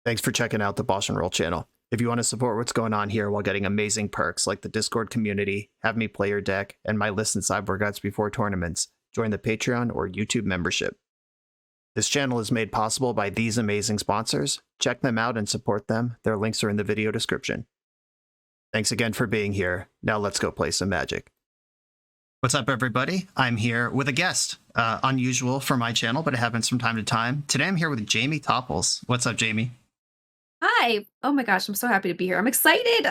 Thanks for checking out the BoshNRoll channel. If you want to support what's going on here while getting amazing perks like the Discord community, have me play your deck, and my list and sideboard guides before tournaments, join the Patreon or YouTube membership. This channel is made possible by these amazing sponsors. Check them out and support them. Their links are in the video description. Thanks again for being here. Now let's go play some Magic. What's up, everybody? I'm here with a guest. Unusual for my channel, but it happens from time to time. Today I'm here with Jamie Topples. What's up, Jamie? Hi. Oh my gosh, I'm so happy to be here. I'm excited.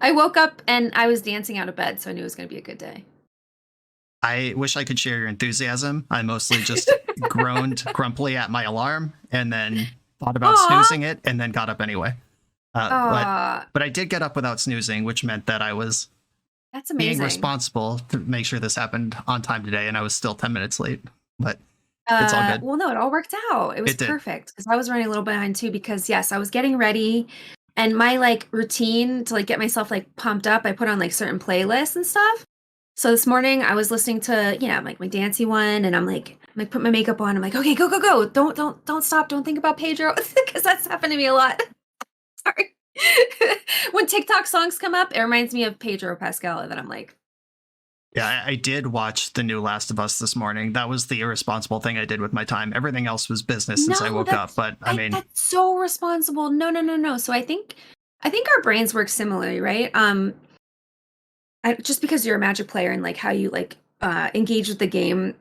I woke up and I was dancing out of bed, so I knew it was going to be a good day. I wish I could share your enthusiasm. I mostly just groaned grumpily at my alarm and then thought about snoozing it and then got up anyway. But I did get up without snoozing, which meant that I was being responsible to make sure this happened on time today, and I was still 10 minutes late. But it's all good. Well, no, it all worked out. It was perfect because I was running a little behind too because, yes, I was getting ready. And my routine to get myself pumped up, I put on certain playlists and stuff. So this morning I was listening to, my dancey one, and I'm put my makeup on. I'm like, okay, go, go, go. Don't stop. Don't think about Pedro because that's happened to me a lot. Sorry. When TikTok songs come up, it reminds me of Pedro Pascal, and then I'm like, yeah, I did watch the new Last of Us this morning. That was the irresponsible thing I did with my time. Everything else was business since I woke up. But I mean, that's so responsible. No. So I think our brains work similarly, right? Just because you're a Magic player and how you engage with the game,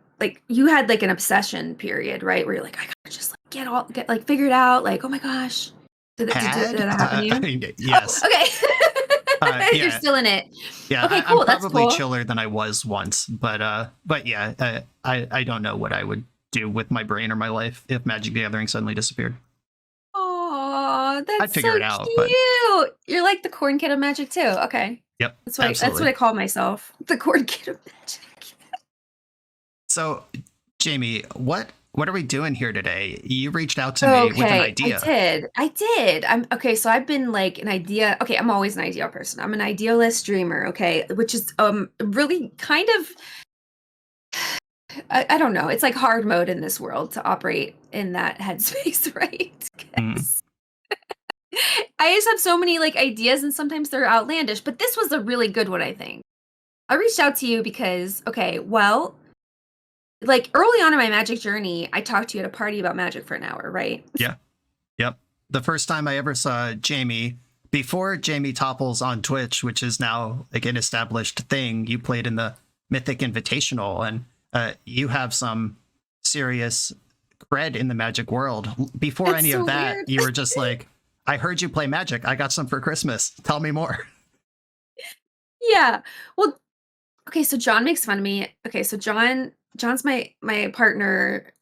you had an obsession period, right? Where you're like, I gotta just get figure it out. Oh my gosh, did that happen to you? Yes. Oh, okay. You're still in it. Yeah. Okay, cool. I'm That's probably cool. chiller than I was once, but yeah, I don't know what I would do with my brain or my life if Magic the Gathering suddenly disappeared. Oh, that's I'd figure it out. Cute. But you're like the corn kid of Magic too. Okay. Yep. That's what I call myself. The corn kid of Magic. So, Jamie, what are we doing here today? You reached out to me with an idea. I did. So I've been an idea. Okay, I'm always an idea person. I'm an idealist dreamer, okay, which is really kind of I don't know. It's hard mode in this world to operate in that headspace, right? I just have so many ideas, and sometimes they're outlandish, but this was a really good one, I think. I reached out to you because, okay, well, early on in my Magic journey, I talked to you at a party about Magic for an hour, right? Yeah. Yep. The first time I ever saw Jamie, before Jamie Topples on Twitch, which is now an established thing, you played in the Mythic Invitational, and you have some serious cred in the Magic world. Before That's any so of that, weird. you were just like, I heard you play Magic. I got some for Christmas. Tell me more. Yeah. Well, okay, so John makes fun of me. Okay, so John's my partner.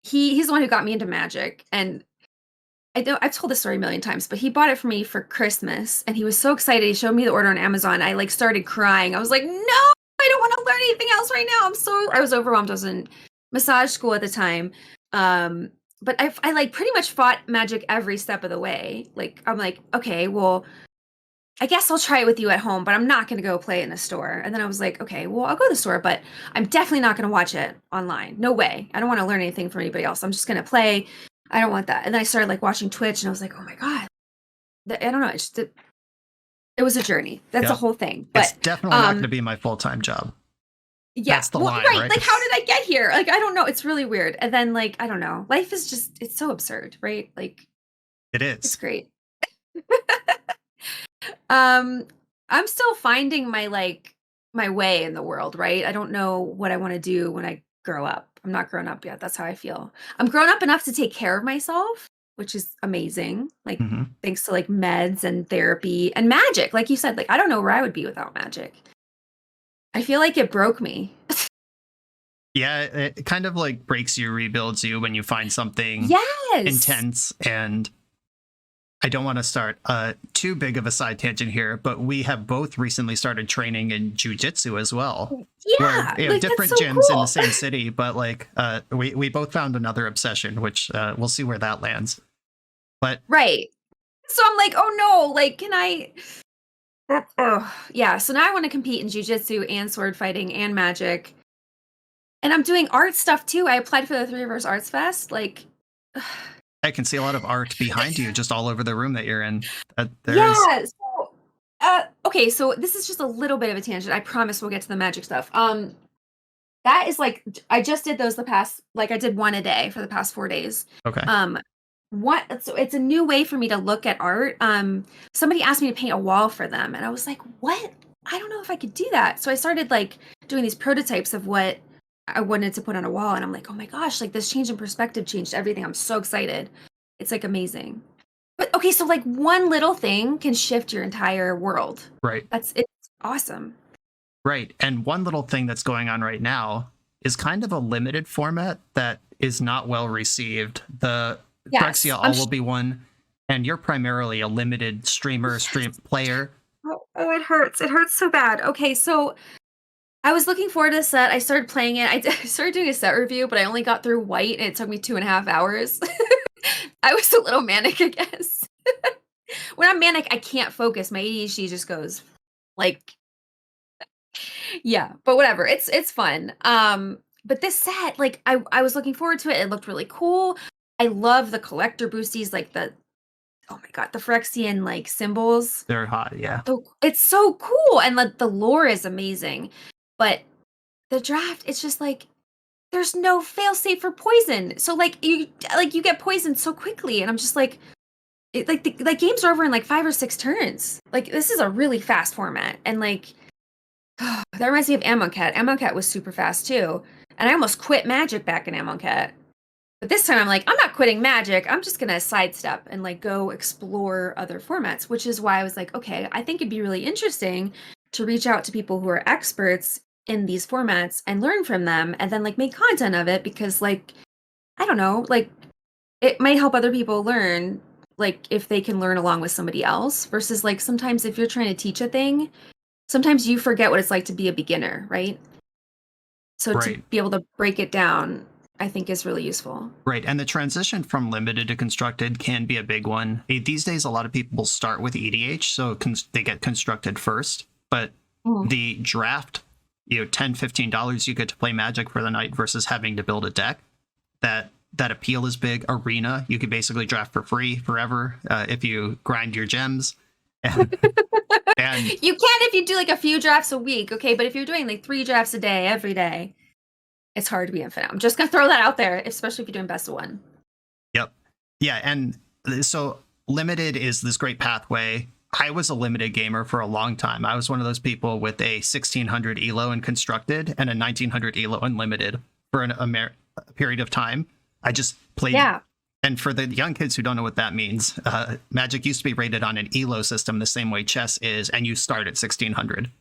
He's the one who got me into Magic, and I've told this story a million times, but he bought it for me for Christmas, and he was so excited. He showed me the order on Amazon. I started crying. I was like, no, I don't want to learn anything else right now. I was overwhelmed. I was in massage school at the time. But I pretty much fought Magic every step of the way. I'm like, okay, well, I guess I'll try it with you at home, but I'm not going to go play it in a store. And then I was like, okay, well, I'll go to the store, but I'm definitely not going to watch it online. No way. I don't want to learn anything from anybody else. I'm just going to play. I don't want that. And then I started watching Twitch, and I was like, oh my God. I don't know. It was a journey. That's the whole thing. But it's definitely not going to be my full-time job. Yeah. That's the line, right? How did I get here? I don't know. It's really weird. And then I don't know. Life is just, it's so absurd, right? It is. It's great. I'm still finding my my way in the world, right? I don't know what I want to do when I grow up. I'm not grown up yet. That's how I feel. I'm grown up enough to take care of myself, which is amazing. Thanks to meds and therapy and Magic. Like you said, I don't know where I would be without Magic. I feel like it broke me. Yeah, it kind of breaks you, rebuilds you when you find something intense. And I don't want to start too big of a side tangent here, but we have both recently started training in jiu-jitsu as well. Yeah, we have different gyms in the same city, but we both found another obsession, which we'll see where that lands. But right, so I'm like, oh no, can I? Oh yeah. So now I want to compete in jiu-jitsu and sword fighting and Magic, and I'm doing art stuff too. I applied for the Three Rivers Arts Fest. I can see a lot of art behind you, just all over the room that you're in. Yeah. So, okay. So this is just a little bit of a tangent. I promise we'll get to the magic stuff. That is like I just did those I did one a day for the past 4 days. Okay. So it's a new way for me to look at art. Somebody asked me to paint a wall for them, and I was like, what? I don't know if I could do that. So I started like doing these prototypes of what I wanted to put on a wall, and I'm like, oh my gosh, like this change in perspective changed everything. I'm so excited. It's like amazing. But okay, so like one little thing can shift your entire world. Right. It's awesome. Right. And one little thing that's going on right now is kind of a limited format that is not well received. The Phyrexia All will be one, and you're primarily a limited stream player. Oh, it hurts. It hurts so bad. Okay, so I was looking forward to the set. I started playing it. I started doing a set review, but I only got through white, and it took me 2.5 hours. I was a little manic, I guess. When I'm manic, I can't focus. My ADHD just goes like, yeah, but whatever. It's fun. But this set, like I was looking forward to it. It looked really cool. I love the collector boosties, like oh my god, the Phyrexian like symbols. They're hot, yeah. It's so cool, and the lore is amazing. But the draft, it's just like there's no failsafe for poison. So like you get poisoned so quickly, and I'm just like, the games are over in like 5 or 6 turns. Like this is a really fast format, and like that reminds me of Amonkhet. Amonkhet was super fast too, and I almost quit Magic back in Amonkhet. But this time I'm like, I'm not quitting Magic. I'm just gonna sidestep and like go explore other formats, which is why I was like, okay, I think it'd be really interesting to reach out to people who are experts in these formats and learn from them, and then like make content of it, because like I don't know, like it might help other people learn, like if they can learn along with somebody else, versus like sometimes if you're trying to teach a thing, sometimes you forget what it's like to be a beginner, right? So to be able to break it down, I think is really useful. Right. And the transition from limited to constructed can be a big one. These days, a lot of people start with EDH, so they get constructed first. But the draft, $10, $15, you get to play Magic for the night versus having to build a deck. That appeal is big. Arena, you can basically draft for free forever if you grind your gems. And you can if you do like a few drafts a week, okay? But if you're doing like 3 drafts a day every day, it's hard to be infinite. I'm just gonna throw that out there, especially if you're doing best of one. Yep. Yeah, and so limited is this great pathway. I was a limited gamer for a long time. I was one of those people with a 1600 ELO in constructed and a 1900 ELO in limited for a period of time. I just played. Yeah. And for the young kids who don't know what that means, Magic used to be rated on an ELO system the same way chess is, and you start at 1600.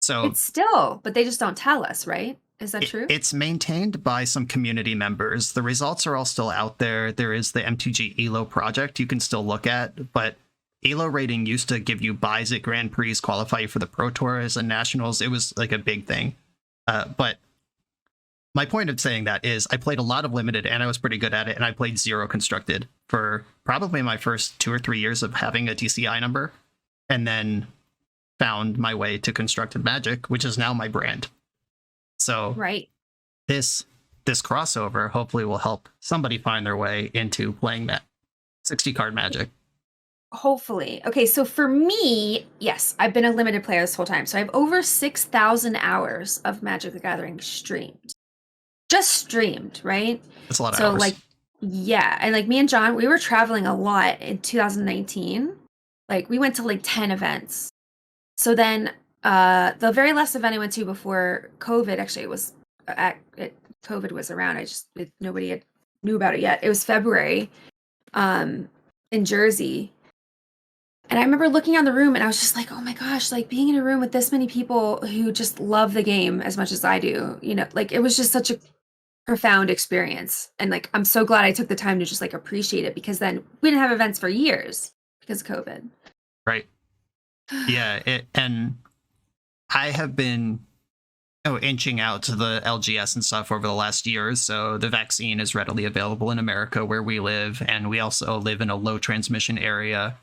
So it's still, but they just don't tell us, right? Is that true? It's maintained by some community members. The results are all still out there. There is the MTG ELO project you can still look at, but ELO rating used to give you buys at Grand Prix, qualify you for the Pro Tours and Nationals. It was like a big thing. But my point of saying that is I played a lot of limited and I was pretty good at it, and I played 0 constructed for probably my first 2 or 3 years of having a DCI number, and then found my way to constructed Magic, which is now my brand. So this crossover hopefully will help somebody find their way into playing that 60 card Magic. Hopefully. Okay, so for me, yes, I've been a limited player this whole time. So I have over 6,000 hours of Magic the Gathering streamed. Just streamed, right? That's a lot of hours. So like, yeah, and like me and John, we were traveling a lot in 2019. Like we went to like 10 events. So then the very last event I went to before COVID, actually, it was COVID was around. Nobody knew about it yet. It was February, in Jersey, and I remember looking around the room, and I was just like, "Oh my gosh!" Like being in a room with this many people who just love the game as much as I do. Like it was just such a profound experience, and like I'm so glad I took the time to just like appreciate it, because then we didn't have events for years because of COVID. Right. Yeah, and I have been inching out to the LGS and stuff over the last year or so. The vaccine is readily available in America where we live, and we also live in a low transmission area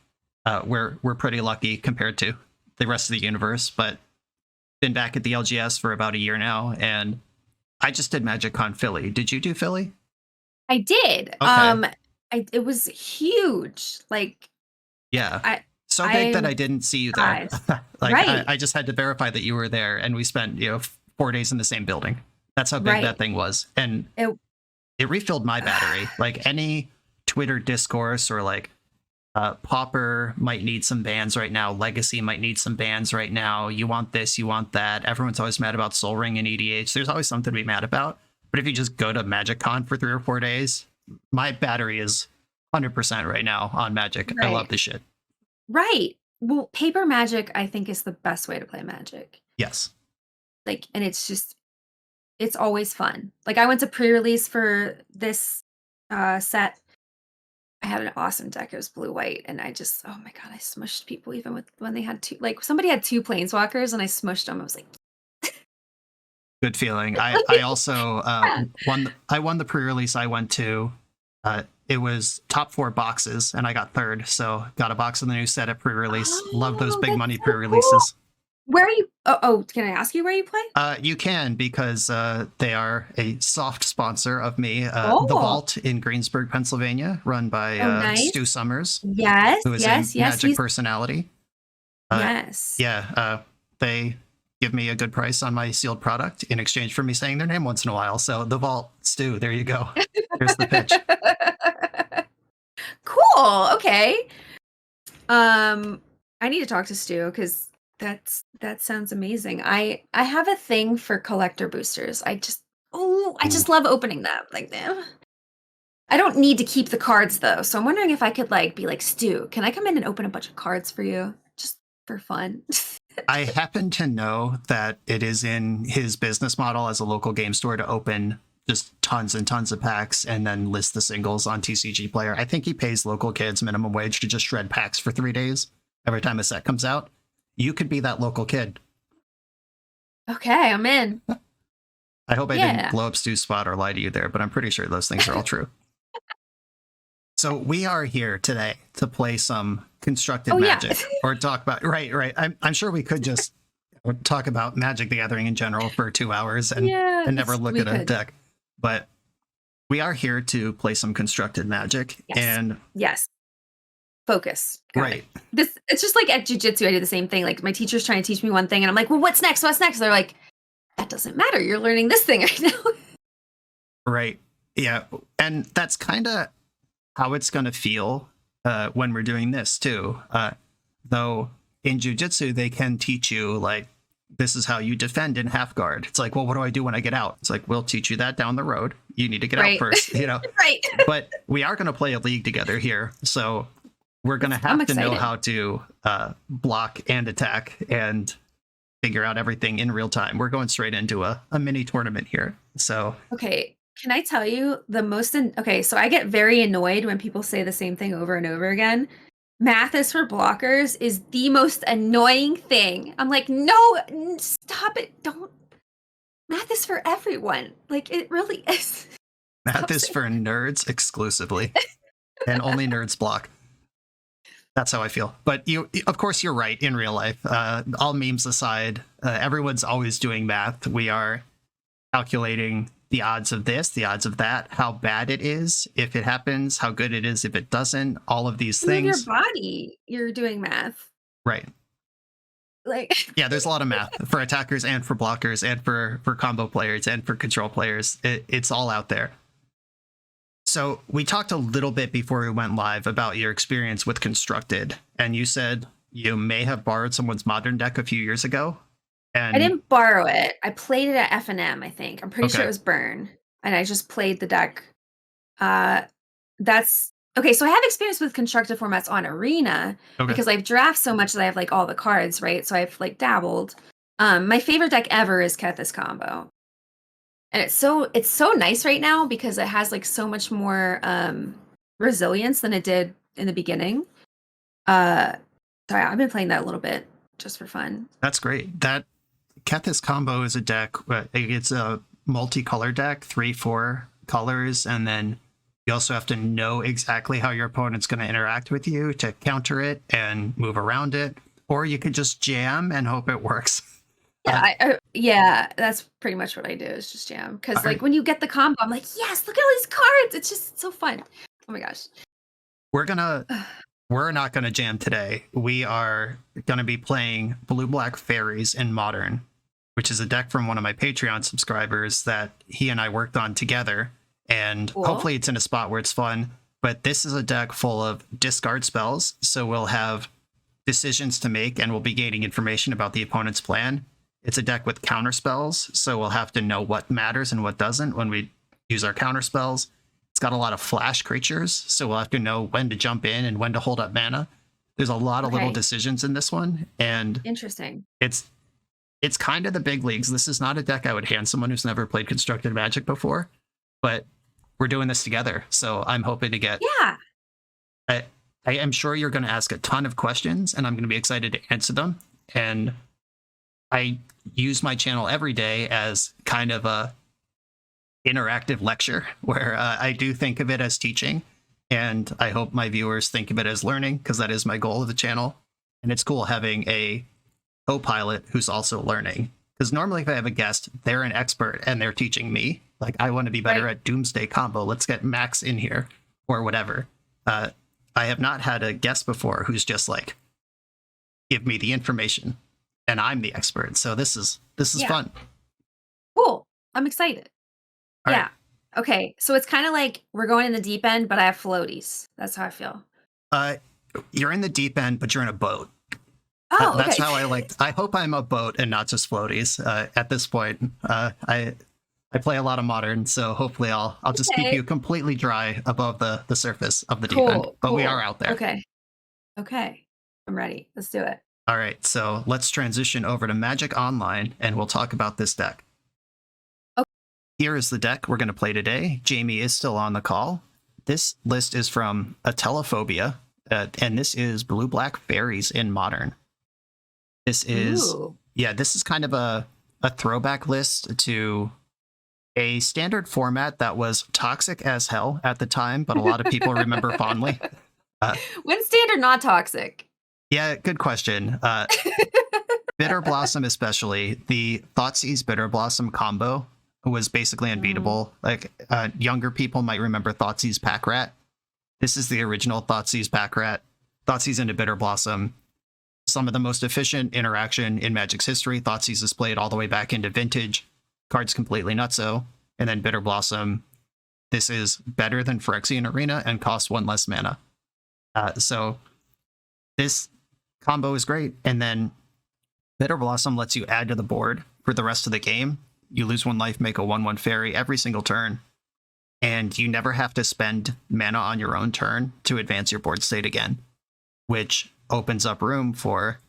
where we're pretty lucky compared to the rest of the universe. But been back at the LGS for about a year now, and I just did MagicCon Philly. Did you do Philly? I did. Okay. it was huge. Like Yeah. I So big that I I didn't see you there. died. Like Right. I just had to verify that you were there, and we spent 4 days in the same building. That's how big that Right. thing was, and It it refilled my battery. Like any Twitter discourse or like Pauper might need some bans right now. Legacy might need some bans right now. You want this, you want that. Everyone's always mad about Soul Ring and EDH. There's always something to be mad about. But if you just go to Magic Con for 3 or 4 days, my battery is 100% right now on Magic. I love right. this shit. Right. Well, paper Magic, I think, is the best way to play Magic. Yes. Like, and it's always fun. Like, I went to pre-release for this set. I had an awesome deck. It was blue white, and I just, oh my god, I smushed people even with when they had two. Like, somebody had 2 planeswalkers, and I smushed them. I was like, Good feeling. I also yeah. won the pre-release I went to. It was top 4 boxes, and I got third. So got a box of the new set at pre-release. Love those Oh, big that's money so cool. pre-releases. Where are you? Oh, can I ask you where you play? You can, because they are a soft sponsor of me. The Oh, Vault in Greensburg, Pennsylvania, run by oh, nice. Stu Summers, Yes, who is a yes, yes. Magic personality. Yes. Yeah, they give me a good price on my sealed product in exchange for me saying their name once in a while. So the Vault, Stu, there you go. Here's the pitch. Cool. Okay. I need to talk to Stu because that sounds amazing. I have a thing for collector boosters. I just love opening them. Like them. I don't need to keep the cards though, so I'm wondering if I could like be like, Stu, can I come in and open a bunch of cards for you just for fun? I happen to know that it is in his business model as a local game store to open just tons and tons of packs and then list the singles on TCG Player. I think he pays local kids minimum wage to just shred packs for 3 days every time a set comes out. You could be that local kid. Okay, I'm in. I hope I Yeah. didn't blow up Stu's spot or lie to you there, but I'm pretty sure those things are all true. So we are here today to play some constructed Magic, or talk about right. I'm sure we could just talk about Magic the Gathering in general for 2 hours and never look at a deck, but we are here to play some constructed Magic. Yes. And yes, focus. Right. It's just like at jiu-jitsu, I do the same thing. Like my teacher's trying to teach me one thing, and I'm like, well, what's next? They're like, that doesn't matter. You're learning this thing right now. Right. Yeah. And that's kind of how it's going to feel when we're doing this too. Though in jiu-jitsu, they can teach you like, this is how you defend in half guard. It's like, well, what do I do when I get out? It's like, we'll teach you that down the road. You need to get out first, Right. But we are going to play a league together here. So we're going to have to know how to block and attack and figure out everything in real time. We're going straight into a mini tournament here. So okay, can I tell you the most so I get very annoyed when people say the same thing over and over again. Math is for blockers is the most annoying thing. I'm like, no, stop it. Don't. Math is for everyone. Like, it really is. Math is for nerds exclusively, and only nerds block. That's how I feel. But of course, you're right in real life. All memes aside, everyone's always doing math. We are calculating the odds of this, the odds of that, how bad it is if it happens, how good it is if it doesn't, all of these things. Your body, you're doing math. Right. Like, yeah, there's a lot of math for attackers and for blockers and for combo players and for control players. It's all out there. So we talked a little bit before we went live about your experience with Constructed, and you said you may have borrowed someone's Modern deck a few years ago. And I didn't borrow it. I played it at F&M, I think. I'm pretty sure it was Burn. And I just played the deck. That's okay. So I have experience with constructed formats on Arena because I've draft so much that I have like all the cards, right? So I've like dabbled. My favorite deck ever is Kethis Combo. And it's so nice right now because it has like so much more resilience than it did in the beginning. So I've been playing that a little bit just for fun. That's great. That Kethis Combo is a deck. It's a multicolor deck, 3-4 colors, and then you also have to know exactly how your opponent's going to interact with you to counter it and move around it, or you could just jam and hope it works. Yeah, that's pretty much what I do is just jam. Because like when you get the combo, I'm like, yes, look at all these cards. It's just so fun. Oh my gosh. We're not gonna jam today. We are gonna be playing Blue-Black Fairies in Modern, which is a deck from one of my Patreon subscribers that he and I worked on together. And Cool. hopefully it's in a spot where it's fun. But this is a deck full of discard spells, so we'll have decisions to make and we'll be gaining information about the opponent's plan. It's a deck with counter spells, so we'll have to know what matters and what doesn't when we use our counter spells. It's got a lot of flash creatures, so we'll have to know when to jump in and when to hold up mana. There's a lot of little Okay. decisions in this one, and Interesting. it's kind of the big leagues. This is not a deck I would hand someone who's never played Constructed Magic before, but we're doing this together, so I'm hoping to get. Yeah. I am sure you're going to ask a ton of questions, and I'm going to be excited to answer them. And I use my channel every day as kind of a interactive lecture where I do think of it as teaching, and I hope my viewers think of it as learning, because that is my goal of the channel. And it's cool having a co-pilot who's also learning, because normally if I have a guest, they're an expert and they're teaching me. Like, I want to be better at Doomsday Combo. Let's get Max in here or whatever. I have not had a guest before who's just like, give me the information and I'm the expert. So this is fun. Cool. I'm excited. All yeah. right. Okay. So it's kind of like we're going in the deep end, but I have floaties. That's how I feel. You're in the deep end, but you're in a boat. Oh, That's okay. how I hope I'm a boat and not just floaties. At this point, I play a lot of Modern, so hopefully I'll just keep Okay. you completely dry above the surface of the deep end. But we are out there. Okay. Okay. I'm ready. Let's do it. All right, so let's transition over to Magic Online, and we'll talk about this deck. Okay. Here is the deck we're going to play today. Jamie is still on the call. This list is from Atelophobia, and this is Blue-Black Fairies in Modern. This is, this is kind of a throwback list to a standard format that was toxic as hell at the time, but a lot of people remember fondly. When's standard not toxic? Yeah, good question. Bitter Blossom, especially the Thoughtseize Bitter Blossom combo, was basically unbeatable. Like, younger people might remember Thoughtseize Pack Rat. This is the original Thoughtseize Pack Rat. Thoughtseize into Bitter Blossom. Some of the most efficient interaction in Magic's history. Thoughtseize is played all the way back into Vintage. Cards completely nutso. And then Bitter Blossom. This is better than Phyrexian Arena and costs 1 less mana. So this combo is great. And then Bitter Blossom lets you add to the board for the rest of the game. You lose 1 life, make a 1/1 fairy every single turn. And you never have to spend mana on your own turn to advance your board state again, which opens up room for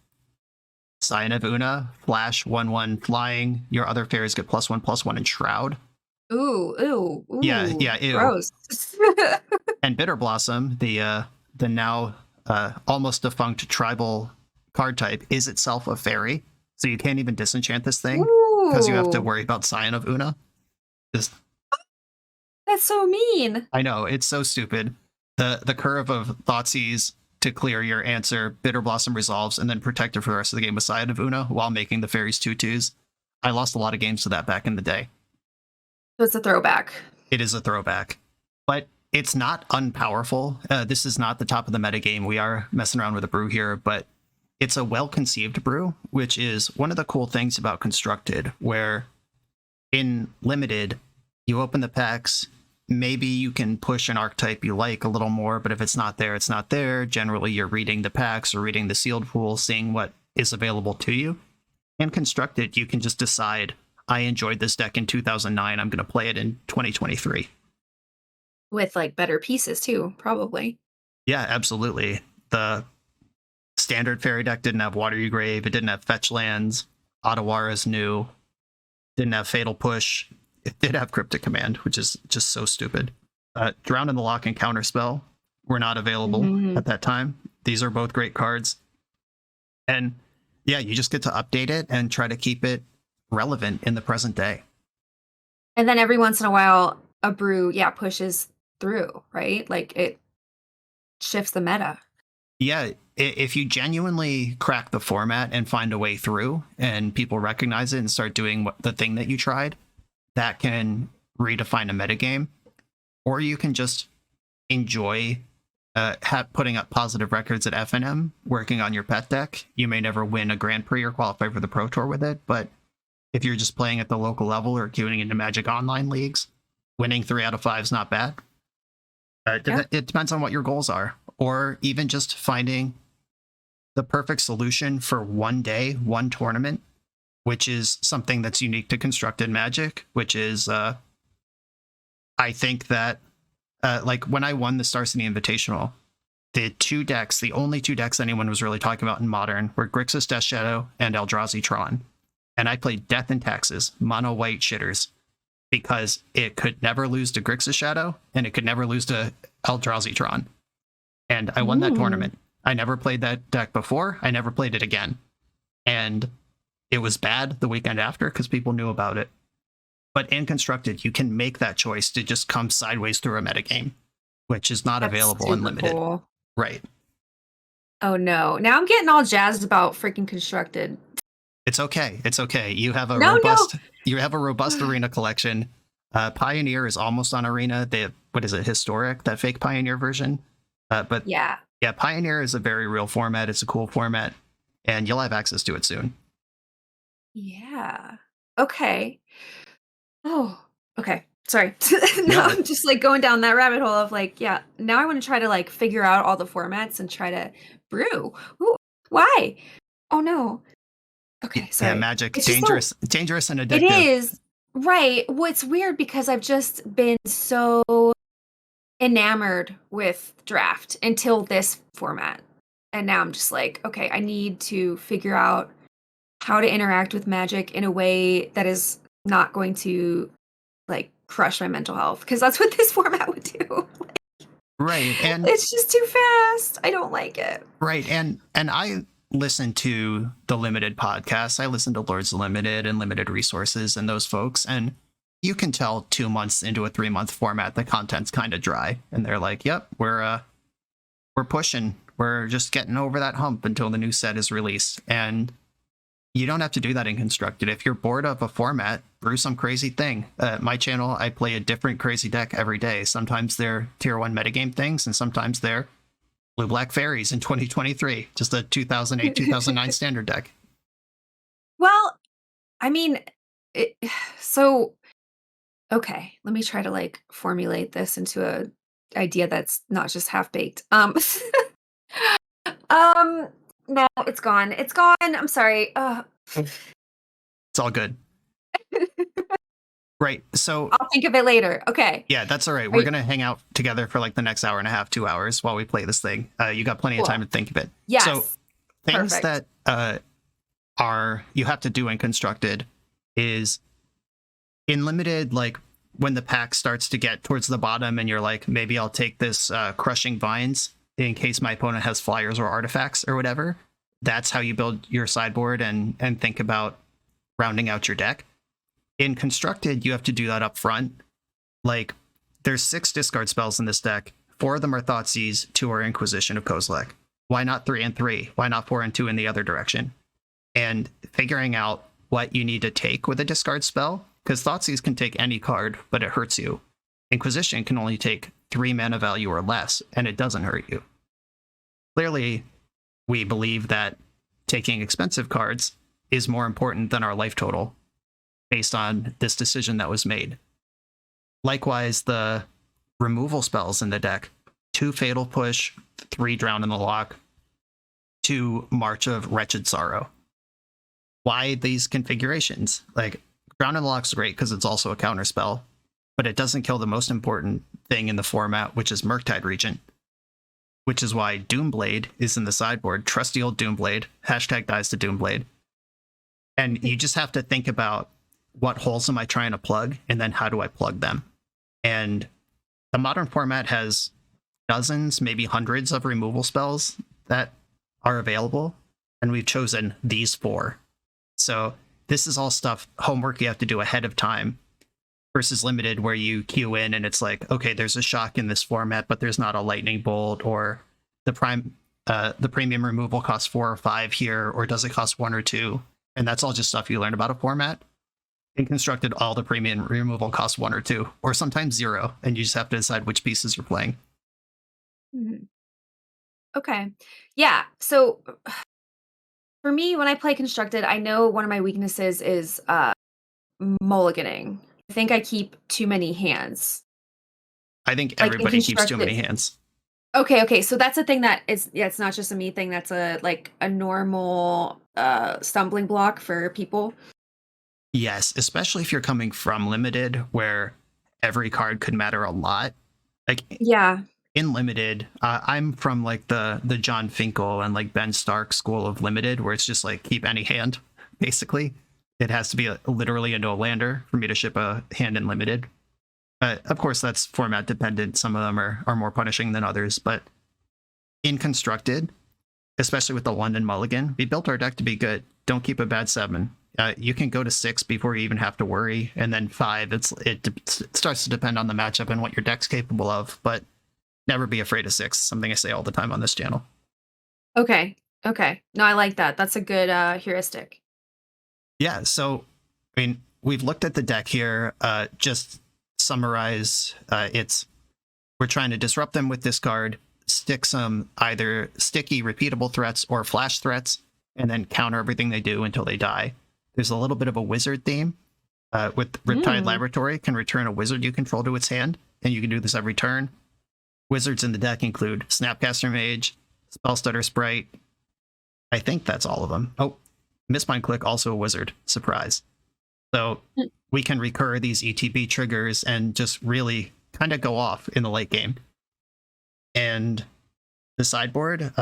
Scion of Una, Flash, 1/1 flying. Your other fairies get +1/+1 in Shroud. Ooh. Yeah, ew. Gross. And Bitter Blossom, the now almost defunct tribal card type, is itself a fairy. So you can't even disenchant this thing because you have to worry about Scion of Una. Just, that's so mean. I know, it's so stupid. The curve of Thoughtseize to clear your answer, Bitter Blossom resolves, and then protect it for the rest of the game with Scion of Una while making the fairies 2/2s. I lost a lot of games to that back in the day. So it's a throwback. It is a throwback, but it's not unpowerful. This is not the top of the metagame. We are messing around with a brew here, but it's a well-conceived brew, which is one of the cool things about Constructed, where in Limited, you open the packs, maybe you can push an archetype you like a little more, but if it's not there, it's not there. Generally, you're reading the packs or reading the sealed pool, seeing what is available to you. In Constructed, you can just decide, I enjoyed this deck in 2009, I'm going to play it in 2023. With like better pieces too, probably. Yeah, absolutely. The standard fairy deck didn't have Watery Grave, it didn't have fetch lands, Otawara's new, didn't have Fatal Push, it did have Cryptic Command, which is just so stupid. Drown in the Lock and Counterspell were not available at that time. These are both great cards. And yeah, you just get to update it and try to keep it relevant in the present day. And then every once in a while, a brew, pushes through, right? Like it shifts the meta. Yeah, if you genuinely crack the format and find a way through and people recognize it and start doing the thing that you tried, that can redefine a metagame. Or you can just enjoy putting up positive records at FNM, working on your pet deck. You may never win a Grand Prix or qualify for the Pro Tour with it, but if you're just playing at the local level or queuing into Magic Online leagues, winning 3 out of 5 is not bad. It depends on what your goals are, or even just finding the perfect solution for one day, one tournament, which is something that's unique to Constructed Magic, which is, I think that, like when I won the Star City Invitational, the only two decks anyone was really talking about in Modern were Grixis Death Shadow and Eldrazi Tron. And I played Death and Taxes, mono white shitters, because it could never lose to Grixis Shadow and it could never lose to Eldrazi Tron. And I won that tournament. I never played that deck before. I never played it again. And it was bad the weekend after because people knew about it. But in Constructed, you can make that choice to just come sideways through a metagame, which is not available in Limited. Cool. Right. Oh no. Now I'm getting all jazzed about freaking Constructed. It's okay. It's okay. You have a robust arena collection. Pioneer is almost on Arena. They have, what is it, Historic, that fake Pioneer version. But yeah, Pioneer is a very real format. It's a cool format, and you'll have access to it soon. Yeah. Okay. Oh, okay. Sorry. No, I'm just like going down that rabbit hole of like, yeah, now I want to try to like figure out all the formats and try to brew. Ooh, why? Oh no. Okay, sorry. Yeah, Magic, it's dangerous and addictive. It is. Right. Well, it's weird because I've just been so enamored with Draft until this format. And now I'm just like, okay, I need to figure out how to interact with Magic in a way that is not going to like crush my mental health, because that's what this format would do. Right. And it's just too fast. I don't like it. Right. And I listen to the Limited podcasts. I listen to Lords Limited and Limited Resources and those folks, and you can tell 2 months into a 3-month format the content's kind of dry, and they're like, yep, we're pushing, we're just getting over that hump until the new set is released. And you don't have to do that in Constructed. If you're bored of a format, brew some crazy thing. My channel, I play a different crazy deck every day. Sometimes they're tier 1 metagame things, and sometimes they're Blue-Black Fairies in 2023, just a 2008, 2009 standard deck. Well, I mean, okay, let me try to like formulate this into a idea that's not just half-baked. No, it's gone. It's gone. I'm sorry. It's all good. Right. So I'll think of it later. Okay. Yeah, that's all right. We're going to hang out together for like the next hour and a half, 2 hours while we play this thing. You got plenty of time to think of it. Yes. So things that you have to do in Constructed is in Limited, like when the pack starts to get towards the bottom and you're like, maybe I'll take this Crushing Vines in case my opponent has flyers or artifacts or whatever. That's how you build your sideboard and think about rounding out your deck. In Constructed, you have to do that up front. Like, there's 6 discard spells in this deck. 4 of them are Thoughtseize, 2 are Inquisition of Kozilek. Why not 3 and 3? Why not 4 and 2 in the other direction? And figuring out what you need to take with a discard spell, because Thoughtseize can take any card, but it hurts you. Inquisition can only take 3 mana value or less, and it doesn't hurt you. Clearly, we believe that taking expensive cards is more important than our life total, based on this decision that was made. Likewise, the removal spells in the deck, 2 Fatal Push, 3 Drown in the Lock, 2 March of Wretched Sorrow. Why these configurations? Like, Drown in the Lock's great because it's also a counter spell, but it doesn't kill the most important thing in the format, which is Murktide Regent, which is why Doomblade is in the sideboard. Trusty old Doomblade, #dies to Doomblade. And you just have to think about, what holes am I trying to plug, and then how do I plug them? And the Modern format has dozens, maybe hundreds of removal spells that are available, and we've chosen these 4. So this is all stuff, homework you have to do ahead of time, versus Limited, where you queue in and it's like, okay, there's a shock in this format, but there's not a lightning bolt, or the premium removal costs 4 or 5 here, or does it cost 1 or 2? And that's all just stuff you learn about a format. In Constructed, all the premium removal costs 1 or 2, or sometimes 0, and you just have to decide which pieces you're playing. Mhm. Okay. Yeah. So for me, when I play constructed, I know one of my weaknesses is mulliganing. I think I keep too many hands. I think Like in everybody keeps too many constructed. hands. Okay. So that's a thing that is, yeah, it's not just a me thing. That's a like a normal stumbling block for people. Yes, especially if you're coming from limited, where every card could matter a lot. Like Yeah. in limited, I'm from like the John Finkel and like Ben Stark school of limited, where it's just like keep any hand. Basically, it has to be literally a no lander for me to ship a hand in limited. Of course, that's format dependent. Some of them are more punishing than others, but in constructed, especially with the London Mulligan, we built our deck to be good. Don't keep a bad 7. You can go to 6 before you even have to worry, and then 5. It starts to depend on the matchup and what your deck's capable of. But never be afraid of 6. Something I say all the time on this channel. Okay. Okay. No, I like that. That's a good heuristic. Yeah. So, I mean, we've looked at the deck here. Just summarize. It's we're trying to disrupt them with this card, stick some either sticky, repeatable threats or flash threats, and then counter everything they do until they die. There's a little bit of a wizard theme. With Riptide Laboratory, can return a wizard you control to its hand, and you can do this every turn. Wizards in the deck include Snapcaster Mage, Spellstutter Sprite. I think that's all of them. Oh, Mistbind Click, also a wizard. Surprise. So we can recur these ETB triggers and just really kind of go off in the late game. And the sideboard,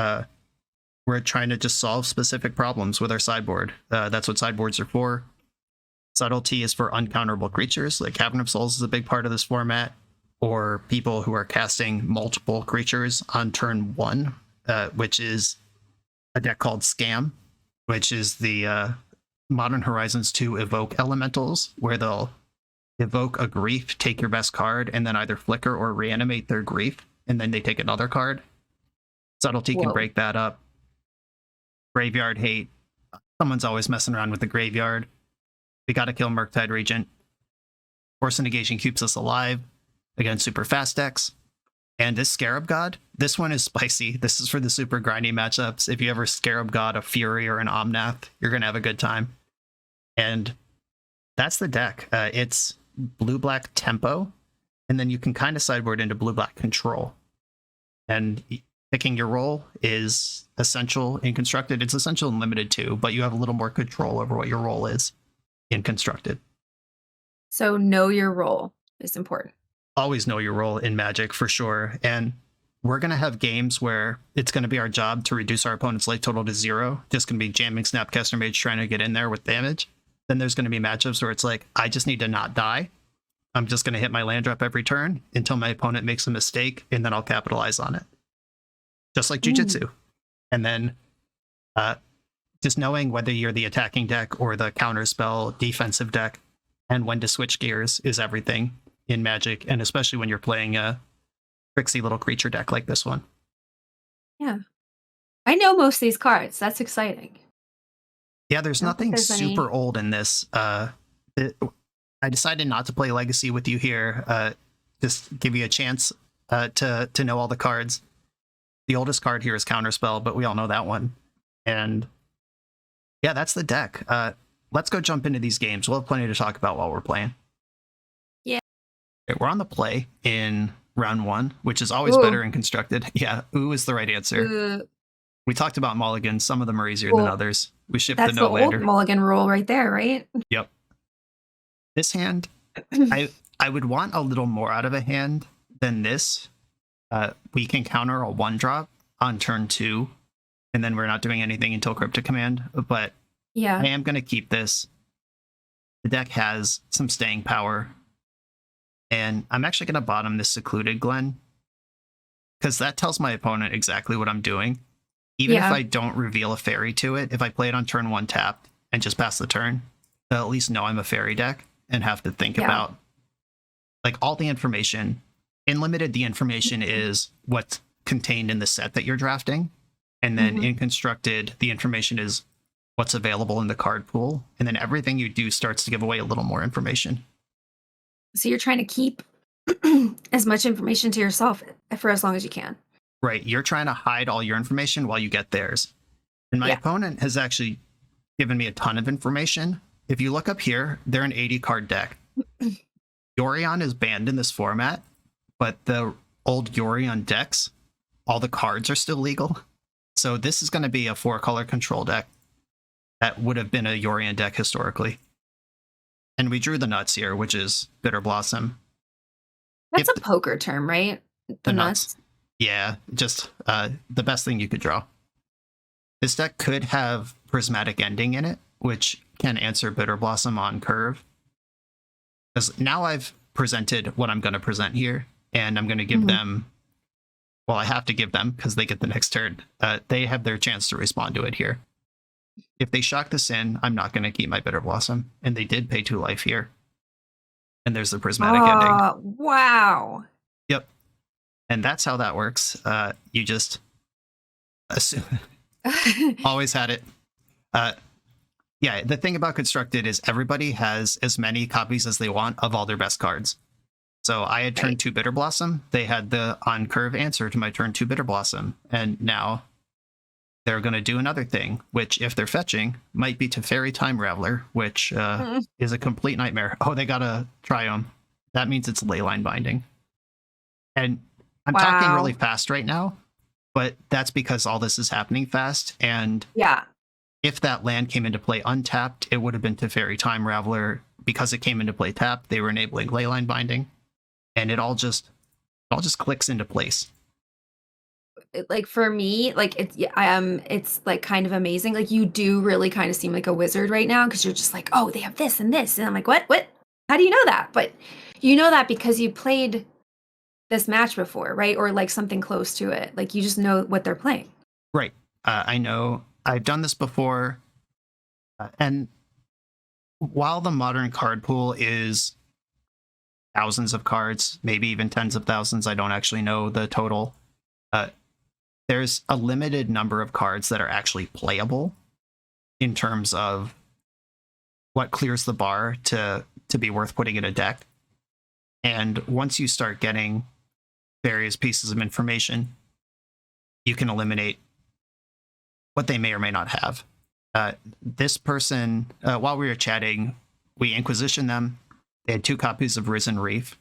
we're trying to just solve specific problems with our sideboard. That's what sideboards are for. Subtlety is for uncounterable creatures, like Cavern of Souls is a big part of this format, or people who are casting multiple creatures on turn 1, which is a deck called Scam, which is the Modern Horizons 2 evoke elementals, where they'll evoke a grief, take your best card, and then either flicker or reanimate their grief, and then they take another card. Subtlety can break that up. Graveyard Hate. Someone's always messing around with the graveyard. We gotta kill Murktide Regent. Force of Negation keeps us alive against super fast decks. And this Scarab God, this one is spicy. This is for the super grindy matchups. If you ever Scarab God a Fury or an Omnath, you're gonna have a good time. And that's the deck. It's blue-black tempo, and then you can kind of sideboard into blue-black control. And picking your role is essential in constructed. It's essential in limited too, but you have a little more control over what your role is in constructed. So know your role is important. Always know your role in Magic for sure. And we're going to have games where it's going to be our job to reduce our opponent's life total to 0. Just going to be jamming Snapcaster Mage trying to get in there with damage. Then there's going to be matchups where it's like, I just need to not die. I'm just going to hit my land drop every turn until my opponent makes a mistake, and then I'll capitalize on it. Just like Jiu-Jitsu. And then just knowing whether you're the attacking deck or the counterspell defensive deck and when to switch gears is everything in Magic, and especially when you're playing a tricksy little creature deck like this one. Yeah. I know most of these cards. That's exciting. Yeah, there's nothing super old in this. I decided not to play Legacy with you here. Just give you a chance to know all the cards. The oldest card here is Counterspell, but we all know that one. And yeah, that's the deck. Let's go jump into these games. We'll have plenty to talk about while we're playing. Yeah. Okay, we're on the play in round 1, which is always better in constructed. Yeah, ooh is the right answer. We talked about mulligans. Some of them are easier than others. We shipped the no lander. That's the old mulligan rule right there, right? Yep. This hand, I would want a little more out of a hand than this. We can counter a 1-drop on turn 2, and then we're not doing anything until Cryptic Command. But yeah, I am going to keep this. The deck has some staying power. And I'm actually going to bottom this Secluded Glen, because that tells my opponent exactly what I'm doing. Even if I don't reveal a fairy to it, if I play it on turn 1 tapped and just pass the turn, they'll at least know I'm a fairy deck and have to think about like all the information. In limited, the information is what's contained in the set that you're drafting. And then in constructed, the information is what's available in the card pool. And then everything you do starts to give away a little more information. So you're trying to keep as much information to yourself for as long as you can. Right. You're trying to hide all your information while you get theirs. And my Yeah. opponent has actually given me a ton of information. If you look up here, they're an 80 card deck. Yorion is banned in this format, but the old Yorion decks, all the cards are still legal. So this is going to be a 4-color control deck that would have been a Yorion deck historically. And we drew the nuts here, which is Bitter Blossom. That's a poker term, right? The nuts. Yeah, just the best thing you could draw. This deck could have Prismatic Ending in it, which can answer Bitter Blossom on curve. Because now I've presented what I'm going to present here, and I'm going to give them, well, I have to give them because they get the next turn. They have their chance to respond to it here. If they shock this in, I'm not going to keep my Bitter Blossom. And they did pay 2 life here. And there's the Prismatic Ending. Wow. Yep. And that's how that works. You just assume. Always had it. Yeah, the thing about Constructed is everybody has as many copies as they want of all their best cards. So I had turn 2 Bitter Blossom. They had the on curve answer to my turn 2 Bitter Blossom. And now they're going to do another thing, which if they're fetching, might be Teferi Time Raveler, which is a complete nightmare. Oh, they got a Triome. That means it's Leyline Binding. And I'm talking really fast right now, but that's because all this is happening fast. And yeah, if that land came into play untapped, it would have been Teferi Time Raveler. Because it came into play tapped, they were enabling Leyline Binding. And it all just clicks into place. Like for me, like it's like kind of amazing. Like you do really kind of seem like a wizard right now because you're just like, oh, they have this and this, and I'm like, what? How do you know that? But you know that because you played this match before, right? Or like something close to it. Like you just know what they're playing. Right. I know I've done this before, and while the modern card pool is thousands of cards, maybe even tens of thousands, I don't actually know the total. There's a limited number of cards that are actually playable in terms of what clears the bar to be worth putting in a deck. And once you start getting various pieces of information, you can eliminate what they may or may not have. This person, while we were chatting, we Inquisitioned them. They had 2 copies of Risen Reef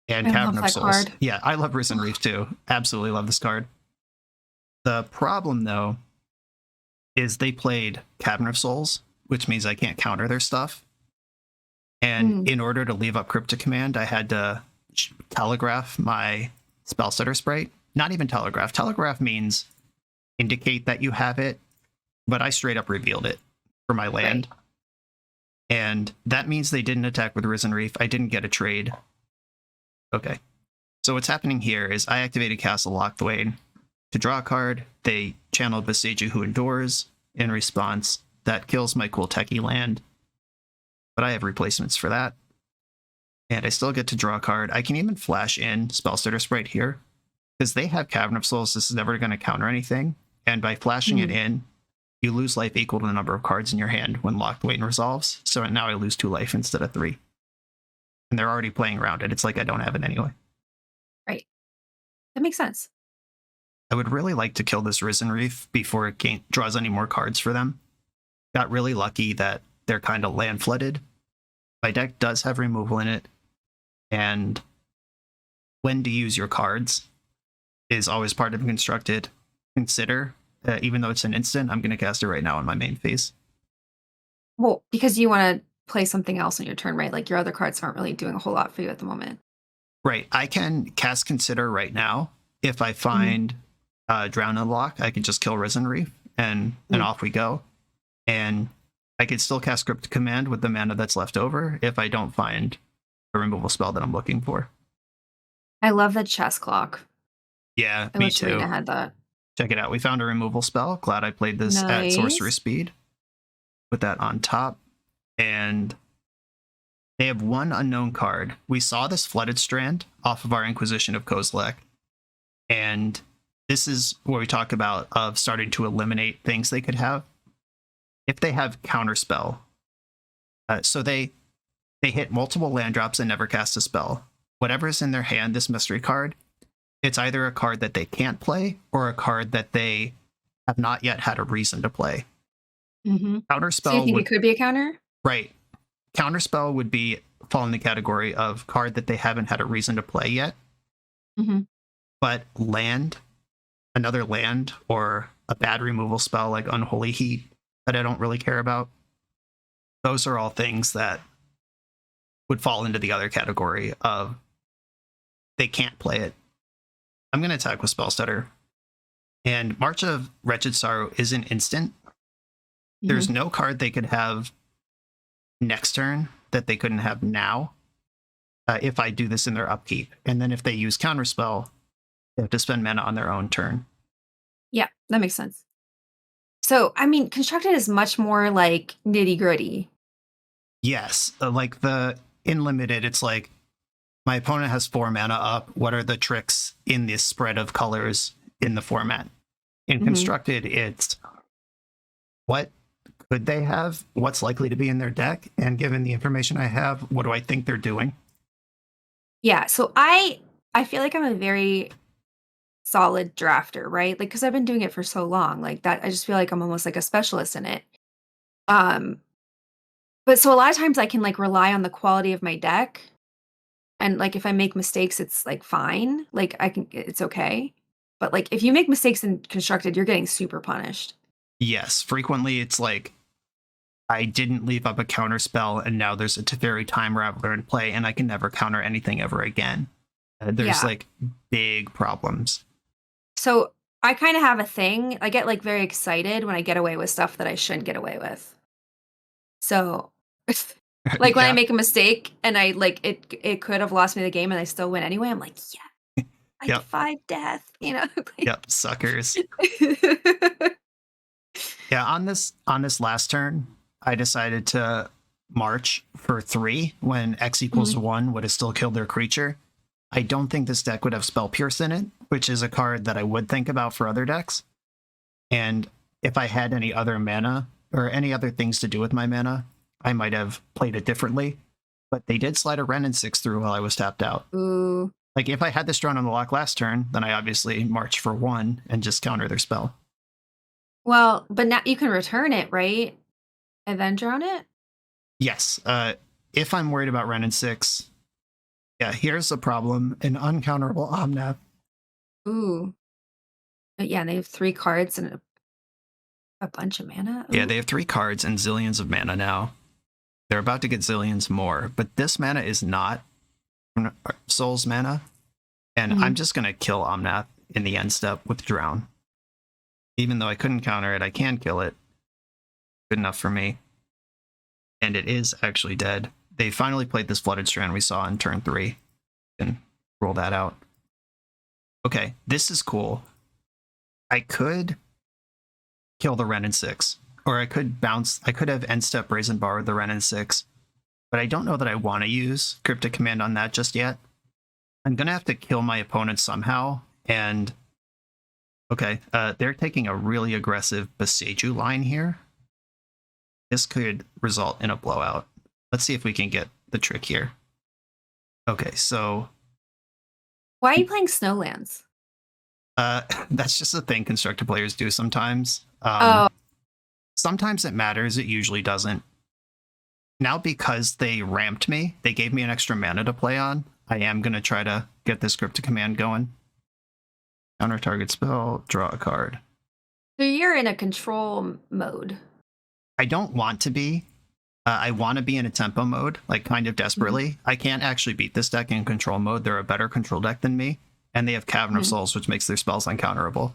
and Cavern of Souls. Card. Yeah, I love Risen Reef too. Absolutely love this card. The problem, though, is they played Cavern of Souls, which means I can't counter their stuff. And in order to leave up Cryptic Command, I had to telegraph my Spellstutter Sprite. Not even telegraph. Telegraph means indicate that you have it, but I straight up revealed it for my land. Right. And that means they didn't attack with Risen Reef. I didn't get a trade. Okay. So what's happening here is I activated Castle Lochthwain to draw a card. They channeled Beseiju Who Endures in response. That kills my cool techie land. But I have replacements for that. And I still get to draw a card. I can even flash in Spellstutter Sprite here. Because they have Cavern of Souls, this is never going to counter anything. And by flashing it in, you lose life equal to the number of cards in your hand when Lochthwain resolves. So now I lose 2 life instead of 3. And they're already playing around it. It's like I don't have it anyway. Right. That makes sense. I would really like to kill this Risen Reef before it draws any more cards for them. Got really lucky that they're kind of land flooded. My deck does have removal in it. And when to use your cards is always part of Constructed. Consider, even though it's an instant, I'm going to cast it right now on my main phase. Well, because you want to play something else on your turn, right? Like your other cards aren't really doing a whole lot for you at the moment. Right. I can cast Consider right now. If I find Drown in the Loch, I can just kill Risen Reef and off we go. And I could still cast Cryptic Command with the mana that's left over if I don't find a removal spell that I'm looking for. I love the chess clock. Yeah, I me wish too. Rena had that. Check it out. We found a removal spell. Glad I played this at sorcery speed. Put that on top. And they have 1 unknown card. We saw this Flooded Strand off of our Inquisition of Kozilek. And this is where we talk about of starting to eliminate things they could have. If they have Counterspell. So they hit multiple land drops and never cast a spell. Whatever's in their hand, this mystery card, It's either a card that they can't play or a card that they have not yet had a reason to play. So you Counterspell think would it could be a counter? right. Counterspell would be fall in the category of card that they haven't had a reason to play yet. But another land, or a bad removal spell like Unholy Heat that I don't really care about, those are all things that would fall into the other category of they can't play it. I'm going to attack with Spell Stutter. And March of Wretched Sorrow is an instant. There's no card they could have next turn that they couldn't have now if I do this in their upkeep. And then if they use Counterspell, they have to spend mana on their own turn. Yeah, that makes sense. So, I mean, Constructed is much more like nitty-gritty. Yes, like in Limited, it's like my opponent has 4 mana up. What are the tricks in this spread of colors in the format? In Constructed, it's what could they have? What's likely to be in their deck? And given the information I have, what do I think they're doing? Yeah, so I feel like I'm a very solid drafter, right? Like, because I've been doing it for so long, like that. I just feel like I'm almost like a specialist in it. But so a lot of times I can like rely on the quality of my deck, and like if I make mistakes, it's like fine, like it's okay. But like if you make mistakes in Constructed, you're getting super punished. Yes, frequently it's like I didn't leave up a counter spell, and now there's a Teferi Time Raveler in play, and I can never counter anything ever again. There's like big problems. So I kind of have a thing. I get like very excited when I get away with stuff that I shouldn't get away with. So like when I make a mistake and I like it could have lost me the game and I still win anyway, I'm like, yeah, I defied death, you know? Yep, suckers. Yeah, on this last turn, I decided to march for 3 when X equals 1 would have still killed their creature. I don't think this deck would have Spell Pierce in it, which is a card that I would think about for other decks. And if I had any other mana or any other things to do with my mana, I might have played it differently. But they did slide a Wrenn and 6 through while I was tapped out. Ooh. Like if I had this drawn on the lock last turn, then I obviously march for 1 and just counter their spell. Well, but now you can return it, right? And then drown it? Yes. If I'm worried about Wrenn and 6, yeah, here's the problem. An uncounterable Omnath. Ooh. Yeah, and they have 3 cards and a bunch of mana. Ooh. Yeah, they have 3 cards and zillions of mana now. They're about to get zillions more, but this mana is not Soul's mana. And I'm just going to kill Omnath in the end step with Drown. Even though I couldn't counter it, I can kill it. Good enough for me. And it is actually dead. They finally played this Flooded Strand we saw in turn 3. And roll that out. Okay, this is cool. I could kill the Wrenn and 6. Or I could bounce. I could have end step Brazen Bar the Wrenn and 6. But I don't know that I want to use Cryptic Command on that just yet. I'm going to have to kill my opponent somehow. And okay, they're taking a really aggressive Boseiju line here. This could result in a blowout. Let's see if we can get the trick here. Okay, so... Why are you playing Snowlands? That's just a thing Constructed players do sometimes. Sometimes it matters, it usually doesn't. Now because they ramped me, they gave me an extra mana to play on, I am going to try to get this Cryptic Command going. Counter target spell, draw a card. So you're in a control mode. I don't want to be. I want to be in a tempo mode, like kind of desperately. I can't actually beat this deck in control mode. They're a better control deck than me. And they have Cavern of Souls, which makes their spells uncounterable.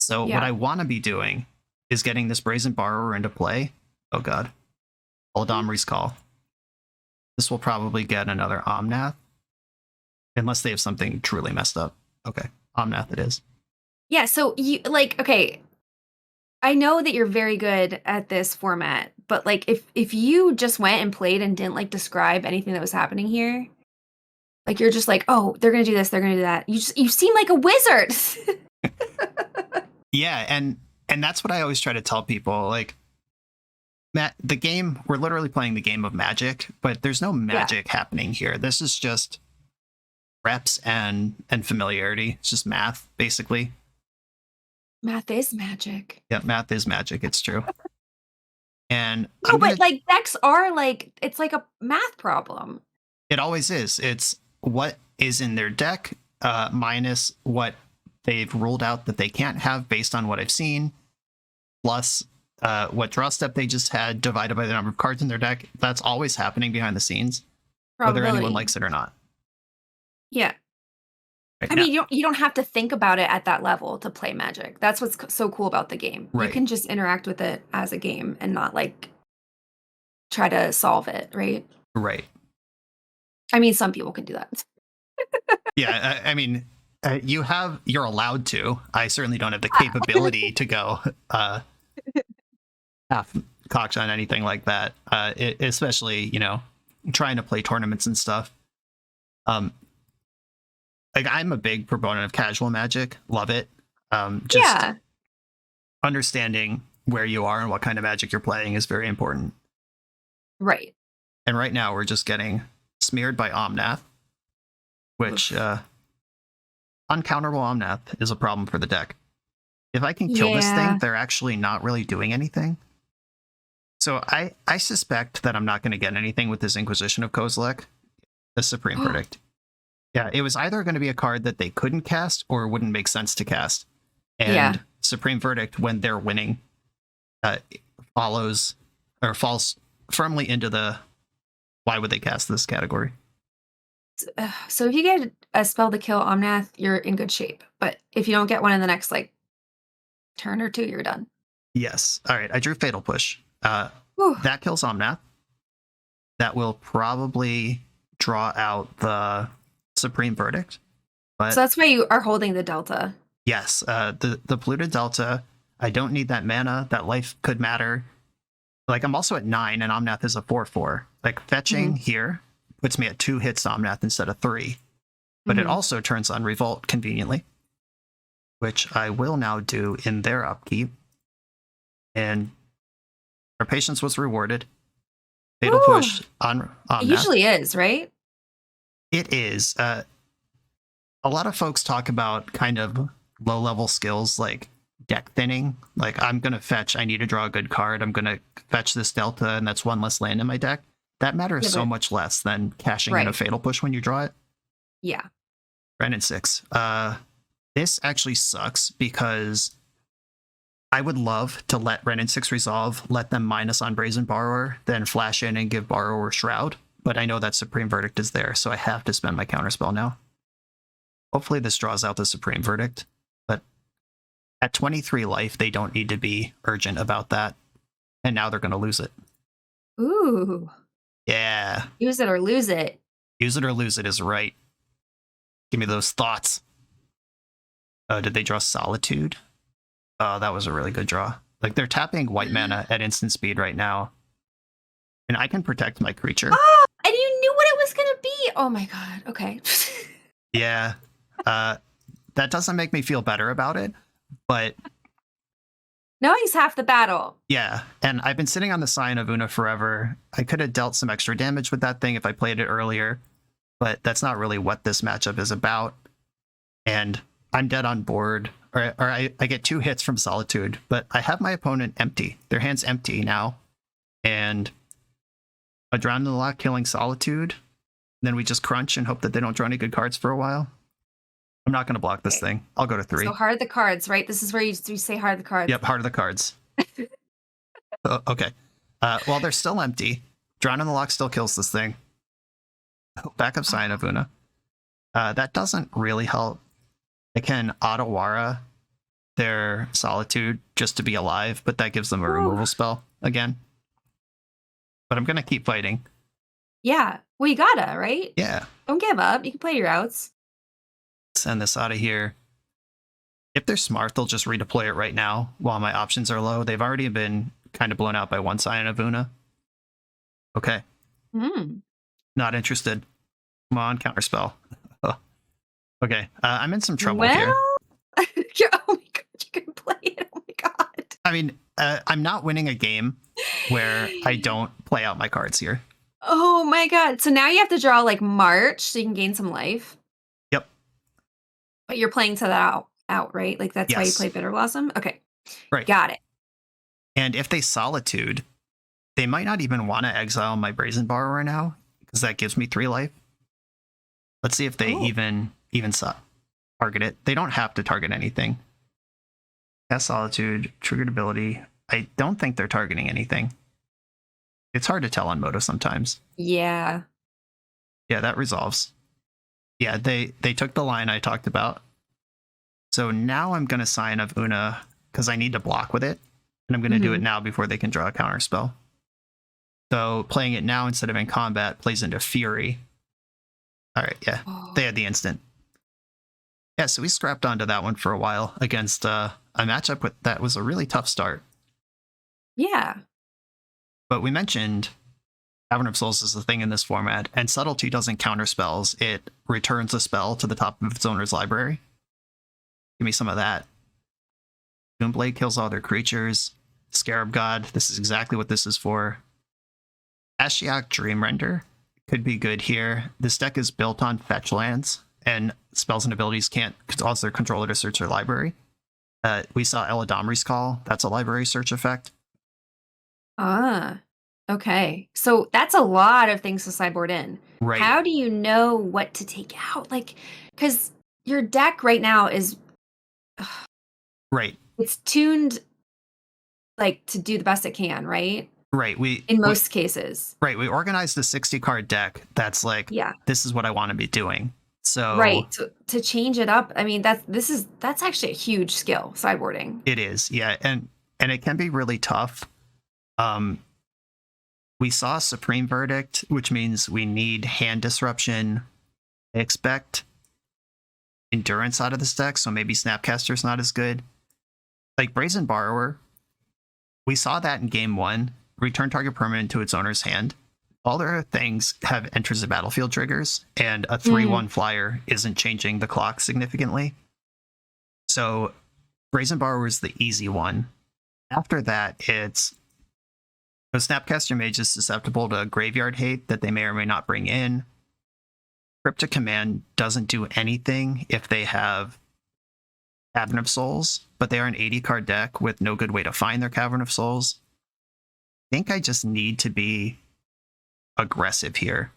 So what I want to be doing is getting this Brazen Borrower into play. Oh god. Domri's Call. This will probably get another Omnath. Unless they have something truly messed up. Okay, Omnath it is. Yeah, so you, like, okay, I know that you're very good at this format, but, like, if you just went and played and didn't, like, describe anything that was happening here, like, you're just like, oh, they're gonna do this, they're gonna do that. You seem like a wizard! Yeah, and that's what I always try to tell people, like, Matt, the game, we're literally playing the game of Magic, but there's no magic happening here. This is just reps and familiarity. It's just math, basically. Math is magic. Yeah, math is magic. It's true. And No, but like decks are like, it's like a math problem. It always is. It's what is in their deck minus what they've ruled out that they can't have based on what I've seen, plus what draw step they just had divided by the number of cards in their deck. That's always happening behind the scenes, whether anyone likes it or not. Yeah. Right I mean, you don't have to think about it at that level to play Magic. That's what's so cool about the game. Right. You can just interact with it as a game and not like try to solve it, right? Right. I mean, some people can do that. Yeah, I mean, you're allowed to. I certainly don't have the capability to go half cocked on anything like that. Especially, you know, trying to play tournaments and stuff. Like, I'm a big proponent of casual Magic. Love it. Just understanding where you are and what kind of Magic you're playing is very important. Right. And right now we're just getting smeared by Omnath, which uncounterable Omnath is a problem for the deck. If I can kill this thing, they're actually not really doing anything. So I suspect that I'm not going to get anything with this Inquisition of Kozilek, the Supreme Verdict. Yeah, it was either going to be a card that they couldn't cast or wouldn't make sense to cast. And Supreme Verdict, when they're winning, falls firmly into the why would they cast this category. So if you get a spell to kill Omnath, you're in good shape. But if you don't get one in the next like turn or two, you're done. Yes. All right. I drew Fatal Push. That kills Omnath. That will probably draw out the Supreme Verdict. But so that's why you are holding the Delta. Yes. The polluted Delta. I don't need that mana. That life could matter. Like, I'm also at 9 and Omnath is a 4/4. Like, fetching here puts me at 2 hits to Omnath instead of 3. But it also turns on Revolt conveniently, which I will now do in their upkeep. And our patience was rewarded. Fatal Push on Omnath. It usually is, right? It is. A lot of folks talk about kind of low-level skills like deck thinning. Like, I'm going to fetch, I need to draw a good card. I'm going to fetch this Delta, and that's one less land in my deck. That matters so much less than cashing in a Fatal Push when you draw it. Yeah. Renin 6. This actually sucks because I would love to let Renin 6 resolve, let them minus on Brazen Borrower, then flash in and give Borrower Shroud. But I know that Supreme Verdict is there, so I have to spend my counterspell now. Hopefully this draws out the Supreme Verdict. But at 23 life, they don't need to be urgent about that. And now they're going to lose it. Ooh. Yeah. Use it or lose it. Use it or lose it is right. Give me those thoughts. Did they draw Solitude? Oh, that was a really good draw. Like, they're tapping white mana at instant speed right now. And I can protect my creature. Oh, and you knew what it was going to be. Oh my god. Okay. Yeah. That doesn't make me feel better about it, but knowing's half the battle. Yeah, and I've been sitting on the Scion of Una forever. I could have dealt some extra damage with that thing if I played it earlier, but that's not really what this matchup is about. And I'm dead on board, or I get 2 hits from Solitude, but I have my opponent empty. Their hand's empty now, and a Drown in the Lock killing Solitude, then we just crunch and hope that they don't draw any good cards for a while. I'm not going to block this thing. I'll go to 3. So heart of the cards, right? This is where you say heart of the cards. Yep, heart of the cards. Okay. Well, they're still empty. Drown in the Lock still kills this thing. Backup Scion of Una. That doesn't really help. They can Otawara their Solitude just to be alive, but that gives them a removal spell again. But I'm going to keep fighting. Yeah. Well, you gotta, right? Yeah. Don't give up. You can play your outs. Send this out of here. If they're smart, they'll just redeploy it right now while my options are low. They've already been kind of blown out by 1 Scion of Una. Okay. Not interested. Come on, counterspell. Okay. I'm in some trouble here. Oh my god, you can play it. Oh my god. I mean, I'm not winning a game where I don't play out my cards here. Oh my god. So now you have to draw like March so you can gain some life. But you're playing to that out, right? Like, that's why you Yes. play Bitter Blossom? Okay, Right. got it. And if they Solitude, they might not even want to exile my Brazen Borrower now, because that gives me 3 life. Let's see if they Oh. even target it. They don't have to target anything. Cast Solitude, triggered ability. I don't think they're targeting anything. It's hard to tell on Moto sometimes. Yeah. Yeah, that resolves. Yeah, they took the line I talked about. So now I'm going to Sign of Una because I need to block with it. And I'm going to do it now before they can draw a counter spell. So playing it now instead of in combat plays into Fury. All right, yeah. They had the instant. Yeah, so we scrapped onto that one for a while against a matchup that was a really tough start. Yeah. But we mentioned Cavern of Souls is the thing in this format, and Subtlety doesn't counter spells. It returns a spell to the top of its owner's library. Give me some of that. Doomblade kills all their creatures. Scarab God, this is exactly what this is for. Ashiok Dreamrender could be good here. This deck is built on fetch lands, and spells and abilities can't cause their controller to search their library. We saw Eladamri's Call. That's a library search effect. Ah, okay. So that's a lot of things to sideboard in. Right. How do you know what to take out? Like, because your deck right now is Right. it's tuned like to do the best it can, right? Right. In most cases. Right. We organized a 60 card deck that's like, Yeah. this is what I want to be doing. So Right. To change it up, I mean, that's actually a huge skill, sideboarding. it is. Yeah. And it can be really tough. We saw Supreme Verdict, which means we need hand disruption. I expect endurance out of this deck, so maybe Snapcaster's not as good. Like Brazen Borrower, we saw that in game 1. Return target permanent to its owner's hand. All their things have enters the battlefield triggers, and a 3/1 flyer isn't changing the clock significantly. So Brazen Borrower is the easy one. After that, it's a Snapcaster Mage is susceptible to Graveyard Hate that they may or may not bring in. Cryptic Command doesn't do anything if they have Cavern of Souls, but they are an 80 card deck with no good way to find their Cavern of Souls. I think I just need to be aggressive here.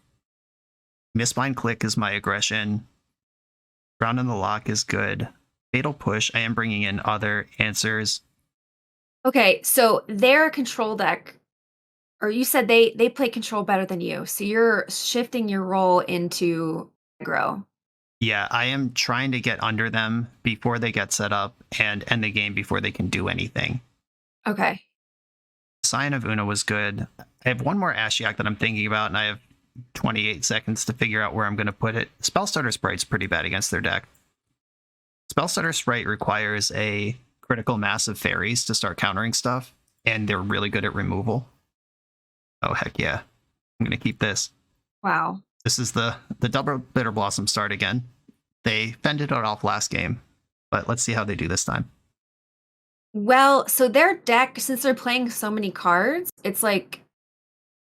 Mistbind Click is my aggression. Ground in the Lock is good. Fatal Push, I am bringing in other answers. Okay, so their control deck, or you said they play control better than you, so you're shifting your role into aggro. Yeah, I am trying to get under them before they get set up and end the game before they can do anything. Okay. Sign of Una was good. I have one more Ashiok that I'm thinking about, and I have 28 seconds to figure out where I'm going to put it. Spellstutter Sprite's pretty bad against their deck. Spellstutter Sprite requires a critical mass of fairies to start countering stuff, and they're really good at removal. Oh, heck yeah. I'm going to keep this. Wow. This is the double Bitter Blossom start again. They fended it off last game, but let's see how they do this time. Well, so their deck, since they're playing so many cards, it's like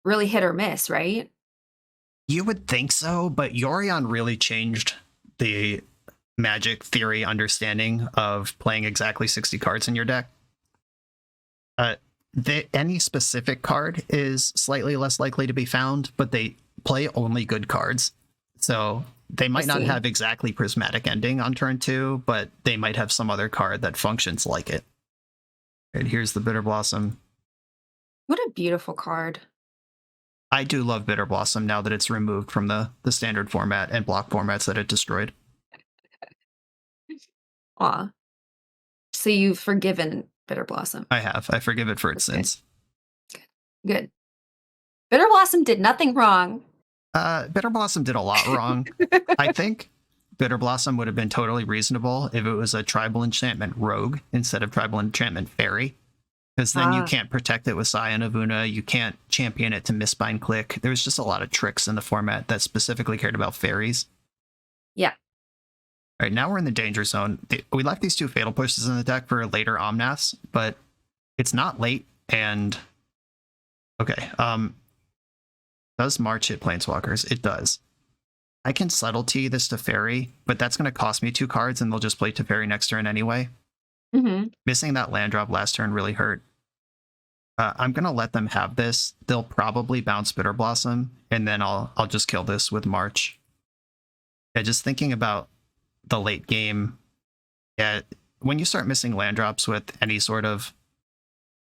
really hit or miss, right? You would think so, but Yorion really changed the Magic theory understanding of playing exactly 60 cards in your deck. Any specific card is slightly less likely to be found, but they play only good cards. So they might not have exactly Prismatic Ending on turn 2, but they might have some other card that functions like it. And here's the Bitter Blossom. What a beautiful card. I do love Bitter Blossom now that it's removed from the standard format and block formats that it destroyed. Aw. So you've forgiven Bitter Blossom. I have. I forgive it for its sins. Good. Bitter Blossom did nothing wrong. Bitter Blossom did a lot wrong. I think Bitter Blossom would have been totally reasonable if it was a Tribal Enchantment Rogue instead of Tribal Enchantment Fairy. Because then you can't protect it with Scion of Una, you can't champion it to Mistbind Click. There's just a lot of tricks in the format that specifically cared about fairies. Yeah. All right, now we're in the danger zone. We left these 2 Fatal Pushes in the deck for later Omnaths, but it's not late, and... Okay, does March hit Planeswalkers? It does. I can Subtlety this Teferi, but that's going to cost me 2 cards, and they'll just play Teferi next turn anyway. Missing that land drop last turn really hurt. I'm going to let them have this. They'll probably bounce Bitter Blossom, and then I'll just kill this with March. Yeah, just thinking about the late game. Yeah, when you start missing land drops with any sort of...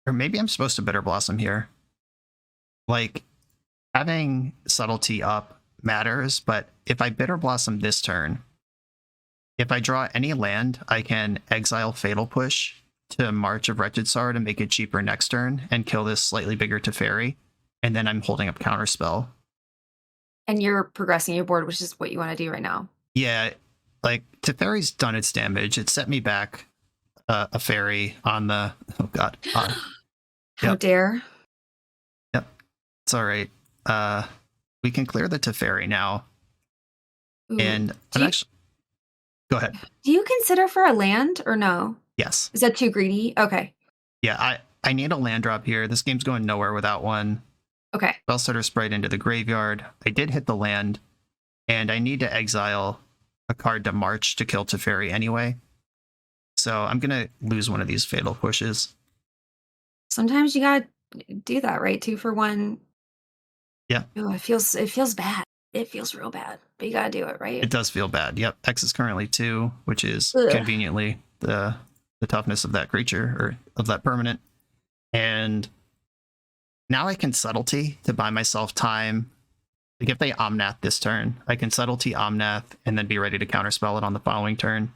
Or maybe I'm supposed to Bitter Blossom here. Like, having Subtlety up matters, but if I Bitter Blossom this turn, if I draw any land, I can exile Fatal Push to March of Wretched Star to make it cheaper next turn and kill this slightly bigger Teferi, and then I'm holding up Counterspell. And you're progressing your board, which is what you want to do right now. Yeah, like, Teferi's done its damage. It set me back a fairy on the... Oh god. How dare. Yep, it's alright. We can clear the Teferi now. Ooh. And I'm actually... Go ahead. Do you consider for a land or no? Yes. Is that too greedy? Okay. Yeah, I need a land drop here. This game's going nowhere without one. Okay. Spellstutter Sprite into the graveyard. I did hit the land, and I need to exile a card to March to kill Teferi anyway. So I'm going to lose one of these Fatal Pushes. Sometimes you gotta do that, right? 2 for 1. Yeah. Oh, it feels bad. It feels real bad, but you gotta do it, right? It does feel bad. Yep. X is currently 2, which is conveniently the toughness of that creature, or of that permanent. And now I can Subtlety to buy myself time. Like, if they Omnath this turn, I can Subtlety Omnath and then be ready to counterspell it on the following turn.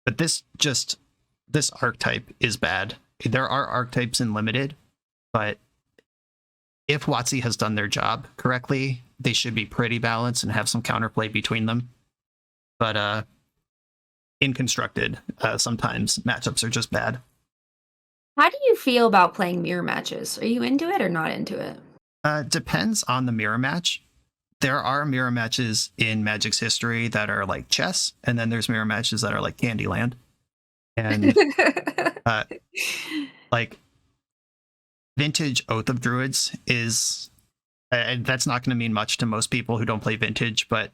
But this archetype is bad. There are archetypes in Limited, but if WotC has done their job correctly, they should be pretty balanced and have some counterplay between them. But in Constructed, sometimes matchups are just bad. How do you feel about playing mirror matches? Are you into it or not into it? Depends on the mirror match. There are mirror matches in Magic's history that are like chess, and then there's mirror matches that are like Candyland. And like Vintage Oath of Druids is... that's not going to mean much to most people who don't play Vintage, but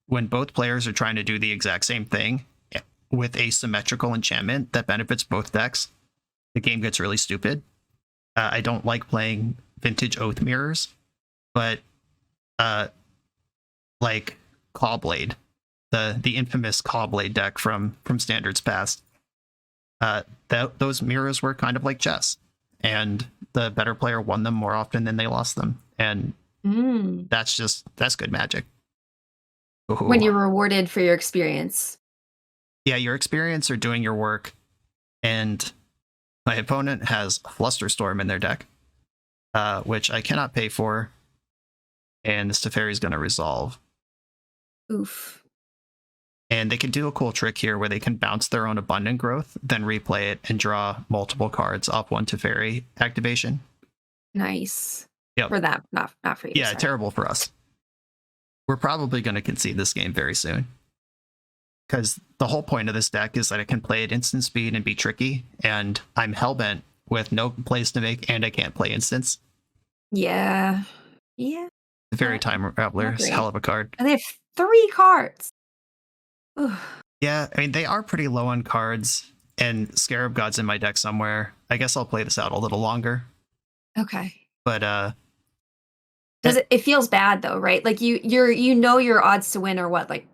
when both players are trying to do the exact same thing with a symmetrical enchantment that benefits both decks, the game gets really stupid. I don't like playing Vintage Oath mirrors, but like Cawblade, the infamous Cawblade deck from Standards past, those mirrors were kind of like chess, and the better player won them more often than they lost them, and that's good Magic. Ooh. When you're rewarded for your experience. Yeah, your experience or doing your work. And my opponent has Flusterstorm in their deck, which I cannot pay for, and this Teferi is going to resolve. Oof. And they can do a cool trick here where they can bounce their own Abundant Growth, then replay it and draw multiple cards off one Teferi activation. Nice. Yep. For them, not for you. Yeah, sorry. terrible for us. We're probably going to concede this game very soon, because the whole point of this deck is that it can play at instant speed and be tricky, and I'm hellbent with no plays to make, and I can't play instants. Yeah. The Very Time Traveler is a hell of a card. And they have 3 cards. Ugh. Yeah, I mean, they are pretty low on cards, and Scarab God's in my deck somewhere. I guess I'll play this out a little longer. Okay. But it feels bad though, right? Like you know your odds to win are what, like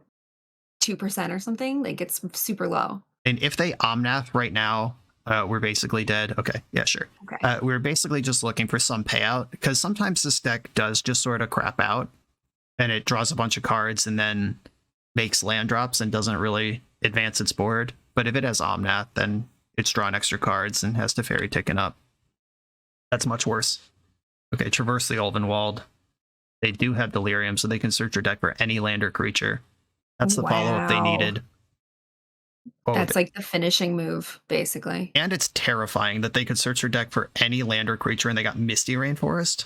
2% or something? Like it's super low. And if they Omnath right now, we're basically dead. Okay, yeah, sure. Okay. We're basically just looking for some payout, because sometimes this deck does just sort of crap out, and it draws a bunch of cards and then makes land drops and doesn't really advance its board. But if it has Omnath, then it's drawing extra cards and has Teferi ticking up. That's much worse. Okay, Traverse the Ulvenwald. They do have Delirium, so they can search your deck for any land or creature. That's the follow-up they needed. Oh, that's like the finishing move, basically. And it's terrifying that they could search your deck for any land or creature and they got Misty Rainforest.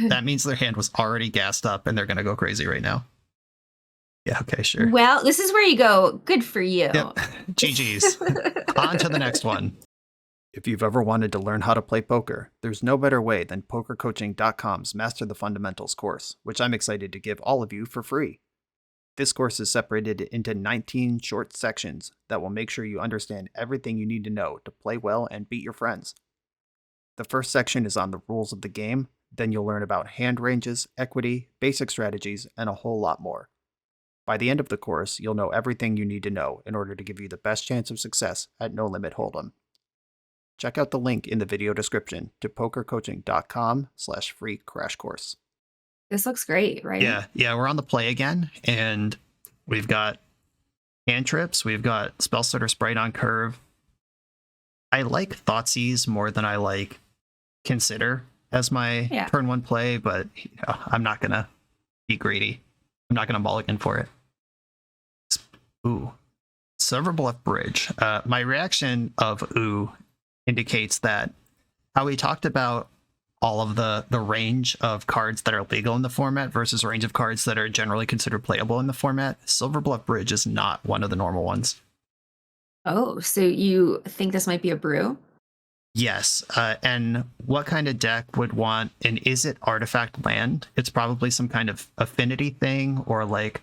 That means their hand was already gassed up and they're going to go crazy right now. Yeah, okay, sure. Well, this is where you go, good for you. Yep. GG's. On to the next one. If you've ever wanted to learn how to play poker, there's no better way than pokercoaching.com's Master the Fundamentals course, which I'm excited to give all of you for free. This course is separated into 19 short sections that will make sure you understand everything you need to know to play well and beat your friends. The first section is on the rules of the game, then you'll learn about hand ranges, equity, basic strategies, and a whole lot more. By the end of the course, you'll know everything you need to know in order to give you the best chance of success at No Limit Hold'em. Check out the link in the video description to pokercoaching.com/free crash course. This looks great, right? Yeah, we're on the play again, and we've got cantrips, we've got Spellstutter Sprite on curve. I like Thoughtseize more than I like Consider as my turn one play, but I'm not gonna be greedy. I'm not gonna mulligan for it. Ooh, Silver Bluff Bridge. My reaction of ooh indicates that how we talked about all of the range of cards that are legal in the format versus range of cards that are generally considered playable in the format. Silver Bluff Bridge is not one of the normal ones. Oh, so you think this might be a brew? Yes, and what kind of deck would want an is it artifact land? It's probably some kind of affinity thing, or like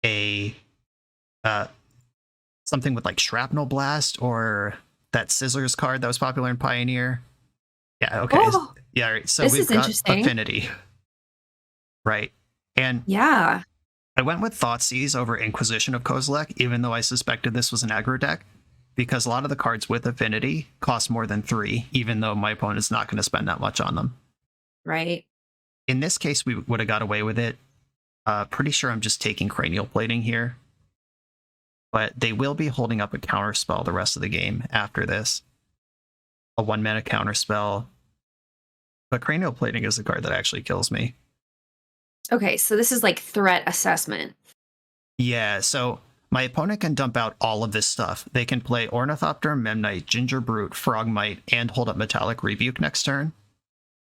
a something with like Shrapnel Blast, or that Scissors card that was popular in Pioneer. Yeah, okay. Oh, yeah, right. So this we've is got interesting. affinity. Right. And Yeah. I went with Thoughtseize over Inquisition of Kozilek, even though I suspected this was an aggro deck, because a lot of the cards with affinity cost more than 3, even though my opponent's not going to spend that much on them. Right. In this case, we would have got away with it. Pretty sure I'm just taking Cranial Plating here. But they will be holding up a counterspell the rest of the game after this. A 1-mana counterspell. But Cranial Plating is the card that actually kills me. Okay, so this is like threat assessment. Yeah, so my opponent can dump out all of this stuff. They can play Ornithopter, Memnite, Ginger Brute, Frogmite, and hold up Metallic Rebuke next turn.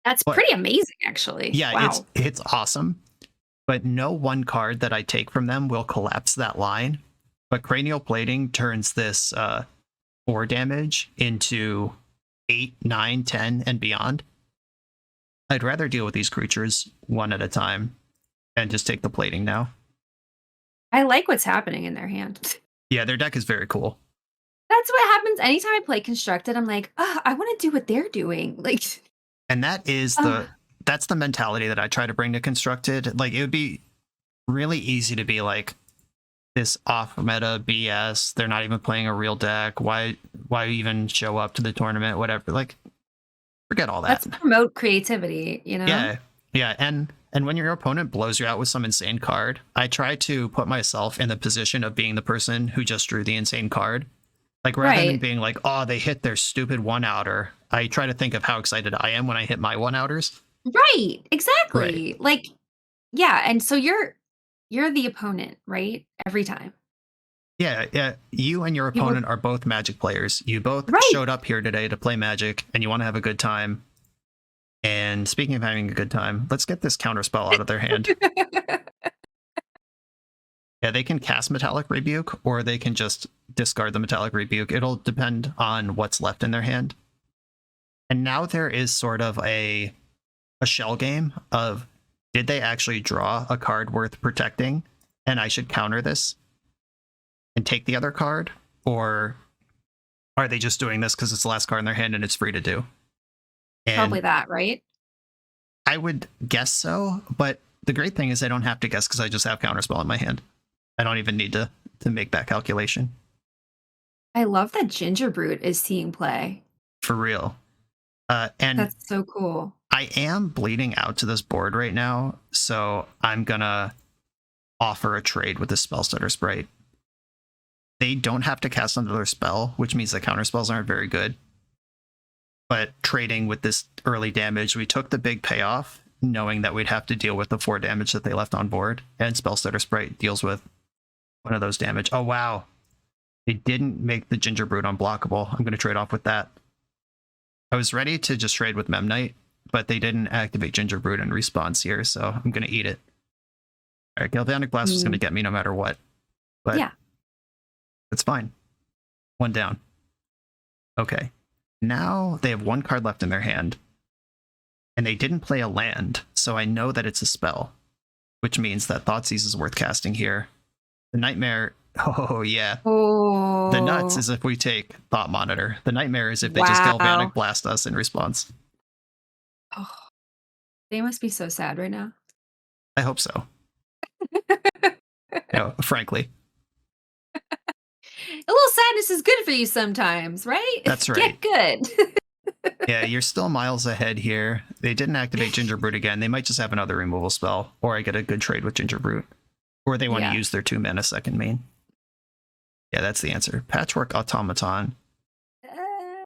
That's pretty amazing, actually. Yeah, wow. it's awesome. But no one card that I take from them will collapse that line. But Cranial Plating turns this 4 damage into 8, 9, 10, and beyond. I'd rather deal with these creatures one at a time and just take the plating now. I like what's happening in their hand. Yeah, their deck is very cool. That's what happens anytime I play Constructed. I'm like, I want to do what they're doing. Like, and that is that's the mentality that I try to bring to Constructed. Like, it would be really easy to be like, this off meta BS. They're not even playing a real deck. Why even show up to the tournament? Whatever. Like, forget all that. Let's promote creativity, you know? Yeah. And when your opponent blows you out with some insane card, I try to put myself in the position of being the person who just drew the insane card. Like, rather than being like, oh, they hit their stupid 1-outer, I try to think of how excited I am when I hit my 1-outers. Right. Exactly. Right. Like, yeah. And so you're the opponent, right? Every time. Yeah. You and your opponent are both Magic players. You both showed up here today to play Magic, and you want to have a good time. And speaking of having a good time, let's get this counterspell out of their hand. Yeah, they can cast Metallic Rebuke, or they can just discard the Metallic Rebuke. It'll depend on what's left in their hand. And now there is sort of a shell game of, did they actually draw a card worth protecting, and I should counter this and take the other card? Or are they just doing this because it's the last card in their hand and it's free to do? And probably that, right? I would guess so, but the great thing is I don't have to guess because I just have Counterspell in my hand. I don't even need to make that calculation. I love that Ginger Brute is seeing play. For real. And that's so cool. I am bleeding out to this board right now, so I'm gonna offer a trade with the Spellstutter Sprite. They don't have to cast another spell, which means the counterspells aren't very good. But trading with this early damage, we took the big payoff, knowing that we'd have to deal with the 4 damage that they left on board, and Spellstutter Sprite deals with one of those damage. Oh, wow. They didn't make the Ginger Brute unblockable. I'm going to trade off with that. I was ready to just trade with Memnite, but they didn't activate Ginger Brute in response here, so I'm going to eat it. All right, Galvanic Blast was going to get me no matter what. But yeah, it's fine. 1 down. Okay. Now they have one card left in their hand. And they didn't play a land, so I know that it's a spell. Which means that Thoughtseize is worth casting here. The Nightmare... Oh, yeah. Oh. The nuts is if we take Thought Monitor. The Nightmare is if they just Galvanic Blast us in response. Oh. They must be so sad right now. I hope so. No, frankly. A little sadness is good for you sometimes, right? That's right. Get good. Yeah, you're still miles ahead here. They didn't activate Gingerbrute again. They might just have another removal spell, or I get a good trade with Gingerbrute. Or they want to use their 2-mana second main. Yeah, that's the answer. Patchwork Automaton.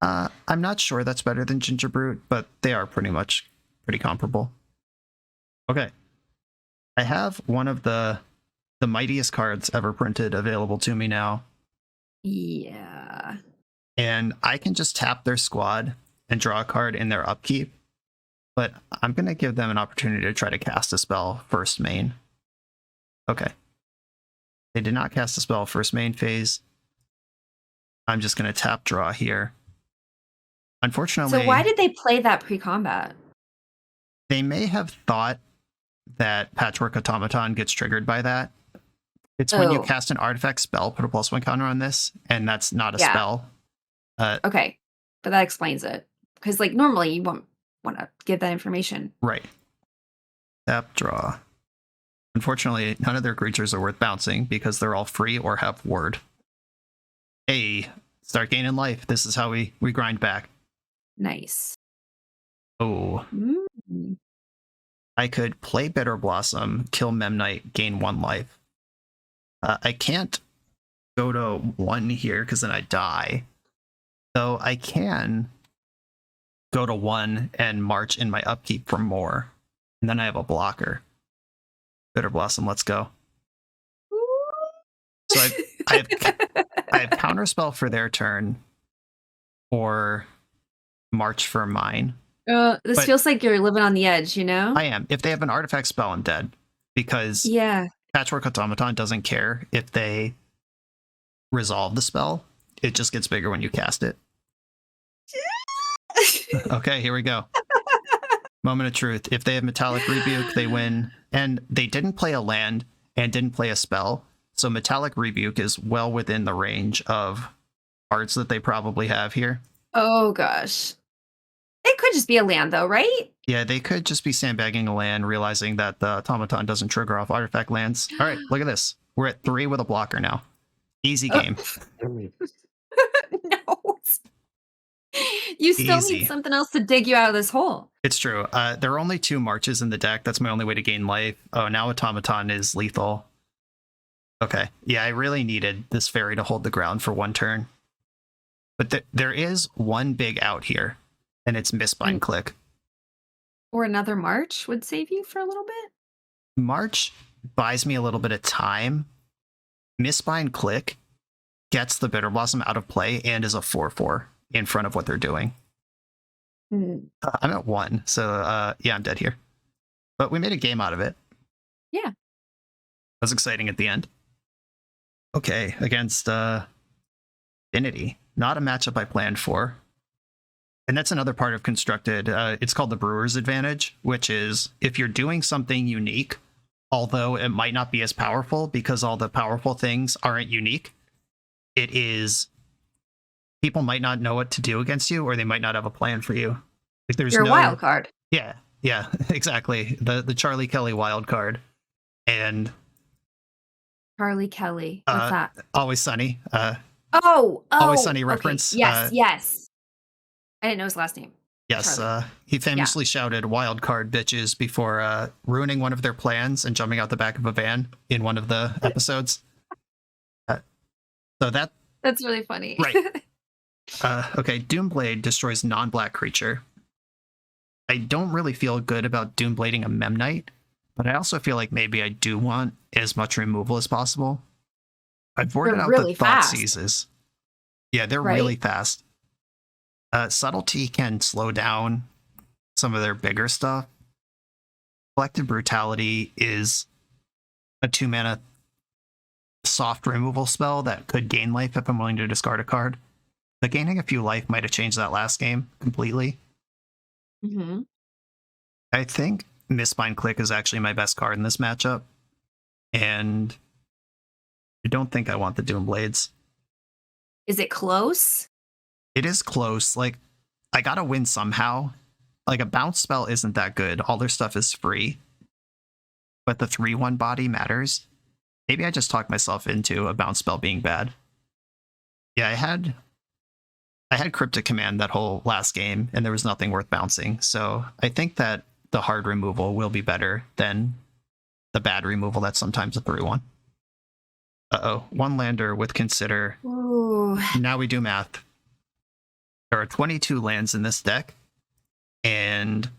I'm not sure that's better than Gingerbrute, but they are pretty comparable. Okay. I have one of the mightiest cards ever printed available to me now. Yeah. And I can just tap their squad and draw a card in their upkeep, but I'm going to give them an opportunity to try to cast a spell first main. Okay. They did not cast a spell first main phase. I'm just going to tap draw here. Unfortunately... So why did they play that pre-combat? They may have thought that Patchwork Automaton gets triggered by that. It's when you cast an artifact spell, put a +1 counter on this, and that's not a spell. Okay, but that explains it. Because like normally you won't want to give that information. Right. Tap draw. Unfortunately, none of their creatures are worth bouncing because they're all free or have word. Hey, start gaining life. This is how we grind back. Nice. Oh. I could play Bitter Blossom, kill Memnite, gain 1 life. I can't go to 1 here because then I die. So I can go to 1 and march in my upkeep for more. And then I have a blocker. Bitter Blossom, let's go. So I have Counterspell for their turn, or March for mine. This feels like you're living on the edge, you know? I am. If they have an artifact spell, I'm dead. Because Patchwork Automaton doesn't care if they resolve the spell. It just gets bigger when you cast it. Okay, here we go. Moment of truth. If they have Metallic Rebuke, they win. And they didn't play a land and didn't play a spell. So Metallic Rebuke is well within the range of cards that they probably have here. Oh, gosh. It could just be a land, though, right? Yeah, they could just be sandbagging a land, realizing that the Automaton doesn't trigger off artifact lands. All right, look at this. We're at 3 with a blocker now. Easy game. No. You still need something else to dig you out of this hole. It's true. There are only 2 marches in the deck. That's my only way to gain life. Oh, now Automaton is lethal. Okay. Yeah, I really needed this fairy to hold the ground for 1 turn. But there is one big out here, and it's Mistbind Click. Or another March would save you for a little bit? March buys me a little bit of time. Mistbind Click gets the Bitter Blossom out of play and is a 4/4 in front of what they're doing. I'm at 1, so yeah, I'm dead here. But we made a game out of it. Yeah. It was exciting at the end. Okay, against Infinity. Not a matchup I planned for. And that's another part of Constructed. It's called the Brewer's Advantage, which is if you're doing something unique, although it might not be as powerful because all the powerful things aren't unique, it is... People might not know what to do against you, or they might not have a plan for you. Like there's You're a wild card. Yeah, exactly. The Charlie Kelly wild card. And... Charlie Kelly. What's that? Always Sunny. Always Sunny reference. Okay. Yes. I didn't know his last name. Yes, he famously shouted "wild card bitches" before ruining one of their plans and jumping out the back of a van in one of the episodes. So that's really funny. Right. Okay, Doomblade destroys non-black creature. I don't really feel good about Doomblading a Memnite, but I also feel like maybe I do want as much removal as possible. I've boarded out really the Thought fast. Seizes. Yeah, they're really fast. Subtlety can slow down some of their bigger stuff. Collective Brutality is a 2-mana soft removal spell that could gain life if I'm willing to discard a card. But gaining a few life might have changed that last game completely. Mm-hmm. I think Mistbind Click is actually my best card in this matchup. And I don't think I want the Doomblades. Is it close? It is close. Like, I gotta win somehow. Like, a bounce spell isn't that good. All their stuff is free. But the 3/1 body matters. Maybe I just talked myself into a bounce spell being bad. Yeah, I had Cryptic Command that whole last game, and there was nothing worth bouncing. So I think that the hard removal will be better than the bad removal that's sometimes a 3/1. Uh-oh. One lander with Consider. Ooh. Now we do math. There are 22 lands in this deck, and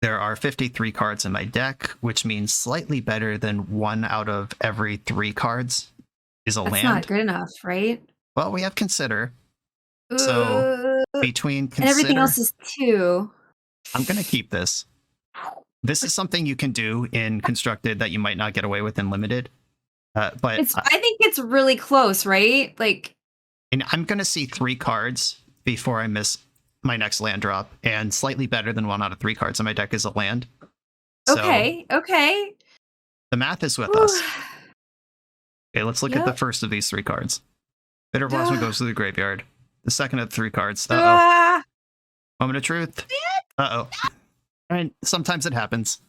there are 53 cards in my deck, which means slightly better than 1 out of every 3 cards is a That's land. not good enough, right? Well, we have Consider. So between Consider... And everything else is 2. I'm going to keep this. This is something you can do in Constructed that you might not get away with in Limited. But I think it's really close, right? Like, and I'm going to see 3 cards before I miss my next land drop, and slightly better than 1 out of 3 cards in my deck is a land. So okay. the math is with us. Okay, let's look at the first of these 3 cards. Bitter Blossom goes to the graveyard. The second of the 3 cards. Uh-oh. Moment of truth. Uh-oh. And sometimes it happens.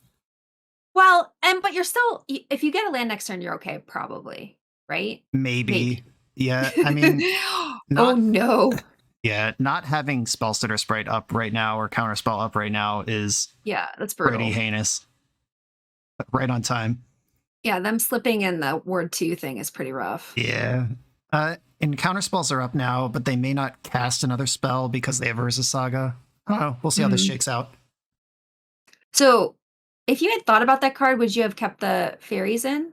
Well, but you're still, if you get a land next turn, you're okay, probably, right? Maybe. Yeah, I mean... oh, no. Yeah, not having Spellstutter Sprite up right now or Counterspell up right now is... Yeah, that's brutal. Pretty heinous. But right on time. Yeah, them slipping in the word 2 thing is pretty rough. Yeah. And Counterspells are up now, but they may not cast another spell because they have Urza Saga. I don't know. We'll see how this shakes out. So, if you had thought about that card, would you have kept the fairies in?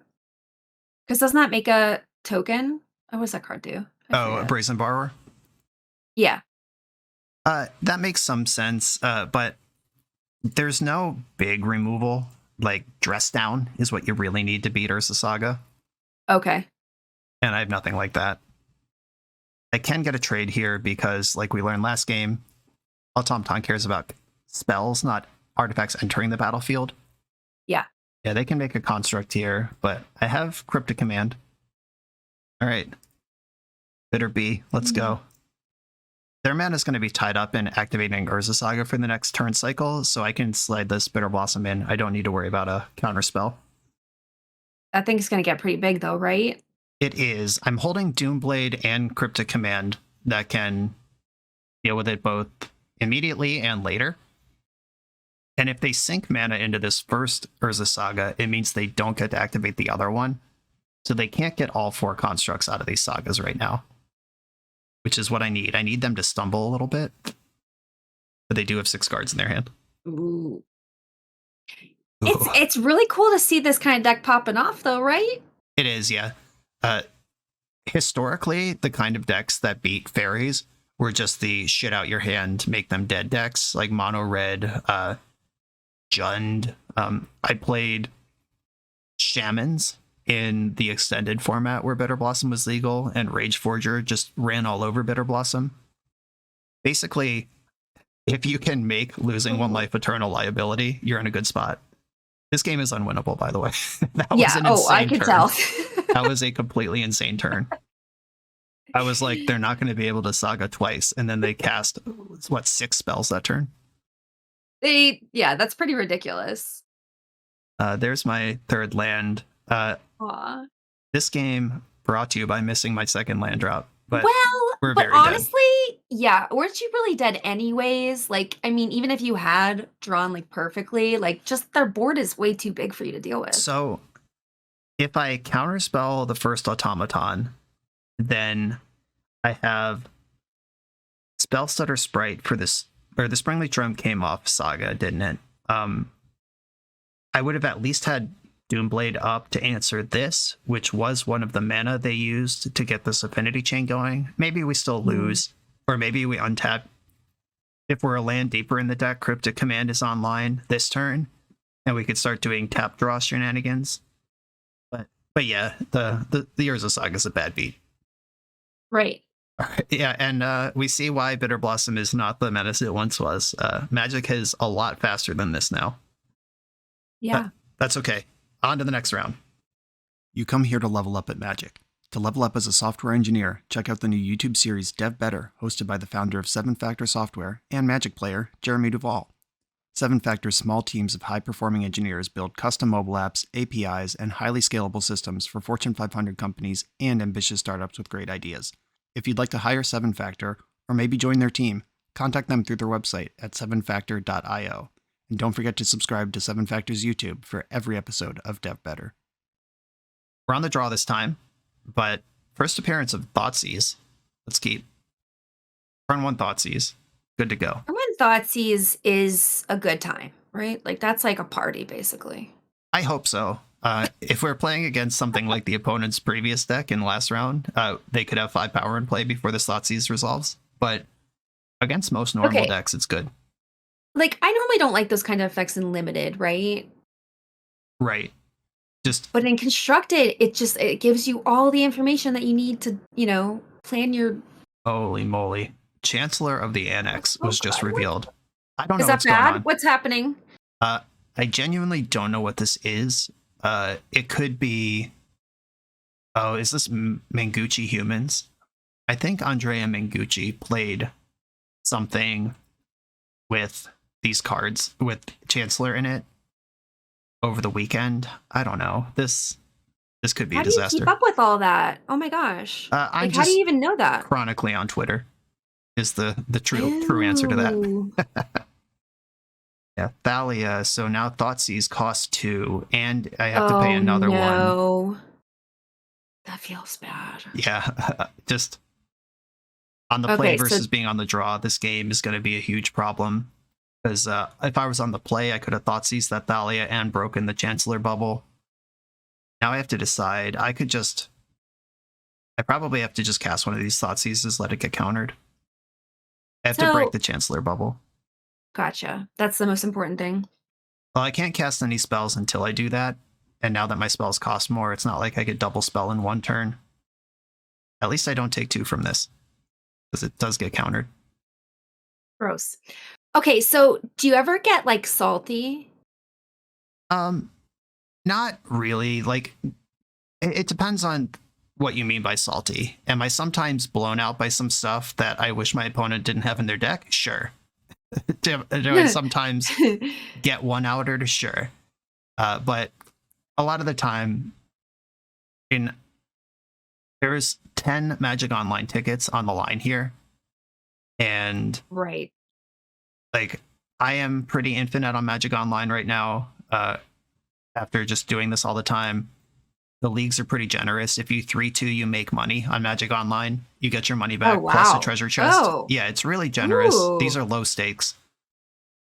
Because doesn't that make a token? Oh, what does that card do? A Brazen Borrower? Yeah. That makes some sense, but there's no big removal. Like, Dress Down is what you really need to beat Urza Saga. Okay. And I have nothing like that. I can get a trade here because, like we learned last game, Automaton cares about spells, not artifacts entering the battlefield. Yeah. Yeah, they can make a construct here, but I have Cryptic Command. All right. Bitter B, let's go. Their mana is going to be tied up in activating Urza Saga for the next turn cycle, so I can slide this Bitter Blossom in. I don't need to worry about a counter spell. That thing's going to get pretty big, though, right? It is. I'm holding Doomblade and Cryptic Command that can deal with it both immediately and later. And if they sink mana into this first Urza Saga, it means they don't get to activate the other one. So they can't get all 4 constructs out of these sagas right now, which is what I need. I need them to stumble a little bit, but they do have 6 cards in their hand. Ooh. It's really cool to see this kind of deck popping off, though, right? It is, yeah. Historically, the kind of decks that beat fairies were just the shit out your hand, make them dead decks, like Mono Red, Jund. I played Shamans in the extended format where Bitter Blossom was legal, and Rage Forger just ran all over Bitter Blossom. Basically, if you can make losing 1 life eternal liability, you're in a good spot. This game is unwinnable, by the way. That was an insane I can turn. tell. That was a completely insane turn. I was like, they're not going to be able to Saga twice, and then they cast, 6 spells that turn? That's pretty ridiculous. There's my 3rd land. This game brought to you by missing my 2nd land drop. But honestly, yeah, weren't you really dead anyways? Like, I mean, even if you had drawn like perfectly, like just their board is way too big for you to deal with. So if I counterspell the first Automaton, then I have Spellstutter Sprite for this, or the Springleaf Drum came off Saga, didn't it? I would have at least had Doomblade up to answer this, which was one of the mana they used to get this Affinity Chain going. Maybe we still lose, or maybe we untap. If we're a land deeper in the deck, Cryptic Command is online this turn, and we could start doing tap draw shenanigans. But yeah, the Urza Saga is a bad beat. Right. Yeah, and we see why Bitter Blossom is not the menace it once was. Magic is a lot faster than this now. Yeah. That's okay. On to the next round. You come here to level up at Magic. To level up as a software engineer, check out the new YouTube series Dev Better, hosted by the founder of 7-Factor Software and Magic player, Jeremy Duvall. 7-Factor's small teams of high-performing engineers build custom mobile apps, APIs, and highly scalable systems for Fortune 500 companies and ambitious startups with great ideas. If you'd like to hire 7-Factor, or maybe join their team, contact them through their website at 7factor.io. And don't forget to subscribe to 7-Factor's YouTube for every episode of Dev Better. We're on the draw this time, but first appearance of Thoughtseize. Let's keep. Turn 1 Thougtseize. Good to go. When Thoughtseize is a good time, right? Like that's like a party, basically. I hope so. If we're playing against something like the opponent's previous deck in last round, they could have 5 power in play before this Thoughtseize resolves. But against most normal decks, it's good. Like I normally don't like those kind of effects in limited, right? Right. But in constructed, it gives you all the information that you need to, plan your. Holy moly! Chancellor of the Annex was just revealed. I don't know what's going on. What's happening? I genuinely don't know what this is. It could be. Oh, is this Mengucci Humans? I think Andrea Mengucci played something with these cards with Chancellor in it over the weekend. I don't know. This could be a disaster. How do you keep up with all that? Oh my gosh! How do you even know that? Chronically on Twitter is the true answer to that. Yeah, Thalia. So now Thoughtseize costs 2, and I have to pay another one. That feels bad. Yeah, just on the play versus being on the draw, this game is going to be a huge problem. Because if I was on the play, I could have Thoughtseized that Thalia and broken the Chancellor bubble. Now I have to decide. I probably have to just cast one of these Thoughtseizes, let it get countered. I have to break the Chancellor bubble. Gotcha. That's the most important thing. Well, I can't cast any spells until I do that. And now that my spells cost more, it's not like I could double spell in 1 turn. At least I don't take 2 from this. Because it does get countered. Gross. Okay, so do you ever get, like, salty? Not really. Like, it depends on what you mean by salty. Am I sometimes blown out by some stuff that I wish my opponent didn't have in their deck? Sure. Do I sometimes get one-outered? Sure. But a lot of the time, there's 10 Magic Online tickets on the line here. And right. Like, I am pretty infinite on Magic Online right now. After just doing this all the time, the leagues are pretty generous. If you 3-2, you make money on Magic Online. You get your money back plus a treasure chest. Yeah, it's really generous. Ooh. These are low stakes.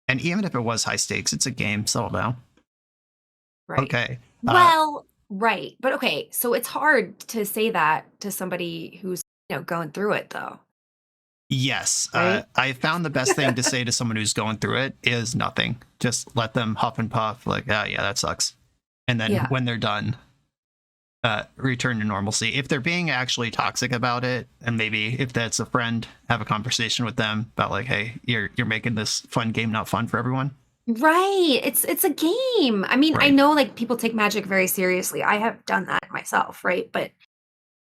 And even if it was high stakes, it's a game. Settle down. Right. Okay. Well, right. But okay, so it's hard to say that to somebody who's, going through it, though. Yes. Right? I found the best thing to say to someone who's going through it is nothing. Just let them huff and puff like, yeah, that sucks. And then when they're done, return to normalcy. If they're being actually toxic about it, and maybe if that's a friend, have a conversation with them about like, hey, you're making this fun game not fun for everyone. Right. It's a game. I mean, I know like people take Magic very seriously. I have done that myself, right? But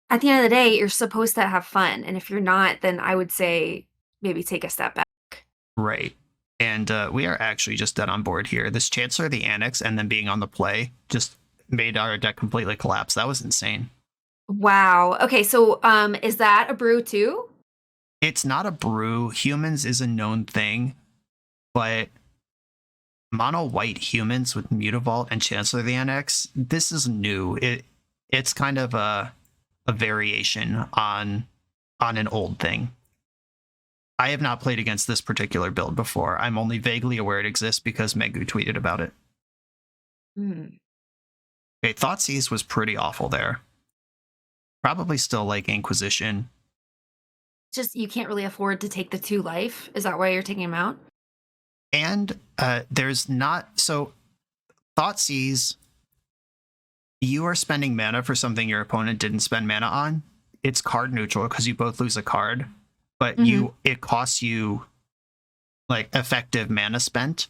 at the end of the day, you're supposed to have fun. And if you're not, then I would say maybe take a step back. Right. And we are actually just dead on board here. This Chancellor of the Annex and then being on the play just made our deck completely collapse. That was insane. Wow. Okay, so is that a brew too? It's not a brew. Humans is a known thing, but mono white humans with Mutavault and Chancellor of the Annex, this is new. It's kind of a variation on an old thing. I have not played against this particular build before. I'm only vaguely aware it exists because Megu tweeted about it. Okay, Thoughtseize was pretty awful there. Probably still like Inquisition. Just you can't really afford to take the 2 life. Is that why you're taking him out? And there's not... So, Thoughtseize, you are spending mana for something your opponent didn't spend mana on. it's card neutral because you both lose a card, but it costs you like effective mana spent,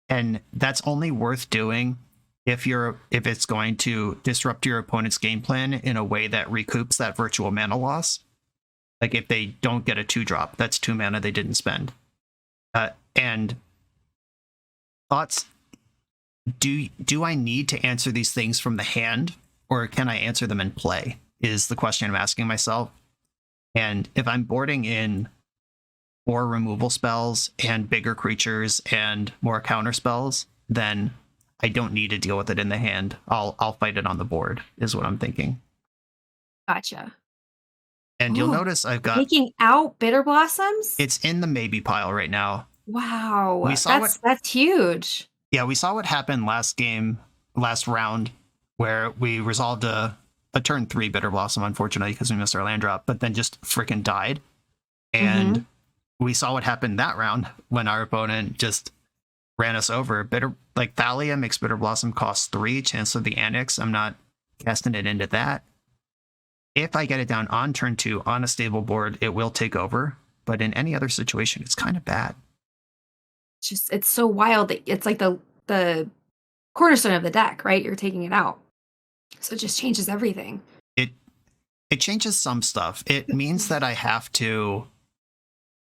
and that's only worth doing if it's going to disrupt your opponent's game plan in a way that recoups that virtual mana loss. Like if they don't get a 2-drop, that's 2 mana they didn't spend. And thoughts, do I need to answer these things from the hand, or can I answer them in play, is the question I'm asking myself. And if I'm boarding in more removal spells and bigger creatures and more counter spells, then I don't need to deal with it in the hand. I'll fight it on the board, is what I'm thinking. Gotcha. And you'll notice I've got taking out Bitter Blossoms. It's in the maybe pile right now. Wow, that's huge. Yeah, we saw what happened last round, where we resolved a turn 3 Bitter Blossom, unfortunately, because we missed our land drop, but then just freaking died. And we saw what happened that round when our opponent just ran us over. Thalia makes Bitter Blossom cost 3, chance of the Annex. I'm not casting it into that. If I get it down on turn 2 on a stable board, it will take over. But in any other situation, it's kind of bad. It's so wild that it's like the cornerstone of the deck, right? You're taking it out. So it just changes everything. It changes some stuff. It means that I have to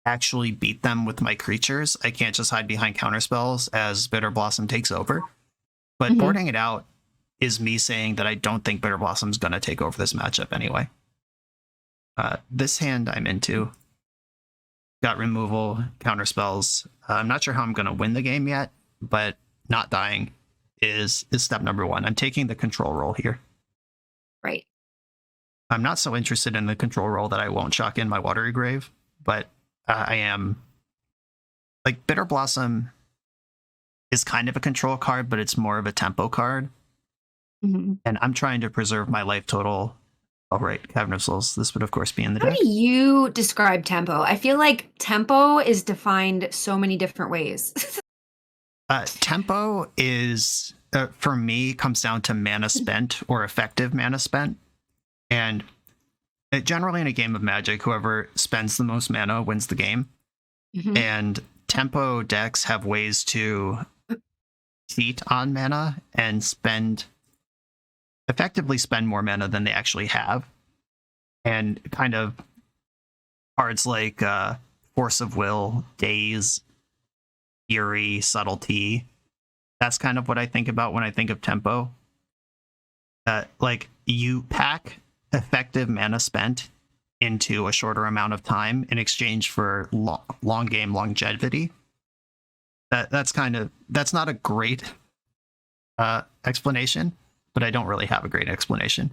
actually beat them with my creatures. I can't just hide behind counterspells as Bitter Blossom takes over. But boarding it out is me saying that I don't think Bitter Blossom's going to take over this matchup anyway. This hand I'm into. Got removal, counterspells. I'm not sure how I'm going to win the game yet, but not dying is step number 1. I'm taking the control role here. Right. I'm not so interested in the control role that I won't shock in my Watery Grave, but I am. Like, Bitter Blossom is kind of a control card, but it's more of a tempo card. And I'm trying to preserve my life total. All right, Cavern of Souls. This would, of course, be in the deck. How do you describe tempo? I feel like tempo is defined so many different ways. Tempo is, for me, comes down to mana spent or effective mana spent. And generally in a game of Magic, whoever spends the most mana wins the game. And tempo decks have ways to cheat on mana and effectively spend more mana than they actually have. And kind of cards like Force of Will, Daze, Fury, Subtlety. That's kind of what I think about when I think of tempo. Like, you pack effective mana spent into a shorter amount of time in exchange for long game longevity. That's not a great explanation, but I don't really have a great explanation.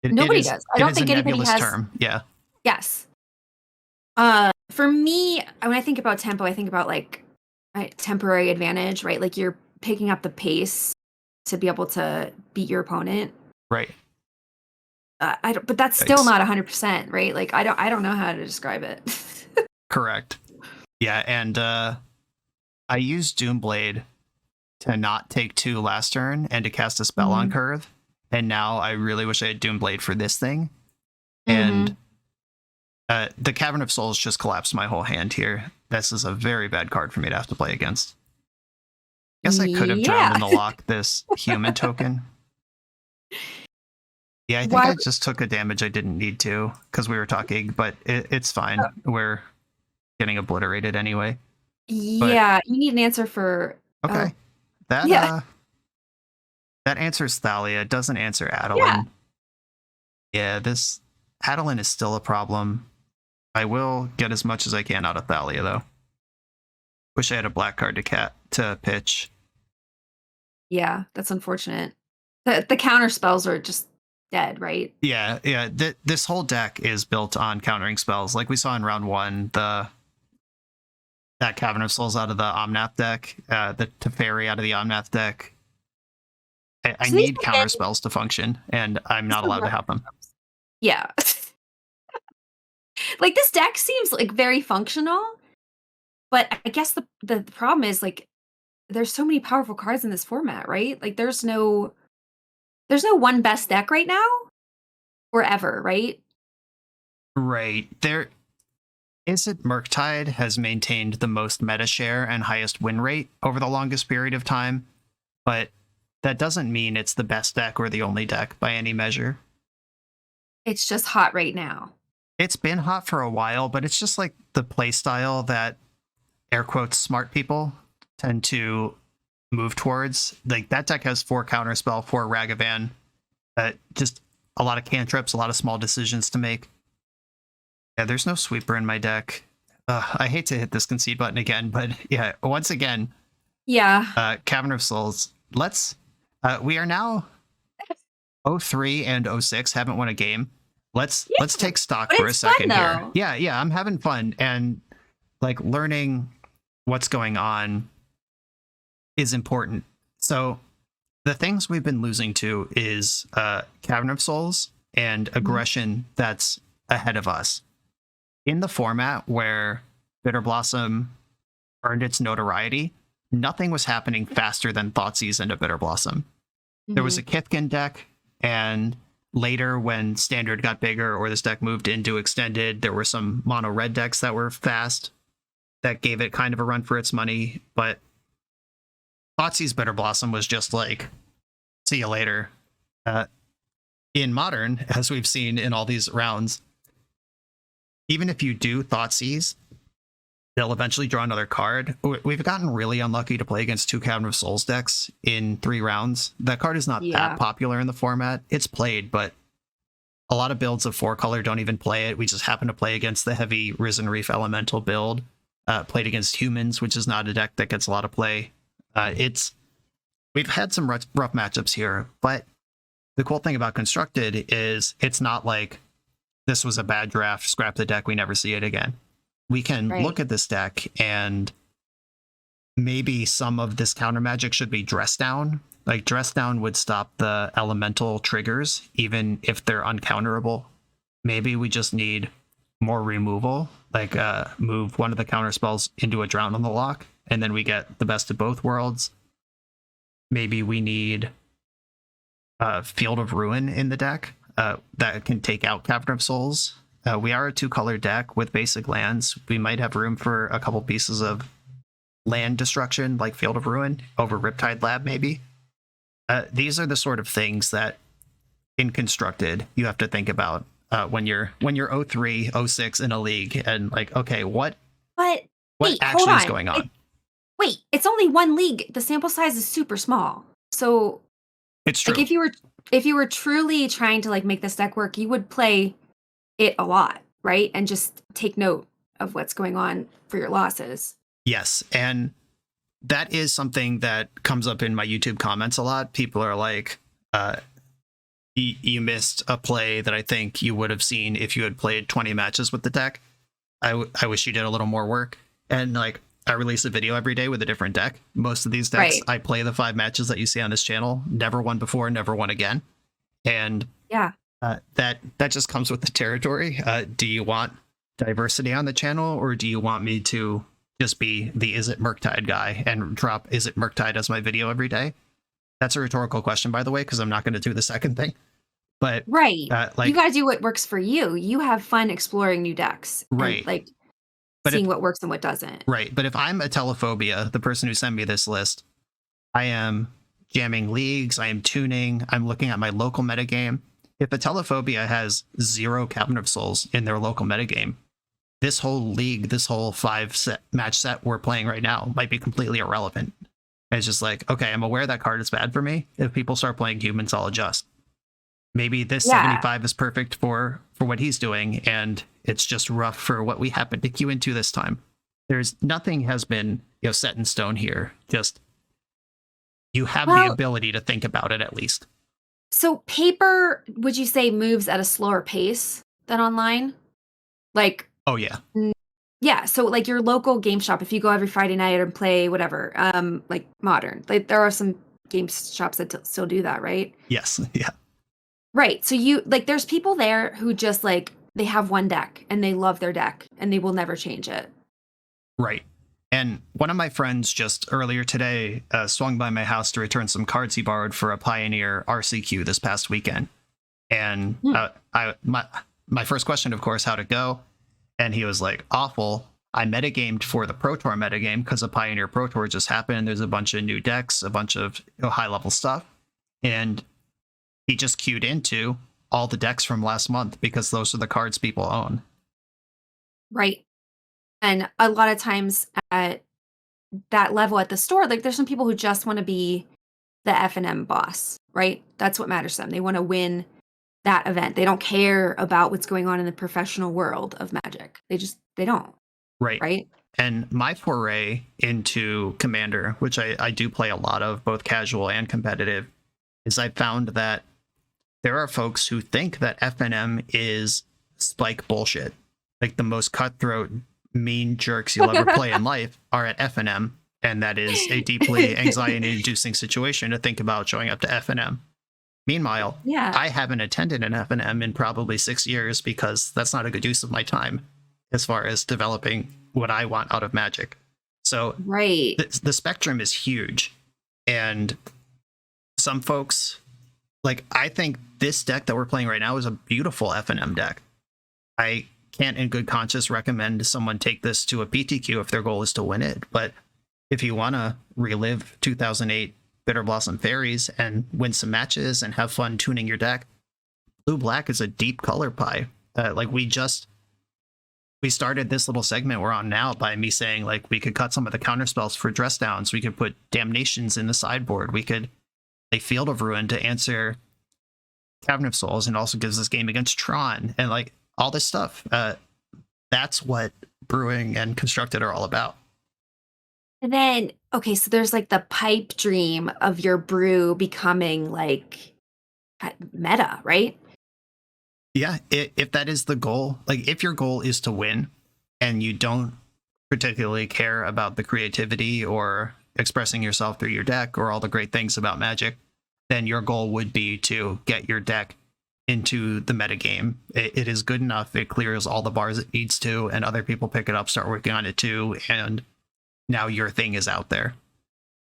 Nobody does. I don't think anybody has. Term. Yeah. Yes. For me, when I think about tempo, I think about like temporary advantage, right? Like you're picking up the pace to be able to beat your opponent. Right. But that's still not 100%, right? Like I don't know how to describe it. Correct. Yeah, and I used Doomblade to not take 2 last turn and to cast a spell on curve, and now I really wish I had Doomblade for this thing. And the Cavern of Souls just collapsed my whole hand here. This is a very bad card for me to have to play against. Guess I could have drowned in the lock this human token. Yeah, I think I just took a damage I didn't need to because we were talking, but it's fine. We're getting obliterated anyway. Yeah, you need an answer for... Okay. That answers Thalia. It doesn't answer Adeline. Yeah, this Adeline is still a problem. I will get as much as I can out of Thalia, though. Wish I had a black card to pitch. Yeah, that's unfortunate. The counter spells are just dead, right? Yeah. This whole deck is built on countering spells. Like we saw in round 1, that Cavern of Souls out of the Omnath deck, the Teferi out of the Omnath deck. I need counter spells to function, and I'm not allowed to have them. Yeah. Like, this deck seems like very functional, but I guess the problem is, like, there's so many powerful cards in this format, right? Like, there's no one best deck right now or ever, right? Right. There is it Murktide has maintained the most meta share and highest win rate over the longest period of time, but that doesn't mean it's the best deck or the only deck by any measure. It's just hot right now. It's been hot for a while, but it's just like the play style that air quotes smart people tend to move towards. Like that deck has 4 counterspell, 4 Ragavan, just a lot of cantrips, a lot of small decisions to make. Yeah, there's no sweeper in my deck. I hate to hit this concede button again, but yeah, once again, Cavern of Souls. We are now 03 and 06, haven't won a game. Let's take stock for a second here. Yeah, I'm having fun, and like learning what's going on is important. So the things we've been losing to is Cavern of Souls and aggression that's ahead of us. In the format where Bitter Blossom earned its notoriety, nothing was happening faster than Thoughtseize into Bitter Blossom. There was a Kithkin deck, and later when Standard got bigger or this deck moved into Extended, there were some mono red decks that were fast that gave it kind of a run for its money, but Thoughtseize Bitter Blossom was just like, see you later. In Modern, as we've seen in all these rounds, even if you do Thoughtseize, they'll eventually draw another card. We've gotten really unlucky to play against 2 Cavern of Souls decks in 3 rounds. That card is not that popular in the format. It's played, but a lot of builds of 4-color don't even play it. We just happen to play against the heavy Risen Reef Elemental build. Played against Humans, which is not a deck that gets a lot of play. We've had some rough matchups here, but the cool thing about Constructed is it's not like this was a bad draft, scrap the deck, we never see it again. We can look at this deck and maybe some of this counter magic should be Dress Down. Like Dress Down would stop the elemental triggers, even if they're uncounterable. Maybe we just need more removal, like move one of the counter spells into a Drown on the Lock, and then we get the best of both worlds. Maybe we need Field of Ruin in the deck that can take out Cavern of Souls. We are a 2-color deck with basic lands. We might have room for a couple pieces of land destruction, like Field of Ruin over Riptide Lab, maybe. These are the sort of things that, in Constructed, you have to think about when you're 03, 06 in a league, and like, okay, what actually is going on? Wait, it's only one league. The sample size is super small, so it's true. Like if you were truly trying to like make this deck work, you would play it a lot, right? And just take note of what's going on for your losses. Yes, and that is something that comes up in my YouTube comments a lot. People are like, you missed a play that I think you would have seen if you had played 20 matches with the deck. I wish you did a little more work. And like, I release a video every day with a different deck. Most of these decks, I play the 5 matches that you see on this channel. Never won before, never won again. And that just comes with the territory. Do you want diversity on the channel, or do you want me to just be the Is It Murktide guy and drop Is It Murktide as my video every day? That's a rhetorical question, by the way, because I'm not going to do the second thing. But like, you got to do what works for you. You have fun exploring new decks, right? And, like seeing what works and what doesn't. Right, but if I'm a Telephobia, the person who sent me this list, I am jamming leagues, I am tuning, I'm looking at my local metagame. If a Telephobia has 0 Cavern of Souls in their local metagame, this whole league, this whole 5-match set we're playing right now might be completely irrelevant. And it's just like, okay, I'm aware that card is bad for me. If people start playing Humans, I'll adjust. Maybe this 75 is perfect for what he's doing, and it's just rough for what we happen to queue into this time. Nothing has been set in stone here. Just you have the ability to think about it at least. So paper, would you say, moves at a slower pace than online? Like, oh yeah. Yeah, so like your local game shop, if you go every Friday night and play whatever, like Modern, like there are some game shops that still do that, right? Yes, yeah. Right, so you like there's people there who just like they have one deck and they love their deck and they will never change it. Right. And one of my friends just earlier today swung by my house to return some cards he borrowed for a Pioneer RCQ this past weekend. And my first question, of course, how'd it go? And he was like, awful. I metagamed for the Pro Tour metagame because the Pioneer Pro Tour just happened. There's a bunch of new decks, a bunch of high level stuff. And he just queued into all the decks from last month because those are the cards people own. Right. And a lot of times at that level at the store, like there's some people who just want to be the F&M boss, right? That's what matters to them. They want to win that event. They don't care about what's going on in the professional world of Magic. They don't. Right. Right. And my foray into Commander, which I do play a lot of, both casual and competitive, is I found that there are folks who think that FNM is spike bullshit. Like the most cutthroat, mean jerks you'll ever play in life are at FNM, and that is a deeply anxiety-inducing situation to think about showing up to FNM. Meanwhile, Yeah. I haven't attended an FNM in probably 6 years because that's not a good use of my time as far as developing what I want out of Magic. So Right. the spectrum is huge. And some folks, like, I think this deck that we're playing right now is a beautiful FNM deck. I can't in good conscience recommend someone take this to a PTQ if their goal is to win it. But if you want to relive 2008 Bitter Blossom Fairies and win some matches and have fun tuning your deck, blue-black is a deep color pie. We started this little segment we're on now by me saying, like, we could cut some of the counter spells for dress downs. We could put Damnations in the sideboard. We could play Field of Ruin to answer Cavern of Souls, and also gives this game against Tron, and like all this stuff. That's what brewing and constructed are all about. And then, okay, so there's like the pipe dream of your brew becoming like meta, right? Yeah, if that is the goal, like if your goal is to win and you don't particularly care about the creativity or expressing yourself through your deck or all the great things about Magic, then your goal would be to get your deck into the metagame. It is good enough. It clears all the bars it needs to, and other people pick it up, start working on it too, and now your thing is out there.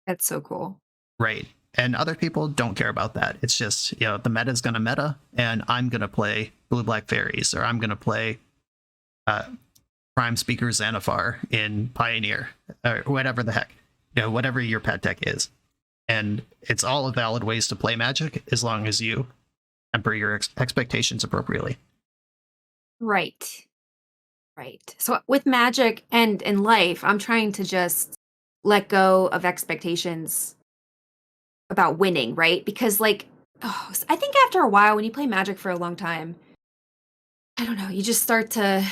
That's so cool. Right. And other people don't care about that. It's just, the meta is going to meta, and I'm going to play Blue-Black Fairies, or I'm going to play Prime Speaker Xanathar in Pioneer, or whatever the heck, whatever your pet deck is. And it's all valid ways to play Magic as long as you temper your expectations appropriately. Right. Right. So with Magic and in life, I'm trying to just let go of expectations about winning, right? Because like, I think after a while, when you play Magic for a long time, I don't know, you just start to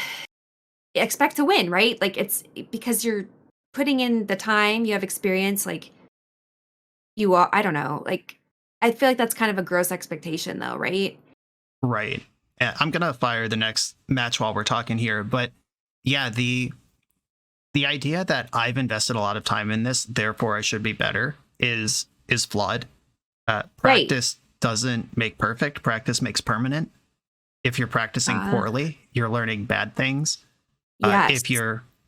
expect to win, right? Like it's because you're putting in the time, you have experience, like you are, I don't know, like I feel like that's kind of a gross expectation though, right? Right. I'm going to fire the next match while we're talking here, but yeah, the idea that I've invested a lot of time in this, therefore I should be better, is flawed. Practice doesn't make perfect. Practice makes permanent. If you're practicing poorly, you're learning bad things. Yes.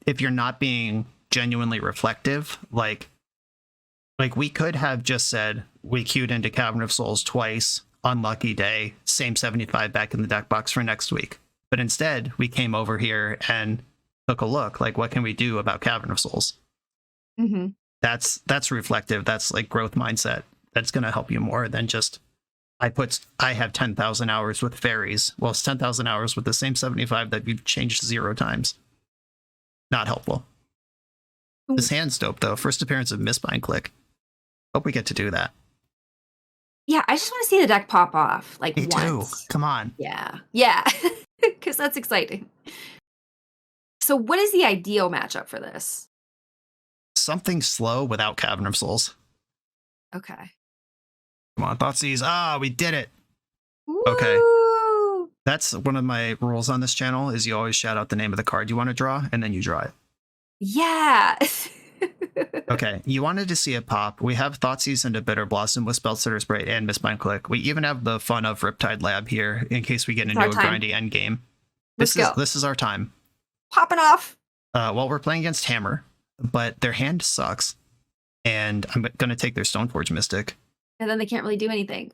If you're not being genuinely reflective, like we could have just said we queued into Cavern of Souls twice, unlucky day, same 75 back in the deck box for next week. But instead, we came over here and took a look, like, what can we do about Cavern of Souls? Mm-hmm. That's reflective. That's like growth mindset. That's going to help you more than just, I have 10,000 hours with fairies. Well, it's 10,000 hours with the same 75 that you've changed 0 times. Not helpful. This hand's dope, though. First appearance of Mistbind Click. Hope we get to do that. Yeah, I just want to see the deck pop off, like Me once. too. Come on. Yeah, because that's exciting. So, what is the ideal matchup for this? Something slow without Cavern of Souls. Okay. Come on, Thoughtseize. We did it. Woo! Okay. That's one of my rules on this channel, is you always shout out the name of the card you want to draw, and then you draw it. Yeah. Okay, you wanted to see it pop. We have Thoughtseize into Bitter Blossom with Spellstutter Spray and Mistbind Click. We even have the fun of Riptide Lab here in case we get into a grindy end game. This is our time. Popping off. Well, we're playing against Hammer, but their hand sucks, and I'm going to take their Stoneforge Mystic. And then they can't really do anything.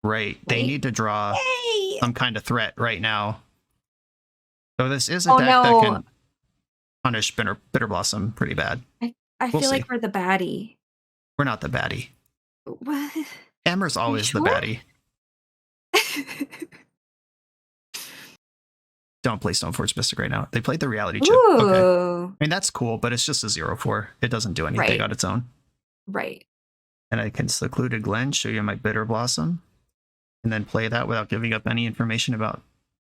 Right. They right? need to draw Yay! some kind of threat right now. So this is a Oh deck that no, can punish Bitter Blossom pretty bad. I We'll feel see. like we're the baddie. We're not the baddie. What? Hammer's Are you always the sure? baddie. Don't play Stoneforge Mystic right now. They played the reality chip. Okay. Ooh. I mean, that's cool, but it's just a 0/4. It doesn't do anything Right. on its own. Right. And I can Secluded Glen, show you my Bitter Blossom, and then play that without giving up any information about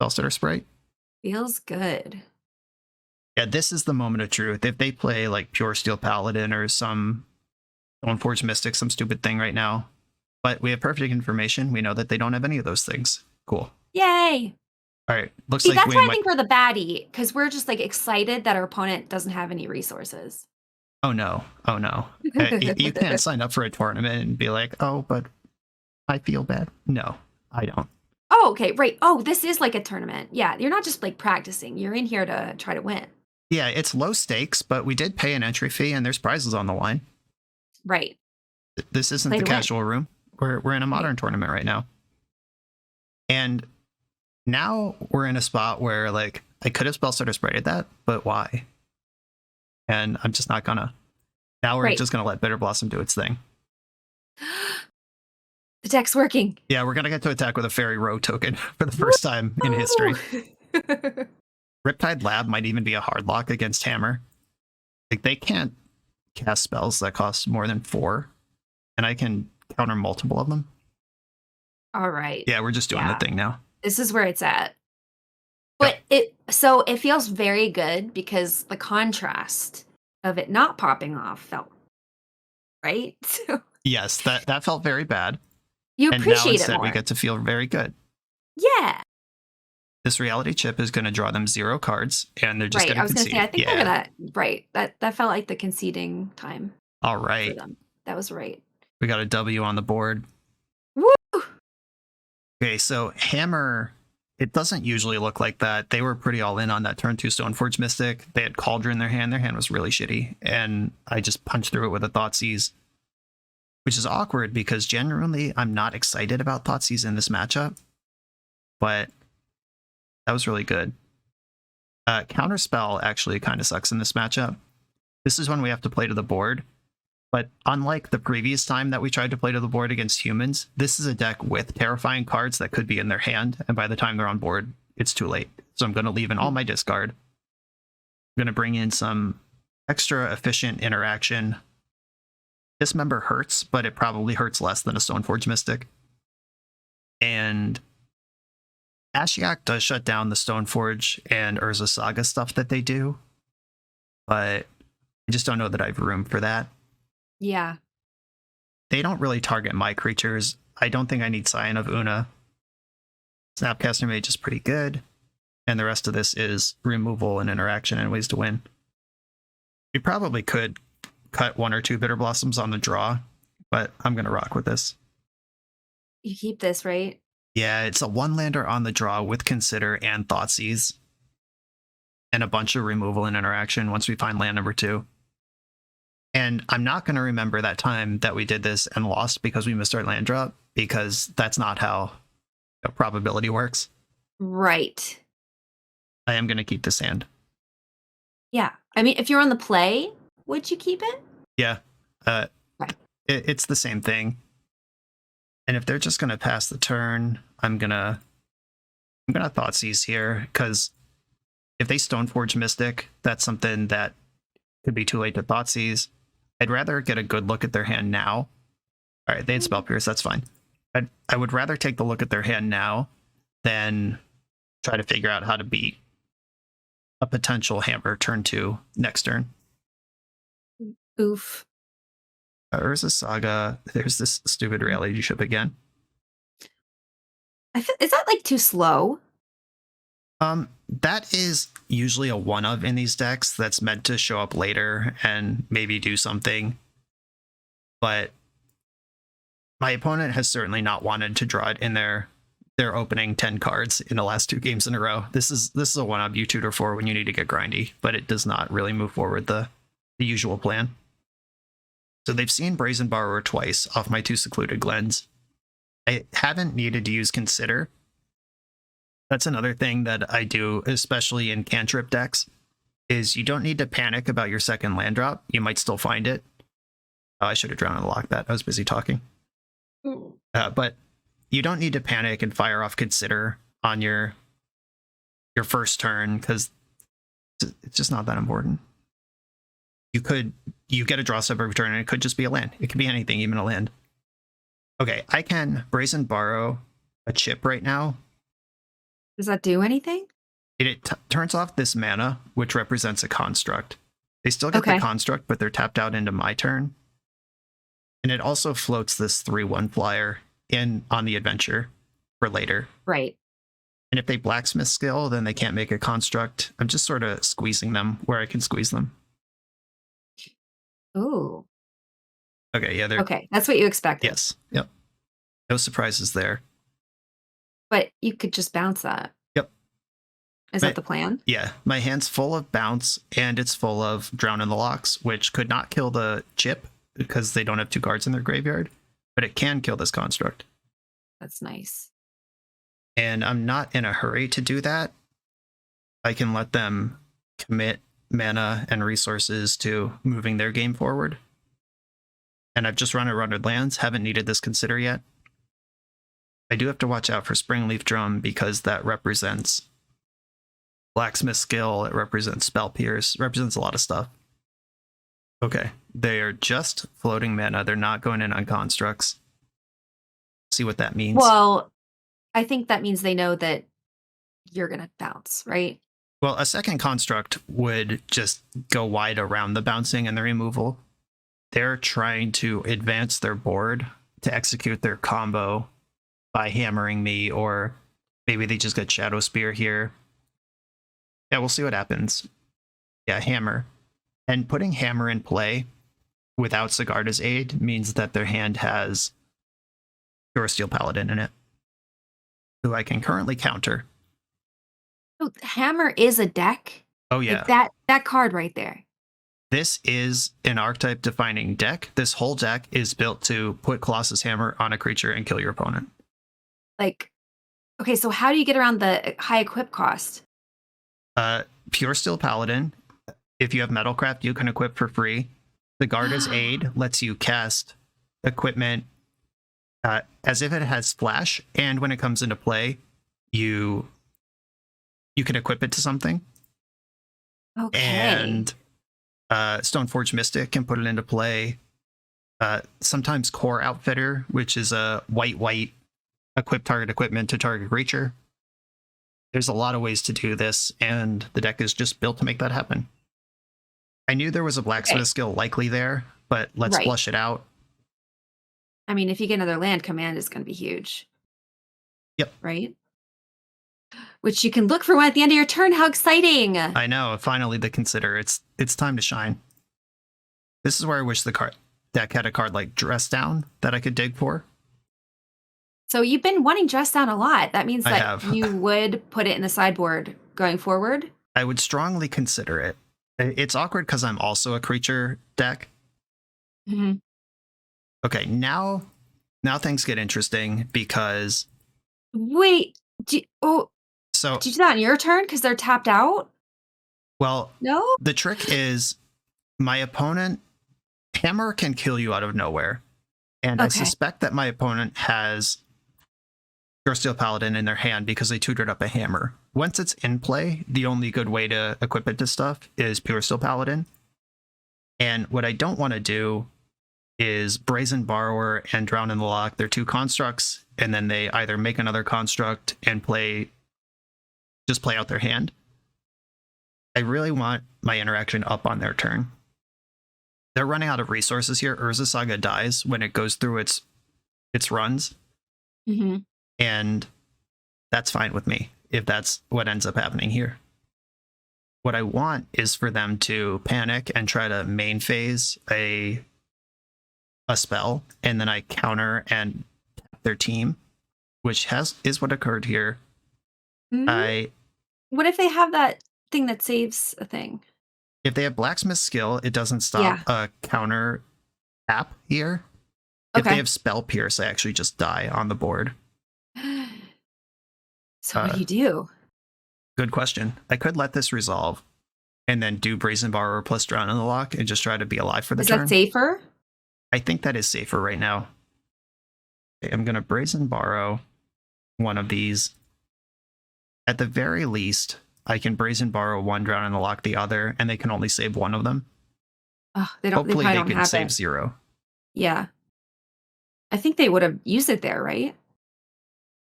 Spellstutter Sprite. Feels good. Yeah, this is the moment of truth. If they play like Pure Steel Paladin or some Stoneforge Mystic, some stupid thing right now, but we have perfect information. We know that they don't have any of those things. Cool. Yay. All right. Looks See, like that's we why I might. think we're the baddie, because we're just like excited that our opponent doesn't have any resources. Oh no. Oh no. You can't sign up for a tournament and be like, oh, but I feel bad. No, I don't. Oh, okay, right. Oh, this is like a tournament. Yeah, you're not just like practicing. You're in here to try to win. Yeah, it's low stakes, but we did pay an entry fee and there's prizes on the line. Right. This isn't Play the to win. casual room. We're in a modern tournament right now. And now we're in a spot where like I could have Spellstutter Sprited that, but why? And I'm just not gonna. Now we're Right. just gonna let Bitter Blossom do its thing. The deck's working. Yeah, we're gonna get to attack with a Fairy Row token for the first time in history. Riptide Lab might even be a hard lock against Hammer. Like they can't cast spells that cost more than 4, and I can counter multiple of them. All right. Yeah, we're just doing Yeah. the thing now. This is where it's at. But it feels very good because the contrast of it not popping off felt right. So Yes, that felt very bad. you And now appreciate it instead more. we get to feel very good. Yeah. This reality chip is going to draw them 0 cards, and they're just Right. going I to was gonna concede. say I think they're gonna right. That felt like the conceding time All for right, them. That was right. we got a W on the board. Woo! Okay, so Hammer, it doesn't usually look like that. They were pretty all in on that turn 2 Stoneforge Mystic. They had Cauldron in their hand. Their hand was really shitty, and I just punched through it with a Thoughtseize, which is awkward because generally I'm not excited about Thoughtseize in this matchup, but that was really good. Counterspell actually kind of sucks in this matchup. This is when we have to play to the board, but unlike the previous time that we tried to play to the board against humans, this is a deck with terrifying cards that could be in their hand, and by the time they're on board, it's too late. So I'm going to leave in all my discard. I'm going to bring in some extra efficient interaction. Dismember hurts, but it probably hurts less than a Stoneforge Mystic. And Ashiok does shut down the Stoneforge and Urza Saga stuff that they do, but I just don't know that I have room for that. Yeah. They don't really target my creatures. I don't think I need Scion of Una. Snapcaster Mage is pretty good, and the rest of this is removal and interaction and ways to win. We probably could cut 1 or 2 Bitter Blossoms on the draw, but I'm going to rock with this. You keep this, right? Yeah, it's a 1-lander on the draw with Consider and Thoughtseize, and a bunch of removal and interaction once we find land number 2. And I'm not going to remember that time that we did this and lost because we missed our land drop, because that's not how probability works. Right. I am going to keep this hand. Yeah. I mean, if you're on the play, would you keep it? Yeah. Right. It's the same thing. And if they're just going to pass the turn, I'm going to Thoughtseize here, because if they Stoneforge Mystic, that's something that could be too late to Thoughtseize. I'd rather get a good look at their hand now. All right, they had Spell Pierce, that's fine. I would rather take the look at their hand now than try to figure out how to beat a potential Hammer turn 2 next turn. Oof. Urza Saga, there's this stupid reality ship again. Is that like too slow? That is usually a one-of in these decks that's meant to show up later and maybe do something. But my opponent has certainly not wanted to draw it in their opening 10 cards in the last 2 games in a row. This is a one-of you tutor for when you need to get grindy, but it does not really move forward the usual plan. So they've seen Brazen Borrower twice off my 2 Secluded Glens. I haven't needed to use Consider. That's another thing that I do, especially in cantrip decks, is you don't need to panic about your second land drop. You might still find it. Oh, I should have drawn and locked that. I was busy talking. But you don't need to panic and fire off Consider on your first turn, because it's just not that important. You get a draw step every turn, and it could just be a land. It could be anything, even a land. Okay, I can Brazen Borrow a chip right now. Does that do anything? It turns off this mana, which represents a construct. They still get the construct, but they're tapped out into my turn. And it also floats this 3/1 flyer in on the adventure for later. Right. And if they blacksmith skill, then they can't make a construct. I'm just sort of squeezing them where I can squeeze them. Ooh. Okay, yeah, they're okay. That's what you expected. Yes. Yep. No surprises there. But you could just bounce that. Yep. Is that the plan? Yeah. My hand's full of bounce, and it's full of Drown in the Locks, which could not kill the chip because they don't have 2 cards in their graveyard, but it can kill this construct. That's nice. And I'm not in a hurry to do that. I can let them commit mana and resources to moving their game forward. And I've just run a Runnered Lands, haven't needed this Consider yet. I do have to watch out for Springleaf Drum because that represents Blacksmith Skill, it represents Spell Pierce, represents a lot of stuff. Okay, they are just floating mana. They're not going in on constructs. See what that means. Well, I think that means they know that you're going to bounce, right? Well, a second construct would just go wide around the bouncing and the removal. They're trying to advance their board to execute their combo by hammering me, or maybe they just get Shadow Spear here. Yeah, we'll see what happens. Yeah, hammer. And putting hammer in play without Sigarda's aid means that their hand has Pure Steel Paladin in it, who I can currently counter. Oh, hammer is a deck? Oh, yeah. Like that card right there. This is an archetype defining deck. This whole deck is built to put Colossus Hammer on a creature and kill your opponent. Like, okay, so how do you get around the high equip cost? Pure Steel Paladin. If you have Metalcraft, you can equip for free. The Sigarda's Aid lets you cast equipment as if it has flash, and when it comes into play, you can equip it to something. Okay. And Stoneforge Mystic can put it into play. Sometimes Core Outfitter, which is a white equip target equipment to target creature. There's a lot of ways to do this, and the deck is just built to make that happen. I knew there was a blacksmith skill likely there, but let's flush it out. I mean, if you get another land, command is going to be huge. Yep. Right? Which you can look for one at the end of your turn. How exciting! I know. Finally, the Consider. It's time to shine. This is where I wish the deck had a card like Dress Down that I could dig for. So you've been wanting Dress Down a lot. That means that you would put it in the sideboard going forward? I would strongly consider it. It's awkward because I'm also a creature deck. Mm-hmm. Okay, now things get interesting because... Wait, so did you do that on your turn because they're tapped out? Well, no. The trick is my opponent, Hammer can kill you out of nowhere. And I suspect that my opponent has Pure Steel Paladin in their hand because they tutored up a hammer. Once it's in play, the only good way to equip it to stuff is Pure Steel Paladin. And what I don't want to do is Brazen Borrower and Drown in the Lock. They're 2 constructs, and then they either make another construct and just play out their hand. I really want my interaction up on their turn. They're running out of resources here. Urza Saga dies when it goes through its runs. Mm-hmm. And that's fine with me if that's what ends up happening here. What I want is for them to panic and try to main phase a spell, and then I counter and tap their team, which is what occurred here. Mm-hmm. What if they have that thing that saves a thing? If they have Blacksmith skill, it doesn't stop a counter tap here. If they Okay. have Spell Pierce, I actually just die on the board. So what do you do? Good question. I could let this resolve and then do Brazen Borrower plus Drown in the Lock and just try to be alive for the Is turn. that safer? I think that is safer right now. Okay, I'm going to Brazen Borrow one of these. At the very least, I can Brazen Borrow one, Drown in the Lock the other, and they can only save one of them. Oh, they don't. Hopefully They they probably don't can have save it. 0. Yeah. I think they would have used it there, right?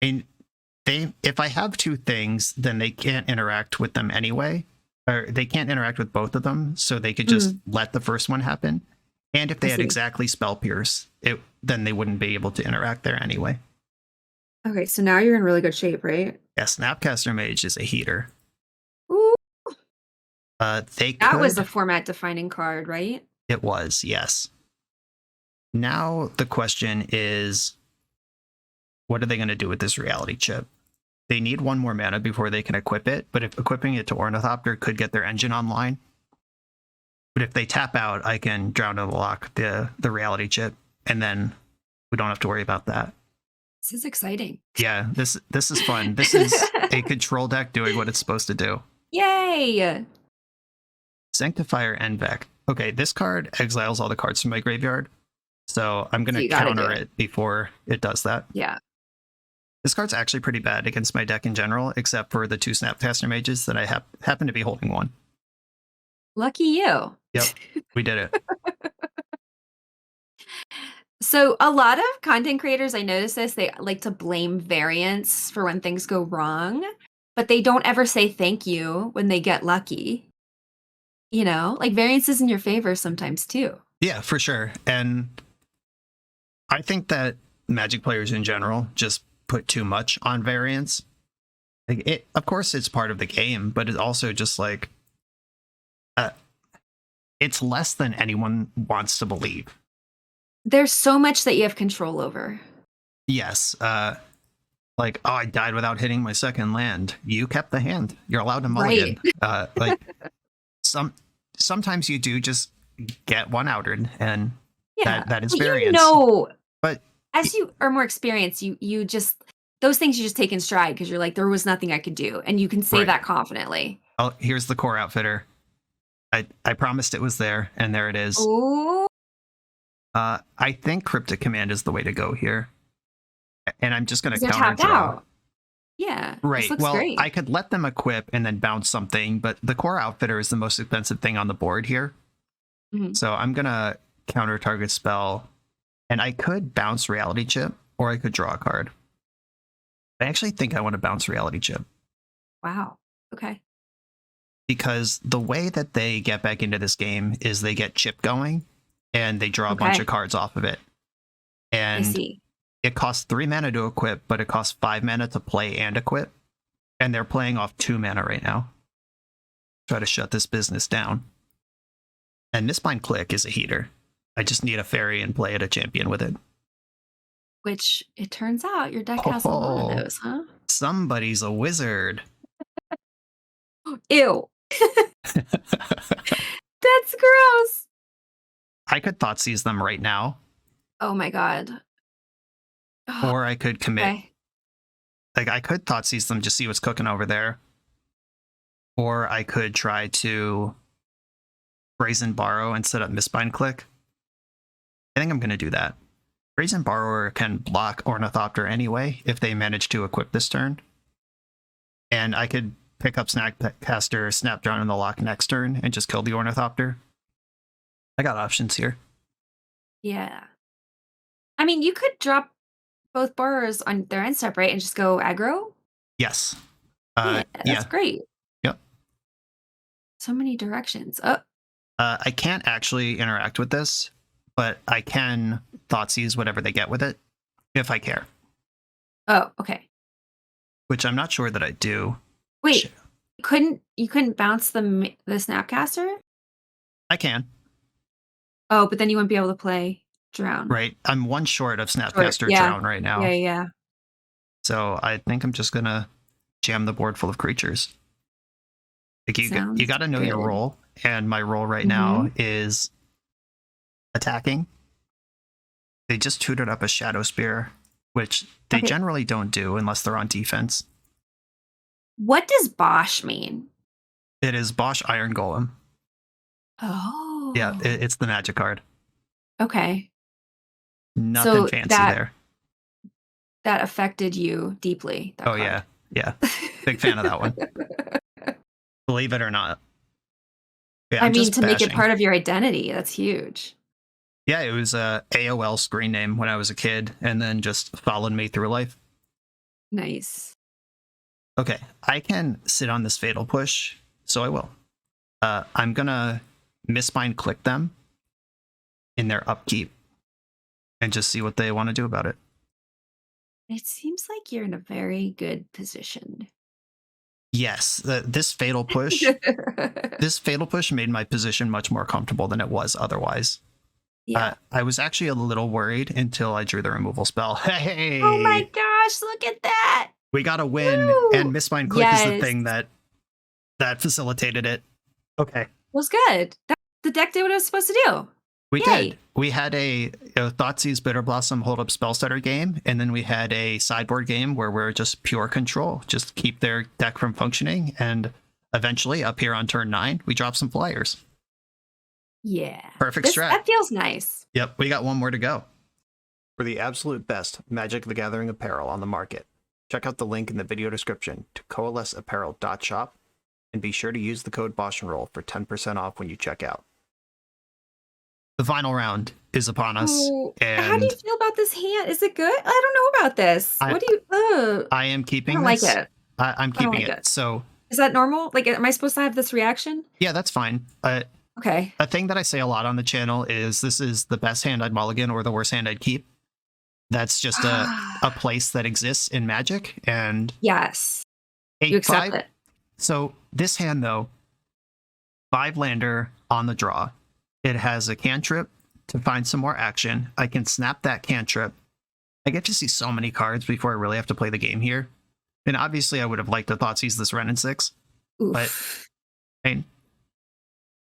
And if I have 2 things, then they can't interact with them anyway. Or they can't interact with both of them, so they could just let the first one happen. And if they had exactly Spell Pierce, then they wouldn't be able to interact there anyway. Okay, so now you're in really good shape, right? Yeah, Snapcaster Mage is a heater. Ooh, That was a format defining card, right? It was, yes. Now the question is, what are they going to do with this reality chip? They need 1 more mana before they can equip it, but if equipping it to Ornithopter could get their engine online. But if they tap out, I can Drown in the Lock the reality chip, and then we don't have to worry about that. This is exciting. Yeah, this is fun. This is a control deck doing what it's supposed to do. Yay! Sanctifier Envec. Okay, this card exiles all the cards from my graveyard, so I'm going to counter it before it does that. Yeah. This card's actually pretty bad against my deck in general, except for the 2 Snapcaster Mages that I happen to be holding one. Lucky you. Yep, we did it. So a lot of content creators, I notice this, they like to blame variants for when things go wrong, but they don't ever say thank you when they get lucky. You know, like variance is in your favor sometimes too. Yeah, for sure. And I think that Magic players in general just put too much on variance. Like of course, it's part of the game, but it's also just like it's less than anyone wants to believe. There's so much that you have control over. Yes. Like, oh, I died without hitting my second land. You kept the hand. You're allowed to mulligan. Right. Like sometimes you do just get one outed, and that is variance. But as you are more experienced, you just those things you just take in stride because you're like, there was nothing I could do, and you can say that confidently. Oh, here's the core outfitter. I promised it was there, and there it is. Ooh. I think Cryptic Command is the way to go here. And I'm just going to counter draw. Yeah. Right. Well, great. I could let them equip and then bounce something, but the core outfitter is the most expensive thing on the board here. Mm-hmm. So I'm going to counter target spell, and I could bounce Reality Chip, or I could draw a card. I actually think I want to bounce Reality Chip. Wow. Okay. Because the way that they get back into this game is they get chip going, and they draw a bunch of cards off of it. And I see. It costs 3 mana to equip, but it costs 5 mana to play and equip. And they're playing off 2 mana right now. Try to shut this business down. And Mistbind Click is a heater. I just need a fairy and play at a champion with it. Which, it turns out, your deck has a lot of those, huh? Somebody's a wizard. Ew. That's gross. I could Thoughtseize them right now. Oh my god. Or I could commit. Okay. Like, I could Thoughtseize them, just see what's cooking over there. Or I could try to Brazen Borrow and set up Mistbind Click. I think I'm going to do that. Brazen Borrower can block Ornithopter anyway, if they manage to equip this turn. And I could pick up Snapcaster, Snapdrawn in the Lock next turn, and just kill the Ornithopter. I got options here. Yeah. I mean, you could drop both borrowers on their end step, right? And just go aggro? Yes. That's great. Yep. So many directions. I can't actually interact with this, but I can Thoughtseize whatever they get with it, if I care. Oh, okay. Which I'm not sure that I do. Wait, you couldn't bounce the Snapcaster? I can. Oh, but then you wouldn't be able to play Drown. Right. I'm one short of Snapcaster Drown right now. Yeah. So I think I'm just going to jam the board full of creatures. Like you got to know your role. And my role right now is attacking. They just tutored up a Shadow Spear, which they Okay. generally don't do unless they're on defense. What does Bosh mean? It is Bosh Iron Golem. Oh. Yeah, it's the magic card. Okay. Nothing So fancy there. that affected you deeply. That Oh, card. yeah. Big fan of that one. Believe it or not. Yeah, I I'm mean, just to make it bashing. part of your identity, that's huge. Yeah, it was a AOL screen name when I was a kid, and then just followed me through life. Nice. Okay, I can sit on this Fatal Push, so I will. I'm gonna Mistbind click them in their upkeep and just see what they want to do about it. It seems like you're in a very good position. Yes, this Fatal Push made my position much more comfortable than it was otherwise. Yeah. I was actually a little worried until I drew the removal spell. Hey! Oh my gosh, look at that. We got a win, Woo! and Mistbind Click is the Yes. thing that facilitated it. Okay. Was good. The deck did what it was supposed to do. We Yay. did. We had a Thoughtseize Bitter Blossom Hold Up Spellstutter game, and then we had a sideboard game where we're just pure control. Just keep their deck from functioning, and eventually, up here on turn 9, we drop some flyers. Yeah. Perfect strat. That feels nice. Yep, we got one more to go. For the absolute best Magic the Gathering apparel on the market, check out the link in the video description to coalesceapparel.shop, and be sure to use the code BoshNRoll for 10% off when you check out. The final round is upon us. Ooh, And how do you feel about this hand? Is it good? I don't know about this. What do you? I am keeping I don't this. like it. I'm keeping like it. it. So Is that normal? Like, am I supposed to have this reaction? yeah, that's fine. Okay. A thing that I say a lot on the channel is this is the best hand I'd mulligan or the worst hand I'd keep. That's just a place that exists in Magic, and Yes. You accept it. So this hand though, 5-lander on the draw. It has a cantrip to find some more action. I can snap that cantrip. I get to see so many cards before I really have to play the game here. And obviously I would have liked to Thoughtseize this Wrenn and 6. Oof. But I mean,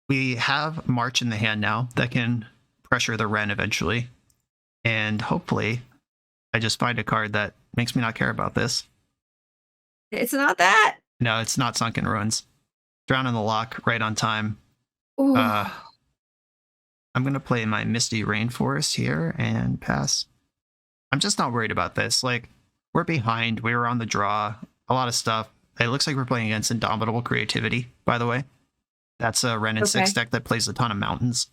we have March in the hand now that can pressure the Wrenn eventually. And hopefully I just find a card that makes me not care about this. It's not that. No, it's not Sunken Ruins. Drown in the Lock right on time. Ooh. I'm going to play my Misty Rainforest here and pass. I'm just not worried about this. Like, we're behind. We were on the draw. A lot of stuff. It looks like we're playing against Indomitable Creativity, by the way. That's a Wrenn and 6 deck that plays a ton of mountains.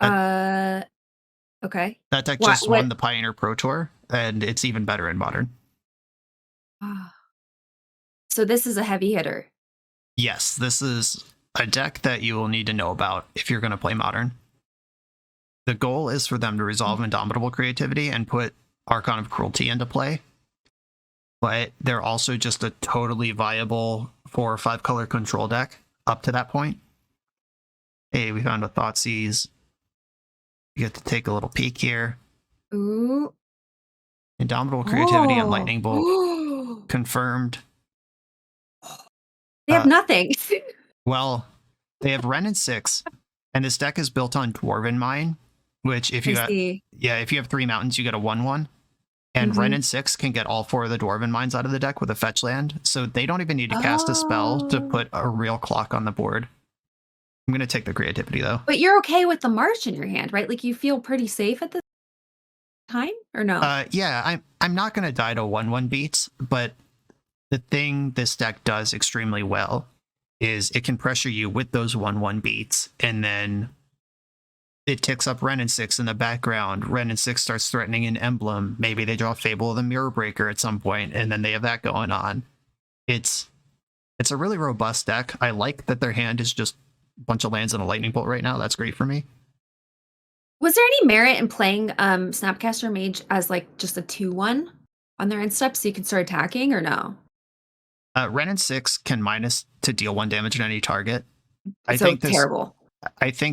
Okay. That deck just won the Pioneer Pro Tour, and it's even better in Modern. So this is a heavy hitter. Yes, this is a deck that you will need to know about if you're going to play Modern. The goal is for them to resolve Indomitable Creativity and put Archon of Cruelty into play. But they're also just a totally viable 4 or 5 color control deck up to that point. Hey, we found a Thoughtseize. You get to take a little peek here. Ooh. Indomitable Creativity and Lightning Bolt confirmed. They have nothing. Well, they have Wrenn and 6, and this deck is built on Dwarven Mine, which if you if you have 3 mountains, you get a 1/1. And Wrenn and 6 can get all 4 of the Dwarven Mines out of the deck with a fetch land, so they don't even need to cast a spell to put a real clock on the board. I'm going to take the creativity, though. But you're okay with the March in your hand, right? Like, you feel pretty safe at this time, or no? Yeah, I'm not going to die to 1/1 beats, but the thing this deck does extremely well is it can pressure you with those 1/1 beats, and then it ticks up Wrenn and 6 in the background. Wrenn and 6 starts threatening an emblem. Maybe they draw Fable of the Mirror Breaker at some point, and then they have that going on. It's a really robust deck. I like that their hand is just a bunch of lands and a lightning bolt right now. That's great for me. Was there any merit in playing Snapcaster Mage as like just a 2/1 on their end step so you can start attacking, or no? Wrenn and 6 can minus to deal 1 damage to any target. I think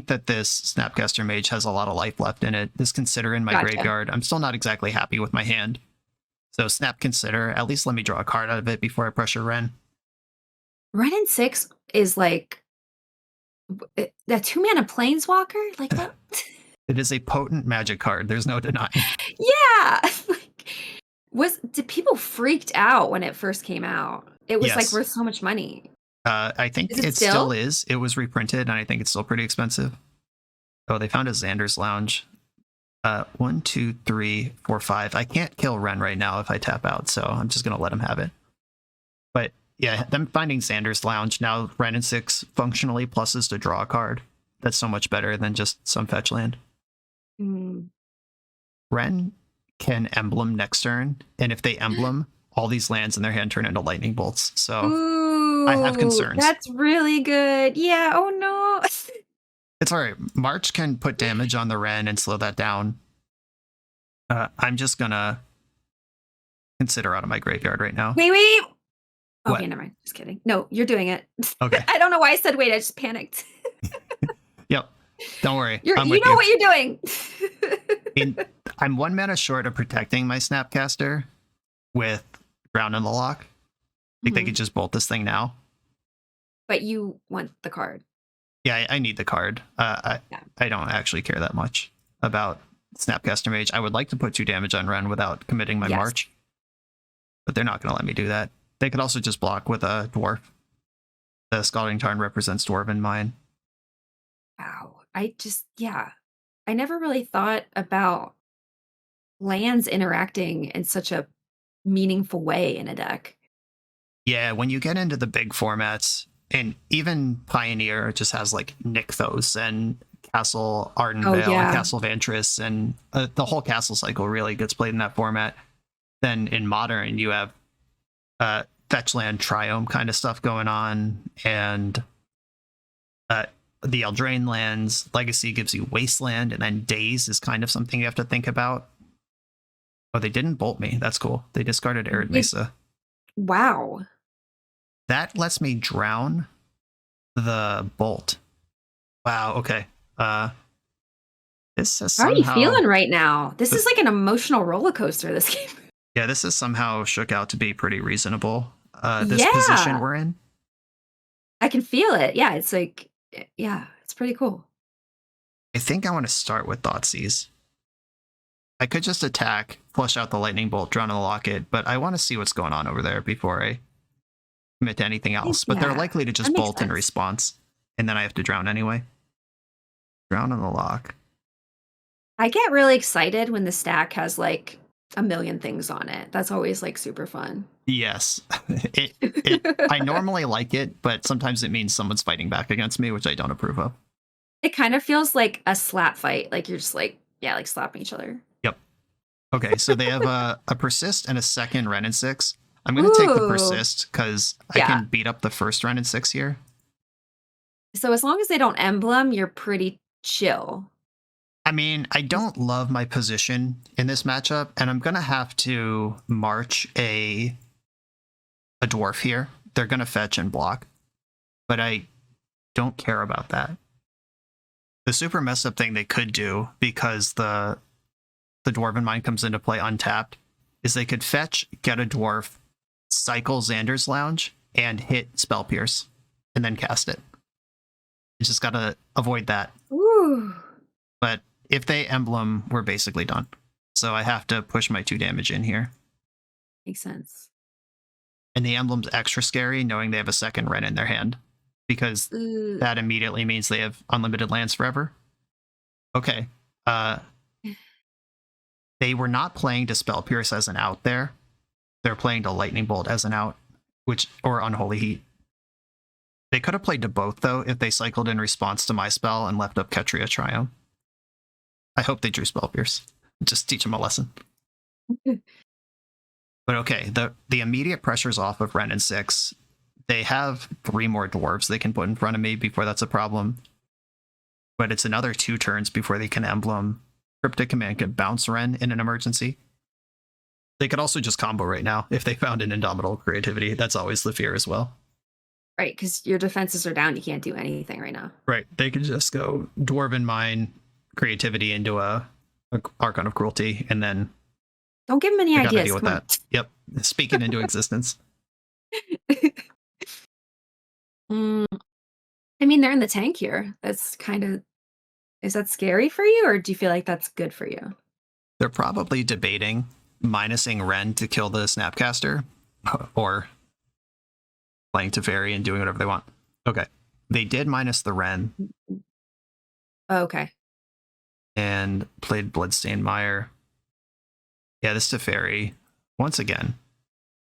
that this Snapcaster Mage has a lot of life left in it. This Consider in my graveyard. I'm still not exactly happy with my hand. So Snap Consider, at least let me draw a card out of it before I pressure Wrenn. Wrenn and 6 is like that 2-mana planeswalker? Like what? It is a potent magic card. There's no denying. Yeah. Did people freaked out when it first came out? It was like Yes. worth so much money. I think Is it it still still? is. It was reprinted, and I think it's still pretty expensive. Oh, they found a Xander's Lounge. 1, 2, 3, 4, 5. I can't kill Ren right now if I tap out, so I'm just gonna let him have it. But yeah, them finding Xander's Lounge now, Ren and 6 functionally pluses to draw a card. That's so much better than just some fetch land. Mm. Ren can emblem next turn, and if they emblem, all these lands in their hand turn into lightning bolts. So Ooh, I have concerns. That's really good. Yeah. Oh no. It's all right. March can put damage on the Ren and slow that down. I'm just gonna consider out of my graveyard right now. Wait. What? Okay, never mind. Just kidding. No, you're doing it. Okay. I don't know why I said wait. I just panicked. Yep. Don't worry. You I'm know with you. what you're doing. I'm 1 mana short of protecting my Snapcaster with Ground in the Lock. I think they could just bolt this thing now. But you want the card. Yeah, I need the card. I don't actually care that much about Snapcaster Mage. I would like to put 2 damage on Ren without committing my March. But they're not going to let me do that. They could also just block with a Dwarf. The Scalding Tarn represents Dwarven Mine. Wow. I never really thought about lands interacting in such a meaningful way in a deck. Yeah, when you get into the big formats, and even Pioneer just has like Nykthos and Castle Ardenvale and Castle Vantris, and the whole castle cycle really gets played in that format. Then in Modern, you have Fetchland Triome kind of stuff going on, and the Eldraine lands. Legacy gives you Wasteland, and then Daze is kind of something you have to think about. Oh, they didn't bolt me. That's cool. They discarded Arid Mesa. Wow. That lets me drown the bolt. Wow, okay. This is somehow... How are you feeling right now? This is like an emotional roller coaster, this game. Yeah, this is somehow shook out to be pretty reasonable. This position we're in. I can feel it. Yeah, it's like, it's pretty cool. I think I want to start with Thoughtseize. I could just attack, flush out the Lightning Bolt, draw in the Locket, but I want to see what's going on over there before I commit to anything else. But they're likely to just bolt in response, and then I have to drown anyway. Drown in the lock. I get really excited when the stack has like a million things on it. That's always like super fun. Yes. I normally like it, but sometimes it means someone's fighting back against me, which I don't approve of. It kind of feels like a slap fight. Like you're just like, like slapping each other. Yep. Okay, so they have a Persist and a second Ren and 6. I'm going to take the Persist because I can beat up the first Ren and 6 here. So as long as they don't emblem, you're pretty chill. I mean, I don't love my position in this matchup, and I'm going to have to march a Dwarf here. They're going to fetch and block, but I don't care about that. The super messed up thing they could do, because the Dwarven Mine comes into play untapped, is they could fetch, get a Dwarf, cycle Xander's Lounge, and hit Spell Pierce, and then cast it. You just got to avoid that. Ooh. But if they emblem, we're basically done. So I have to push my 2 damage in here. Makes sense. And the emblem's extra scary, knowing they have a second Ren in their hand, because that immediately means they have unlimited lands forever. Okay. They were not playing Dispel Pierce as an out there. They're playing to Lightning Bolt as an out, or Unholy Heat. They could have played to both, though, if they cycled in response to my spell and left up Ketria Triumph. I hope they drew Spell Pierce. Just teach them a lesson. But okay, the immediate pressure's off of Ren and 6. They have 3 more Dwarves they can put in front of me before that's a problem. But it's another 2 turns before they can emblem. Cryptic Command could bounce Ren in an emergency. They could also just combo right now if they found an Indomitable Creativity. That's always the fear as well. Right, because your defenses are down. You can't do anything right now. Right, they could just go Dwarven Mine, Creativity into a Archon of Cruelty, and then don't give them any ideas. Deal with that. Yep, speak it into existence. I mean, they're in the tank here. That's kind of Is that scary for you, or do you feel like that's good for you? They're probably debating minusing Ren to kill the Snapcaster or playing Teferi and doing whatever they want. Okay. They did minus the Ren Oh, okay. and played Bloodstained Mire. Yeah, this Teferi, once again,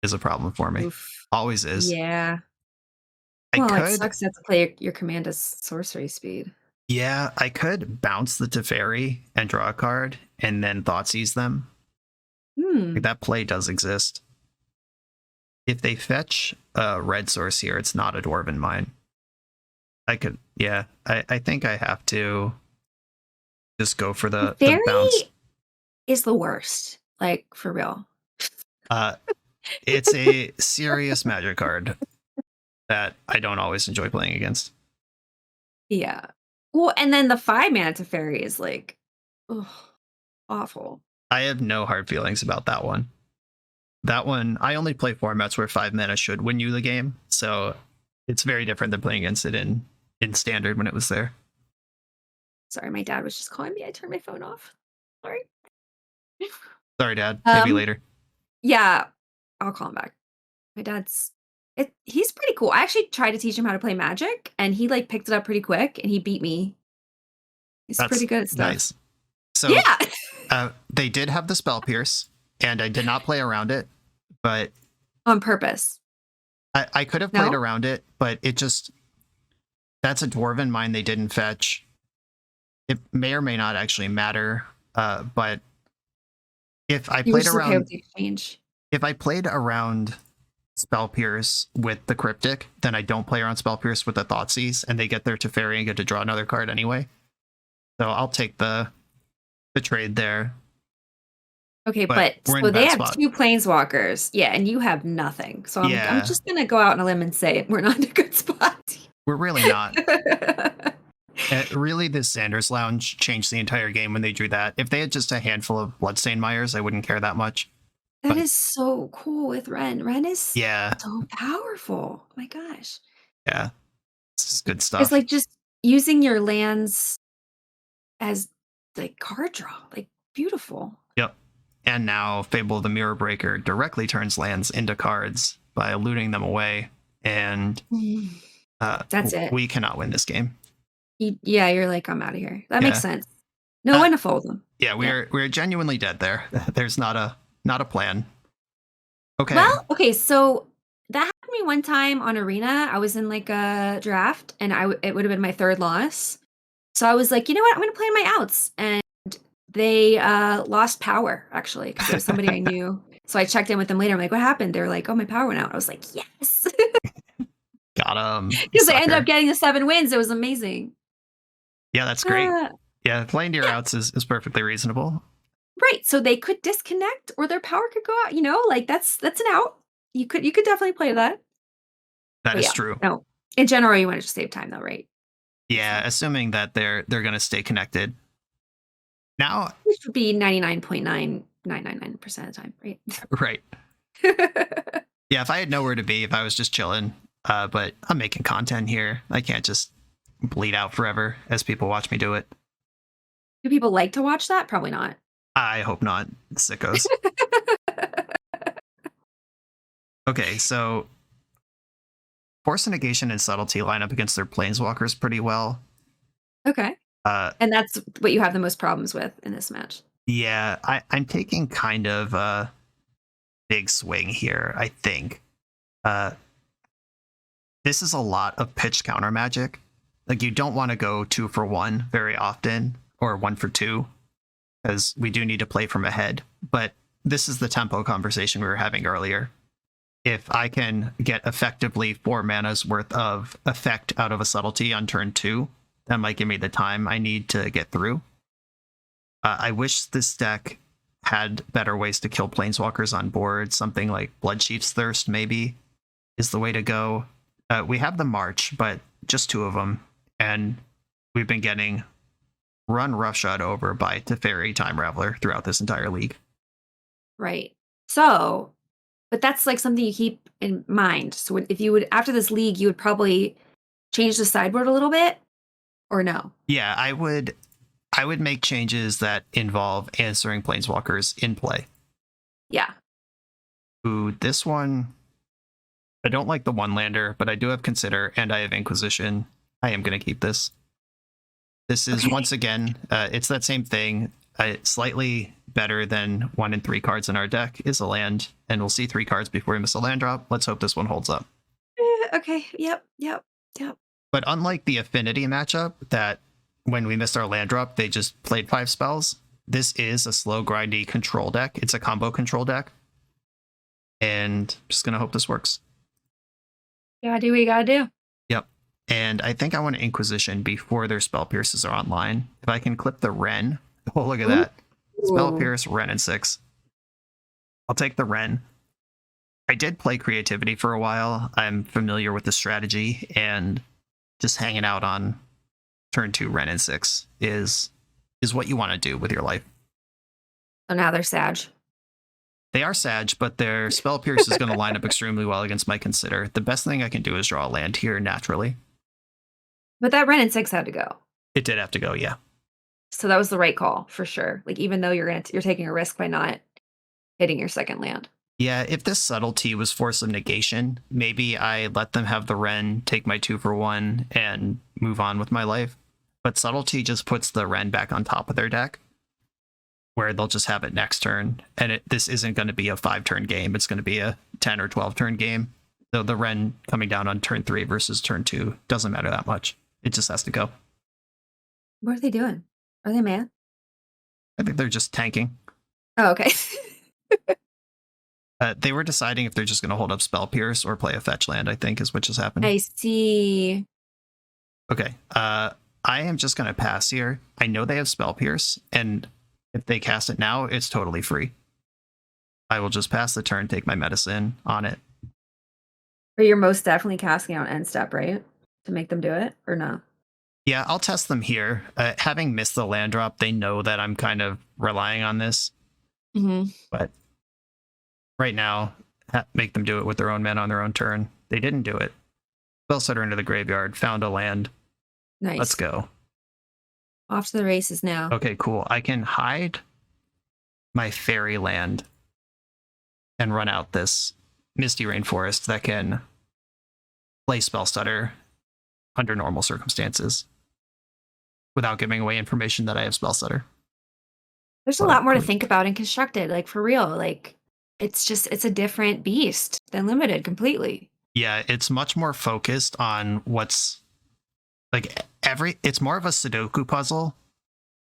is a problem for me. Oof. Always is. Yeah. I Well, it could, sucks to have to play your command as sorcery speed. yeah, I could bounce the Teferi and draw a card and then Thoughtseize them. Hmm. That play does exist. If they fetch a red source here, it's not a Dwarven Mine. I could, yeah, I think I have to just go for the Fairy bounce. is the worst, like for real. It's a serious magic card that I don't always enjoy playing against. Yeah. Well, and then the 5-mana Teferi is like, ugh, awful. I have no hard feelings about that one. That one, I only play formats where 5 mana should win you the game, so it's very different than playing against it in standard when it was there. Sorry, my dad was just calling me. I turned my phone off. Sorry. Sorry, Dad. Maybe Um, later. Yeah, I'll call him back. My dad's he's pretty cool. I actually tried to teach him how to play Magic, and he like picked it up pretty quick, and he beat me. He's That's pretty good at stuff. nice. So Yeah, they did have the Spell Pierce, and I did not play around it, but on purpose. I could have played No? around it, but it just, that's a Dwarven Mine they didn't fetch. It may or may not actually matter, but if I You were played just okay around, with the exchange. if I played around Spell Pierce with the Cryptic, then I don't play around Spell Pierce with the Thoughtseize, and they get their Teferi and get to draw another card anyway. So I'll take the trade there. Okay, But but we're in so a they bad have spot. 2 planeswalkers. Yeah, and you have nothing. So I'm Yeah. just gonna go out on a limb and say we're not in a good spot. We're really not. Really, this Sanders Lounge changed the entire game when they drew that. If they had just a handful of Bloodstained Mires, I wouldn't care that much. That But- is so cool with Ren. Ren is Yeah, so powerful. Oh my gosh. yeah. It's just good It's stuff. like just using your lands as like card draw. Like beautiful. Yep. And now Fable of the Mirror Breaker directly turns lands into cards by looting them away. And That's it. we cannot win this game. Yeah, you're like, I'm out of here. That Yeah. makes sense. No one to fold them. Yeah, we're genuinely dead there. There's not a plan. Okay. Well, okay, so that happened to me one time on Arena. I was in like a draft, and it would have been my 3rd loss. So I was like, you know what? I'm going to play my outs, and they lost power actually because it was somebody I knew. So I checked in with them later. I'm like, what happened? They were like, oh, my power went out. I was like, yes, Got him. because I ended up getting the 7 wins. It was amazing. Yeah, that's great. Uh, Yeah, playing to your outs is perfectly reasonable. Right. So they could disconnect or their power could go out, like that's an out. You could definitely play that. That But is yeah, true. No. In general, you want to just save time though, right? Yeah, assuming that they're gonna stay connected. Now, Which would be 99.9999% of the time, right? right. Yeah, if I had nowhere to be, if I was just chilling, but I'm making content here. I can't just bleed out forever as people watch me do it. Do people like to watch that? Probably not. I hope not. Sickos. Okay, so Force of Negation and Subtlety line up against their Planeswalkers pretty well. Okay. And that's what you have the most problems with in this match. Yeah, I'm taking kind of a big swing here, I think. This is a lot of pitch counter magic. Like, you don't want to go 2 for 1 very often, or 1 for 2, because we do need to play from ahead. But this is the tempo conversation we were having earlier. If I can get effectively 4 mana's worth of effect out of a Subtlety on turn 2, that might give me the time I need to get through. I wish this deck had better ways to kill Planeswalkers on board. Something like Bloodchief's Thirst, maybe, is the way to go. We have the March, but just 2 of them. And we've been getting run roughshod over by Teferi Time Raveler throughout this entire league. Right. So, but that's like something you keep in mind. So if you would, after this league, you would probably change the sideboard a little bit, or no? Yeah, I would I would make changes that involve answering planeswalkers in play. Yeah. Ooh, this one, I don't like the one lander, but I do have Consider and I have Inquisition. I am going to keep this. This is, once again, it's that same thing. Slightly better than 1 and 3 cards in our deck is a land, and we'll see 3 cards before we miss a land drop. Let's hope this one holds up. Okay. Yep. But unlike the Affinity matchup, that when we missed our land drop, they just played 5 spells, this is a slow, grindy control deck. It's a combo control deck. And just going to hope this works. Yeah, do what you gotta do. Yep. And I think I want to Inquisition before their Spell Pierces are online. If I can clip the Wrenn. Oh, look at that. Spell Pierce, Wrenn, and 6. I'll take the Wrenn. I did play Creativity for a while. I'm familiar with the strategy, and just hanging out on turn 2 Wrenn and 6 is what you want to do with your life. So now they're Sag. They are Sag, but their Spell Pierce is going to line up extremely well against my Consider. The best thing I can do is draw a land here naturally. But that Wrenn and 6 had to go. It did have to go, yeah. So that was the right call for sure. Like, even though you're taking a risk by not hitting your second land. Yeah, if this Subtlety was Force of Negation, maybe I let them have the Wrenn, take my 2 for 1, and move on with my life. But Subtlety just puts the Wrenn back on top of their deck, where they'll just have it next turn. And this isn't going to be a 5-turn game. It's going to be a 10 or 12-turn game. So the Wrenn coming down on turn 3 versus turn 2 doesn't matter that much. It just has to go. What are they doing? Are they mad? I think they're just tanking. Oh, okay. They were deciding if they're just going to hold up Spell Pierce or play a fetch land, I think, is what just happened. I see. Okay. I am just going to pass here. I know they have Spell Pierce, and if they cast it now, it's totally free. I will just pass the turn, take my medicine on it. But you're most definitely casting out end step, right? To make them do it, or no? Yeah, I'll test them here. Having missed the land drop, they know that I'm kind of relying on this. Mm-hmm. But right now, make them do it with their own men on their own turn. They didn't do it. Spell Setter into the graveyard, found a land. Nice. Let's go. Off to the races now. Okay, cool. I can hide my fairy land and run out this Misty Rainforest that can play Spell Stutter under normal circumstances without giving away information that I have Spell Stutter. There's a lot more to think about in Constructed, like for real. Like it's a different beast than Limited completely. Yeah, it's much more focused on what's like it's more of a Sudoku puzzle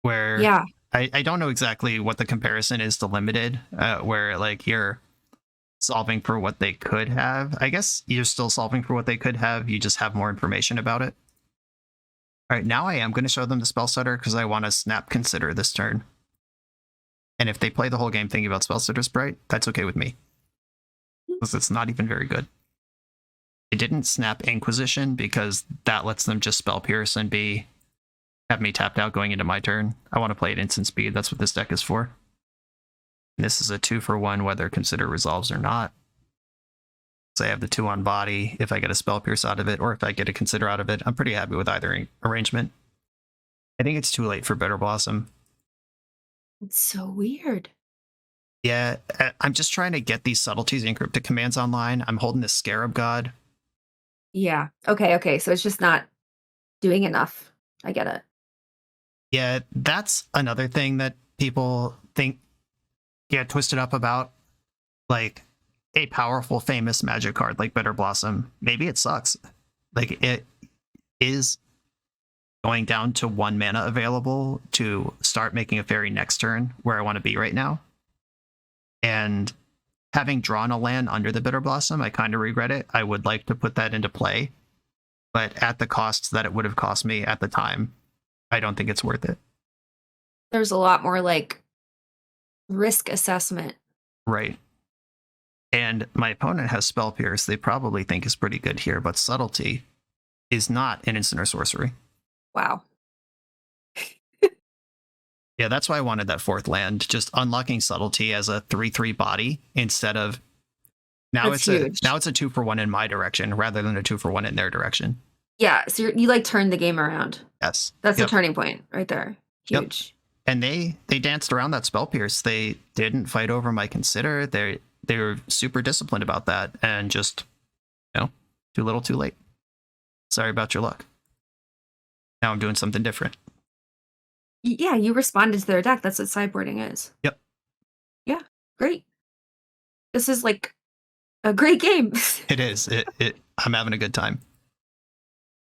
where yeah. I don't know exactly what the comparison is to Limited, where like you're solving for what they could have. I guess you're still solving for what they could have. You just have more information about it. All right, now I am going to show them the Spell Stutter because I want to snap Consider this turn. And if they play the whole game thinking about Spell Stutter Sprite, that's okay with me. Because it's not even very good. I didn't snap Inquisition because that lets them just Spell Pierce and have me tapped out going into my turn. I want to play at instant speed. That's what this deck is for. And this is a 2 for 1, whether Consider resolves or not. So I have the 2 on body. If I get a Spell Pierce out of it, or if I get a Consider out of it, I'm pretty happy with either arrangement. I think it's too late for Bitter Blossom. It's so weird. Yeah, I'm just trying to get these subtleties and encrypted commands online. I'm holding this Scarab God. Yeah. Okay. So it's just not doing enough. I get it. Yeah, that's another thing that people think get twisted up about. Like a powerful, famous Magic card like Bitter Blossom. Maybe it sucks. Like it is going down to 1 mana available to start making a fairy next turn where I want to be right now. And having drawn a land under the Bitter Blossom, I kind of regret it. I would like to put that into play, but at the costs that it would have cost me at the time, I don't think it's worth it. There's a lot more like risk assessment. Right. And my opponent has Spell Pierce. They probably think is pretty good here, but Subtlety is not an instant or sorcery. Wow. Yeah, that's why I wanted that 4th land. Just unlocking Subtlety as a 3/3 body instead of now it's a 2 for 1 in my direction rather than a 2 for 1 in their direction. Yeah, so you like turned the game around. Yes, that's the turning point right there. Yep. Huge. And they danced around that spell pierce. They didn't fight over my consider. They were super disciplined about that, and just, too little, too late. Sorry about your luck. Now I'm doing something different. Yeah, you responded to their deck. That's what sideboarding is. Yep. Yeah, great. This is like a great game. It is. I'm having a good time.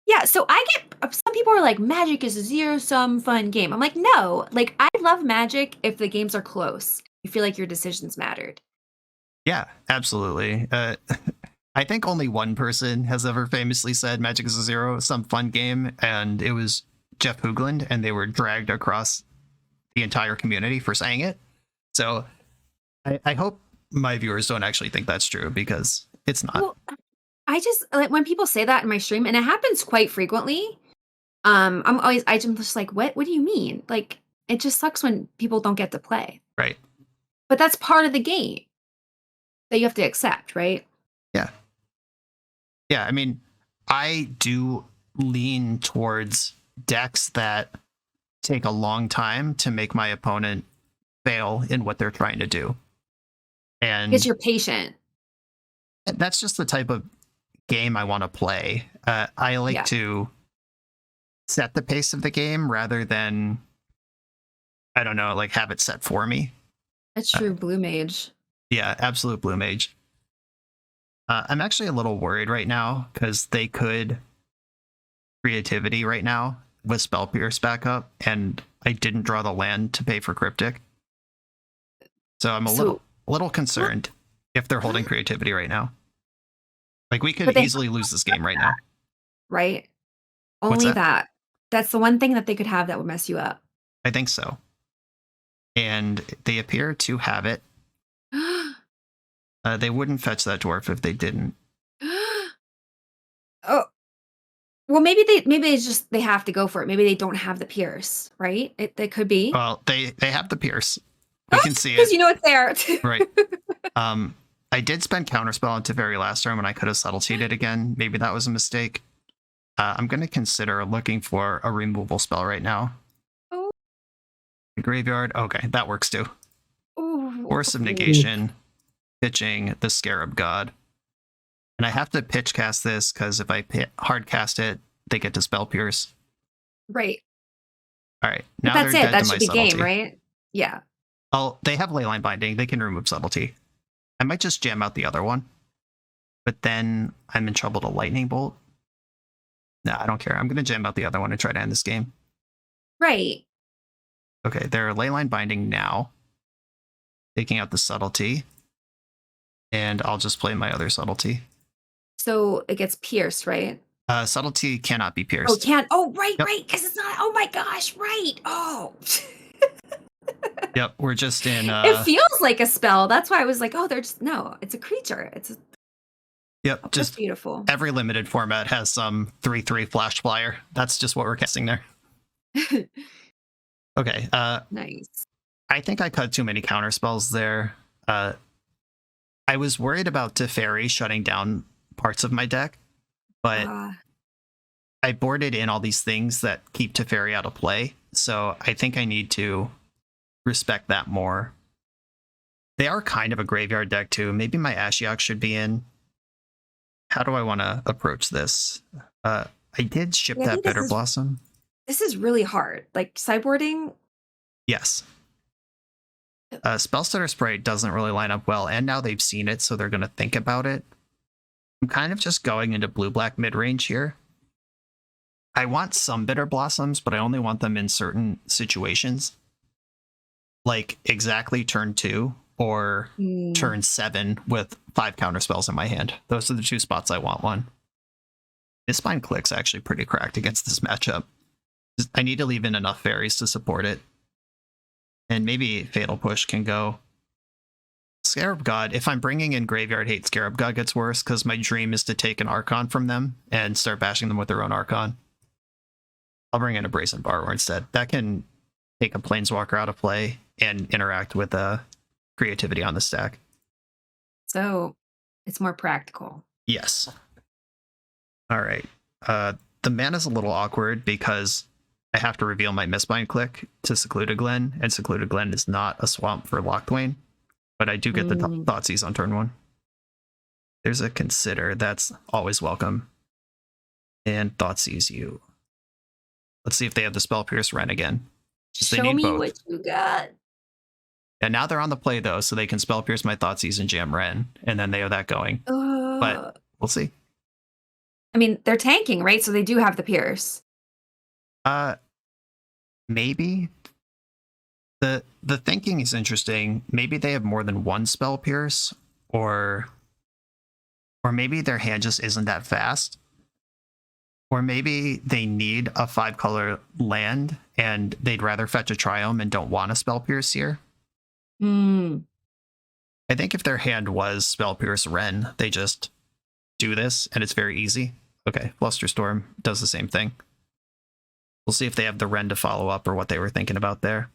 Yeah, so I get some people are like, Magic is a zero-sum fun game. I'm like, no, like I love Magic if the games are close. You feel like your decisions mattered. Yeah, absolutely. I think only one person has ever famously said Magic is a zero-sum fun game, and it was Jeff Hoogland, and they were dragged across the entire community for saying it. So I hope my viewers don't actually think that's true, because it's not. Well, I just like when people say that in my stream, and it happens quite frequently. I'm just like, what do you mean? Like, it just sucks when people don't get to play. Right. But that's part of the game that you have to accept, right? Yeah. Yeah, I mean, I do lean towards decks that take a long time to make my opponent fail in what they're trying to do. And Because you're patient. that's just the type of game I want to play. I like to set the pace of the game rather than, I don't know, like have it set for me. That's true, Blue Mage. Yeah, absolute Blue Mage. I'm actually a little worried right now because they could creativity right now with Spell Pierce back up, and I didn't draw the land to pay for Cryptic. So I'm a little concerned if they're holding creativity right now. Like, we could easily lose this game right now. Right? Only that. That's the one thing that they could have that would mess you up. I think so. And they appear to have it. They wouldn't fetch that dwarf if they didn't. Oh. Well, maybe it's just they have to go for it. Maybe they don't have the pierce, right? It could be. Well, they have the pierce. We can see it. Because you know it's there. Right. I did spend Counterspell into very last turn when I could have subtleted it again. Maybe that was a mistake. I'm going to consider looking for a removal spell right now. Oh. The graveyard. Okay, that works too. Ooh. Force of Negation, pitching the Scarab God. And I have to pitch cast this because if I hard cast it, they get to Spell Pierce. Right. All right. Now that's they're it. dead That to my should be subtlety. game, right? Yeah. Oh, they have Leyline Binding. They can remove subtlety. I might just jam out the other one. But then I'm in trouble to Lightning Bolt. Nah, I don't care. I'm going to jam out the other one and try to end this game. Right. Okay, they're Leyline Binding now. Taking out the subtlety. And I'll just play my other subtlety. So it gets pierced, right? Subtlety cannot be pierced. Oh, can't. Oh, right, yep. Right. Because it's not. Oh my gosh, right. Oh. Yep, we're just in. It feels like a spell. That's why I was like, oh, they're just no. It's a creature. Yep, just beautiful. Every limited format has some 3/3 flash flyer. That's just what we're casting there. Okay. Nice. I think I cut too many counter spells there. I was worried about Teferi shutting down parts of my deck, but I boarded in all these things that keep Teferi out of play. So I think I need to respect that more. They are kind of a graveyard deck too. Maybe my Ashiok should be in. How do I want to approach this? I did ship that Bitter Blossom. This is really hard. Like sideboarding? Yes. Spellstutter Sprite doesn't really line up well, and now they've seen it, so they're going to think about it. I'm kind of just going into blue-black mid-range here. I want some Bitter Blossoms, but I only want them in certain situations. Like exactly turn 2 or turn 7 with 5 counterspells in my hand. Those are the 2 spots I want one. Mistbind Click's actually pretty cracked against this matchup. I need to leave in enough fairies to support it. And maybe Fatal Push can go. Scarab God, if I'm bringing in Graveyard Hate, Scarab God gets worse because my dream is to take an Archon from them and start bashing them with their own Archon. I'll bring in a Brazen Borrower instead. That can take a Planeswalker out of play and interact with creativity on the stack. So it's more practical. Yes. All right. The mana's a little awkward because I have to reveal my Mistbind click to Secluded Glen, and Secluded Glen is not a swamp for Locthwain, but I do get the Thoughtseize on turn 1. There's a Consider. That's always welcome. And Thoughtseize you. Let's see if they have the Spell Pierce Wren again. Show me both. What you got. And now they're on the play, though, so they can Spell Pierce my Thoughtseize and jam Wren, and then they have that going. But we'll see. I mean, they're tanking, right? So they do have the Pierce. Maybe. The thinking is interesting. Maybe they have more than one Spell Pierce, or maybe their hand just isn't that fast. Or maybe they need a 5-color land, and they'd rather fetch a Triome and don't want a Spell Pierce here. I think if their hand was Spell Pierce Wren, they just do this, and it's very easy. Okay, Flusterstorm does the same thing. We'll see if they have the Wren to follow up or what they were thinking about there.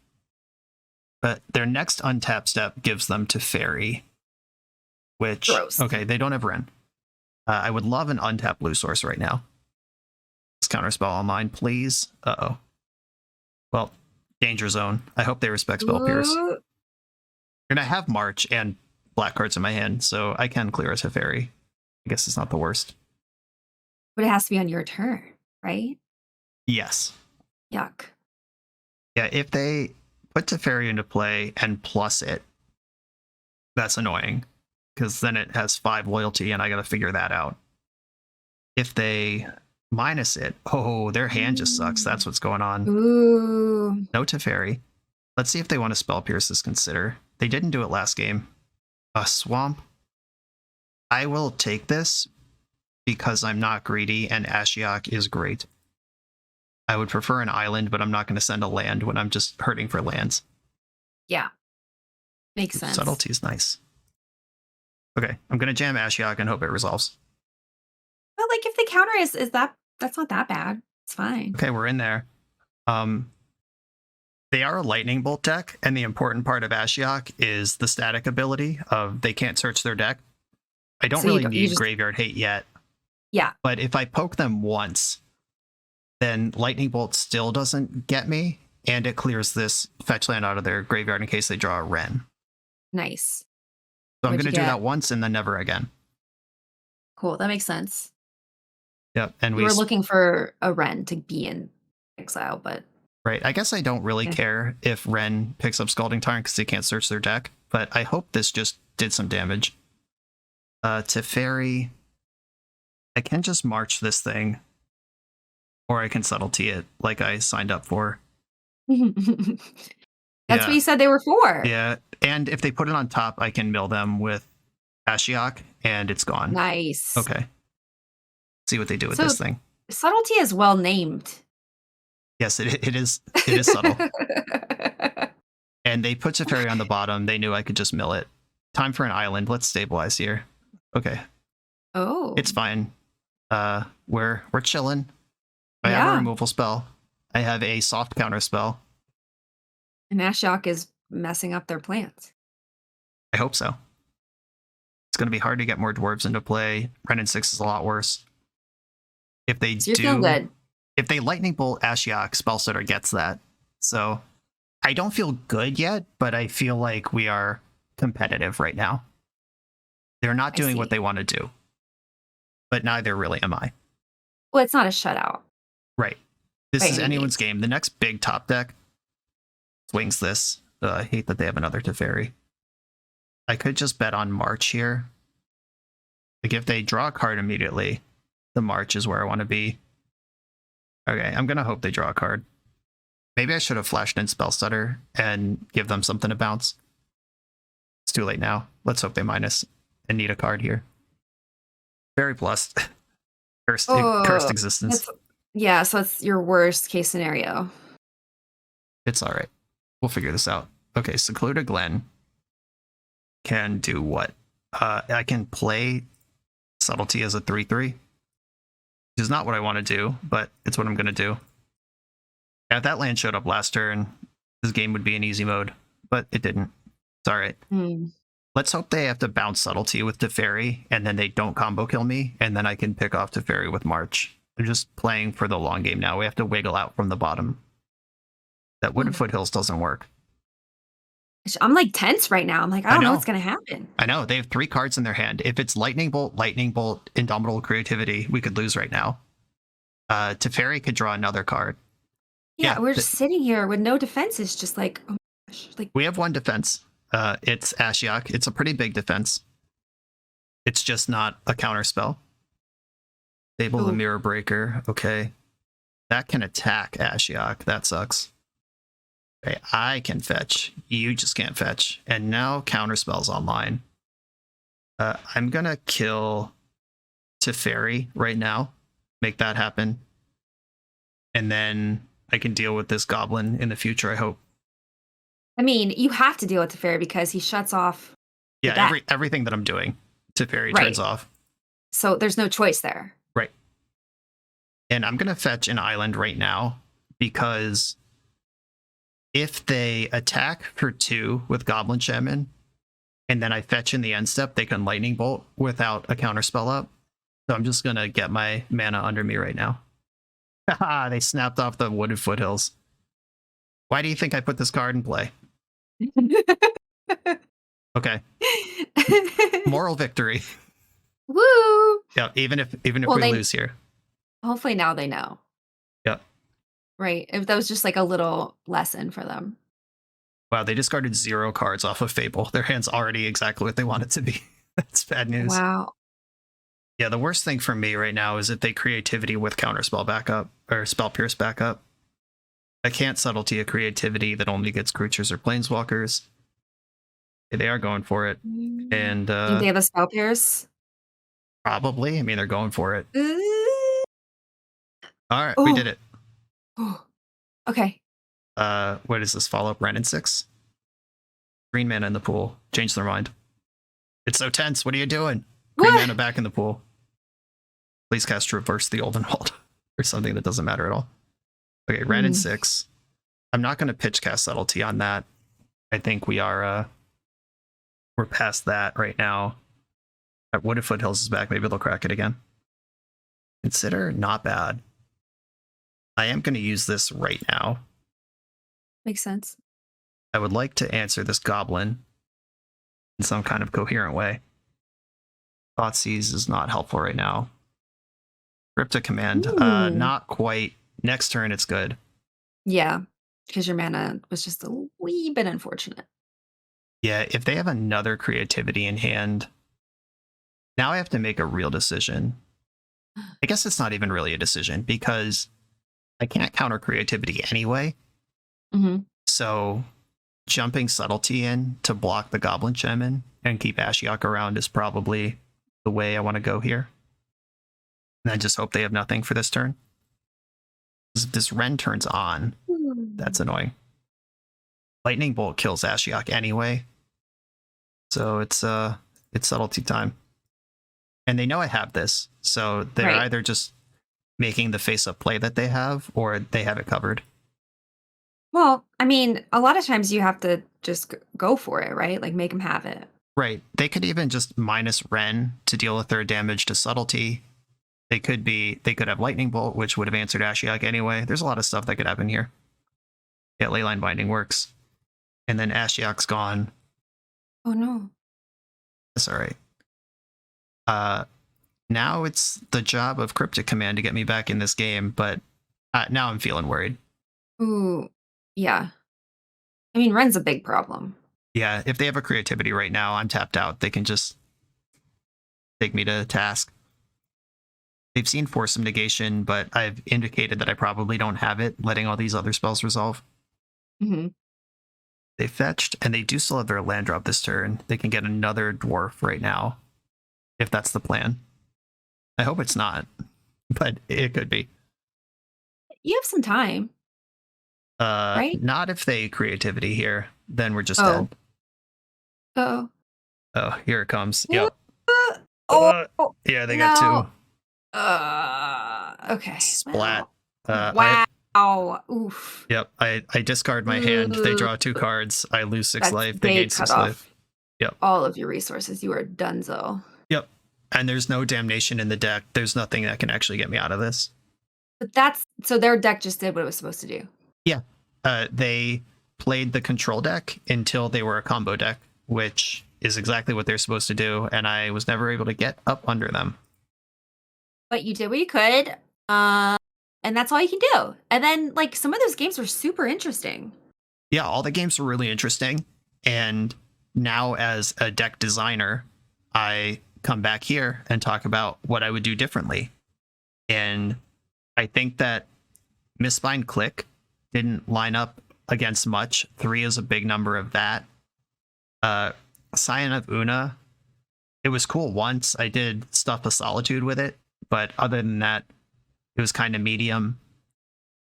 But their next untap step gives them to Fairy, which... Gross. Okay, they don't have Wren. I would love an untap blue source right now. Let's counterspell online, please. Uh-oh. Well, Danger Zone. I hope they respect Spell Pierce. And I have March and black cards in my hand, so I can clear a Teferi. I guess it's not the worst. But it has to be on your turn, right? Yes. Yuck. Yeah, if they put Teferi into play and plus it, that's annoying, because then it has 5 loyalty, and I gotta figure that out. If they minus it, oh, their hand just sucks. That's what's going on. Ooh. No Teferi. Let's see if they want to Spell Pierce this Consider. They didn't do it last game. A Swamp. I will take this because I'm not greedy and Ashiok is great. I would prefer an island, but I'm not going to send a land when I'm just hurting for lands. Yeah. Makes sense. Subtlety is nice. Okay, I'm going to jam Ashiok and hope it resolves. But like if the counter is that's not that bad. It's fine. Okay, we're in there. They are a Lightning Bolt deck, and the important part of Ashiok is the static ability of they can't search their deck. I don't really need Graveyard Hate yet. Yeah. But if I poke them once, then Lightning Bolt still doesn't get me, and it clears this fetch land out of their graveyard in case they draw a Wren. Nice. So I'm going to do that once and then never again. Cool, that makes sense. Yep, and we were looking for a Wren to be in exile, but... Right, I guess I don't really care if Wren picks up Scalding Tarn because they can't search their deck, but I hope this just did some damage. Teferi, I can just march this thing, or I can subtlety it like I signed up for. That's what you said they were for. Yeah, and if they put it on top, I can mill them with Ashiok, and it's gone. Nice. Okay. See what they do with this thing. Subtlety is well named. Yes, it is subtle. And they put Teferi on the bottom. They knew I could just mill it. Time for an island. Let's stabilize here. Okay. Oh. It's fine. We're chilling. I have a removal spell. I have a soft counter spell. And Ashiok is messing up their plans. I hope so. It's going to be hard to get more dwarves into play. Renin 6 is a lot worse. If they You're feeling good. If they Lightning Bolt Ashiok, Spellstutter gets that. So I don't feel good yet, but I feel like we are competitive right now. They're not doing what they want to do. But neither really am I. Well, it's not a shutout. Right. This is anyone's game. The next big top deck swings this. I hate that they have another Teferi. I could just bet on March here. Like if they draw a card immediately, the March is where I want to be. Okay, I'm going to hope they draw a card. Maybe I should have flashed in Spellstutter and give them something to bounce. It's too late now. Let's hope they minus and need a card here. Very plus. Cursed existence. Yeah, so it's your worst case scenario. It's all right. We'll figure this out. Okay, Secluded Glen can do what? I can play Subtlety as a 3/3. Which is not what I want to do, but it's what I'm going to do. Yeah, if that land showed up last turn, this game would be in easy mode, but it didn't. It's all right. Let's hope they have to bounce Subtlety with Teferi, and then they don't combo kill me, and then I can pick off Teferi with March. They're just playing for the long game now. We have to wiggle out from the bottom. That Wooded Foothills doesn't work. I'm like tense right now. I'm like, I don't know what's gonna happen. I know. They have 3 cards in their hand. If it's Lightning Bolt, Indomitable Creativity, we could lose right now. Teferi could draw another card. Yeah, we're just sitting here with no defenses, just like, oh my gosh. Like, we have 1 defense. It's Ashiok. It's a pretty big defense. It's just not a counter spell. Stable the Mirror Breaker. Okay. That can attack Ashiok. That sucks. Okay, I can fetch. You just can't fetch. And now counterspell's online. I'm gonna kill Teferi right now. Make that happen. And then I can deal with this goblin in the future, I hope. I mean, you have to deal with Teferi because he shuts off. Yeah, everything that I'm doing, Teferi turns off. So there's no choice there. Right. And I'm gonna fetch an island right now because if they attack for 2 with Goblin Shaman, and then I fetch in the end step, they can Lightning Bolt without a counterspell up. So I'm just gonna get my mana under me right now. Haha, they snapped off the Wooded Foothills. Why do you think I put this card in play? Okay. Moral victory. Woo! Yeah, even if we lose here. Hopefully now they know. Yep. Right. If that was just like a little lesson for them. Wow, they discarded 0 cards off of Fable. Their hand's already exactly what they want it to be. That's bad news. Wow. Yeah, the worst thing for me right now is if they Creativity with Counterspell backup, or Spell Pierce backup. I can't Subtlety a Creativity that only gets creatures or planeswalkers. Yeah, they are going for it. And think they have a Spell Pierce? Probably. I mean, they're going for it. All right, we did it. Okay. What is this follow-up? Ren and 6? Green mana in the pool. Change their mind. It's so tense. What are you doing? Green mana back in the pool. Please cast Reverse the Olden Hold or something that doesn't matter at all. Okay, Ren and 6. I'm not going to pitch cast Subtlety on that. I think we are we're past that right now. Wooded Foothills is back. Maybe they'll crack it again. Consider not bad. I am going to use this right now. Makes sense. I would like to answer this goblin in some kind of coherent way. Thoughtseize is not helpful right now. Cryptic Command, not quite. Next turn, it's good. Yeah, because your mana was just a wee bit unfortunate. Yeah, if they have another Creativity in hand, now I have to make a real decision. I guess it's not even really a decision because I can't counter Creativity anyway. So jumping Subtlety in to block the Goblin Shaman and keep Ashiok around is probably the way I want to go here. And I just hope they have nothing for this turn. If this Ren turns on, that's annoying. Lightning Bolt kills Ashiok anyway. So it's Subtlety time. And they know I have this, so they're either just making the face-up play that they have, or they have it covered. Well, I mean, a lot of times you have to just go for it, right? Like, make them have it. Right. They could even just minus Ren to deal a 3rd damage to Subtlety. They could have Lightning Bolt, which would have answered Ashiok anyway. There's a lot of stuff that could happen here. Yeah, Leyline Binding works. And then Ashiok's gone. Oh, no. That's all right. Now it's the job of Cryptic Command to get me back in this game, but now I'm feeling worried. Ooh, yeah. I mean, Ren's a big problem. Yeah, if they have a Creativity right now, I'm tapped out. They can just take me to task. They've seen Force of Negation, but I've indicated that I probably don't have it, letting all these other spells resolve. They fetched, and they do still have their land drop this turn. They can get another Dwarf right now, if that's the plan. I hope it's not, but it could be. You have some time. Right? Not if they Creativity here. Then we're just dead. Oh, here it comes. Yep. Yeah, they got 2. Okay. Splat. Wow. Oof. Yep. I discard my hand. They draw 2 cards. I lose 6 life. They gain 6 life. Yep. All of your resources. You are donezo. Yep. And there's no damnation in the deck. There's nothing that can actually get me out of this. But so their deck just did what it was supposed to do. Yeah. They played the control deck until they were a combo deck, which is exactly what they're supposed to do, and I was never able to get up under them. But you did what you could, and that's all you can do. And then, like, some of those games were super interesting. Yeah, all the games were really interesting, and now as a deck designer, I come back here and talk about what I would do differently. And I think that Mistbind Click didn't line up against much. 3 is a big number of that. Scion of Una, it was cool once. I did Stuff of Solitude with it, but other than that, it was kind of medium.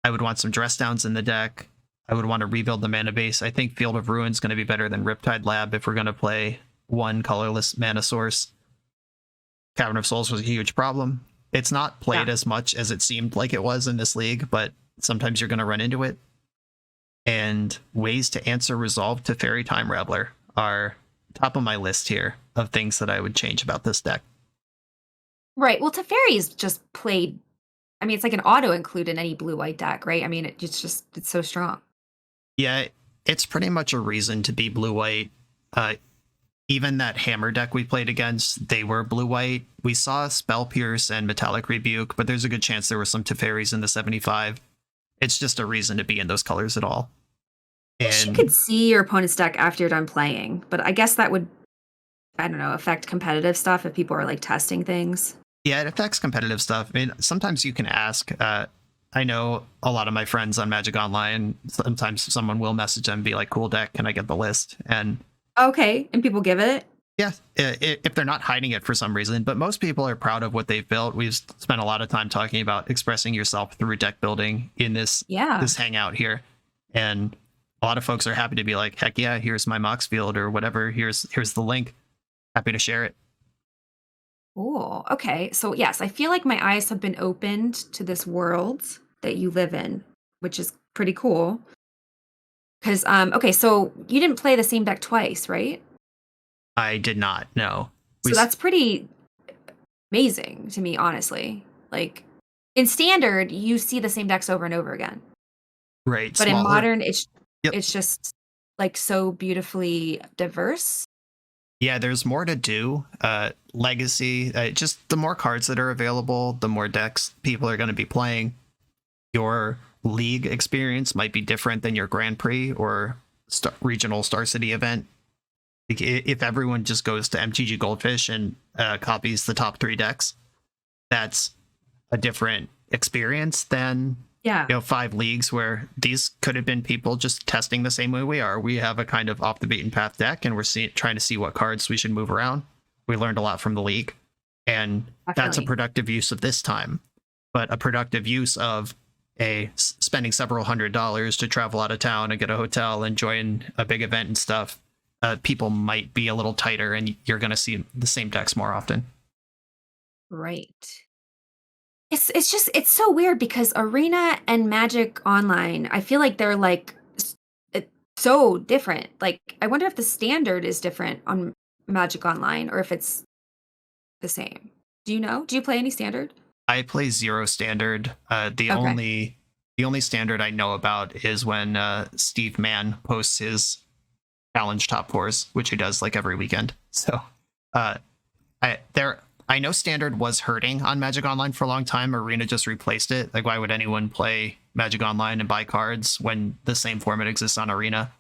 I would want some dress downs in the deck. I would want to rebuild the mana base. I think Field of Ruin is going to be better than Riptide Lab if we're going to play one colorless mana source. Cavern of Souls was a huge problem. It's not played as much as it seemed like it was in this league, but sometimes you're going to run into it. And ways to answer Resolve to Fairy Time Raveler are top of my list here of things that I would change about this deck. Right. Well, Teferi's just played. I mean, it's like an auto include in any blue-white deck, right? I mean, it's so strong. Yeah, it's pretty much a reason to be blue-white. Even that Hammer deck we played against, they were blue-white. We saw Spell Pierce and Metallic Rebuke, but there's a good chance there were some Teferis in the 75. It's just a reason to be in those colors at all. And you could see your opponent's deck after you're done playing, but I guess that would, I don't know, affect competitive stuff if people are like testing things. Yeah, it affects competitive stuff. I mean, sometimes you can ask. I know a lot of my friends on Magic Online, sometimes someone will message them and be like, cool deck, can I get the list? And okay, and people give it? Yeah, if they're not hiding it for some reason. But most people are proud of what they've built. We've spent a lot of time talking about expressing yourself through deck building in this hangout here. And a lot of folks are happy to be like, heck yeah, here's my Mox Field or whatever. Here's the link. Happy to share it. Cool. Okay. So yes, I feel like my eyes have been opened to this world that you live in, which is pretty cool. Because okay, so you didn't play the same deck twice, right? I did not. No. So that's pretty amazing to me, honestly. Like in standard, you see the same decks over and over again. Right. But in modern, it's just like so beautifully diverse. Yeah, there's more to do. Legacy, just the more cards that are available, the more decks people are going to be playing. Your league experience might be different than your Grand Prix or regional Star City event. If everyone just goes to MTG Goldfish and copies the top 3 decks, that's a different experience than 5 leagues where these could have been people just testing the same way we are. We have a kind of off the beaten path deck, and we're trying to see what cards we should move around. We learned a lot from the league, and that's a productive use of this time. But a productive use of spending several $100s to travel out of town and get a hotel and join a big event and stuff, people might be a little tighter, and you're going to see the same decks more often. Right. It's so weird because Arena and Magic Online, I feel like they're like so different. Like I wonder if the standard is different on Magic Online or if it's the same. Do you know? Do you play any standard? I play 0 standard. The only standard I know about is when Steve Mann posts his challenge top 4s, which he does like every weekend. So I know standard was hurting on Magic Online for a long time. Arena just replaced it. Like, why would anyone play Magic Online and buy cards when the same format exists on Arena?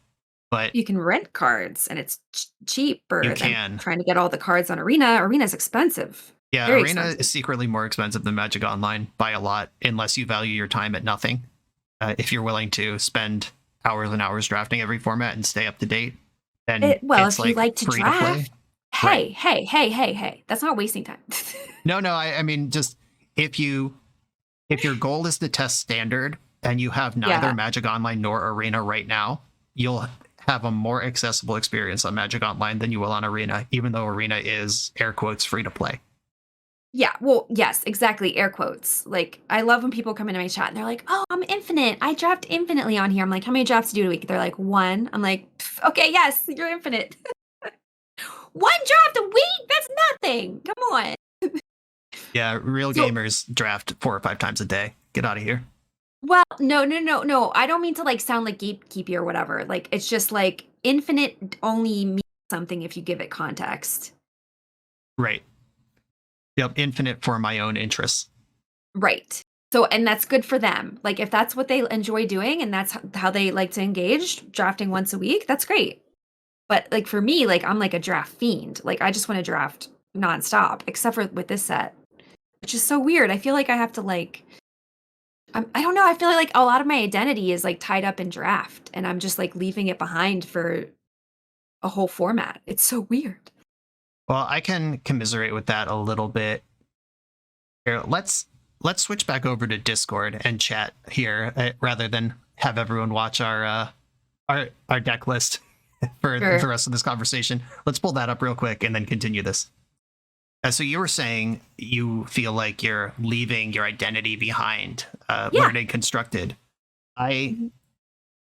But you can rent cards, and it's cheaper than trying to get all the cards on Arena. Arena's expensive. Yeah, Very Arena expensive. is secretly more expensive than Magic Online by a lot, unless you value your time at nothing. If you're willing to spend hours and hours drafting every format and stay up to date, then if like you like to draft, hey, that's not wasting time. No, I mean, just if your goal is to test standard and you have neither Magic Online nor Arena right now, you'll have a more accessible experience on Magic Online than you will on Arena, even though Arena is air quotes free to play. Yeah, well, yes, exactly, air quotes. Like, I love when people come into my chat and they're like, oh, I'm infinite. I draft infinitely on here. I'm like, how many drafts do you do a week? They're like, 1. I'm like, okay, yes, you're infinite. 1 draft a week? That's nothing. Come on. Yeah, real gamers draft 4 or 5 times a day. Get out of here. Well, no. I don't mean to like sound like gatekeepy or whatever. Like it's just like infinite only means something if you give it context. Right. Yep. Infinite for my own interests. Right. So, and that's good for them. Like if that's what they enjoy doing and that's how they like to engage, drafting once a week, that's great. But like for me, like I'm like a draft fiend. Like I just want to draft nonstop, except for with this set, which is so weird. I feel like I have to like I don't know. I feel like a lot of my identity is like tied up in draft, and I'm just like leaving it behind for a whole format. It's so weird. Well, I can commiserate with that a little bit. Here, let's switch back over to Discord and chat here rather than have everyone watch our deck list for Sure. the rest of this conversation. Let's pull that up real quick and then continue this. So you were saying you feel like you're leaving your identity behind, learning constructed. I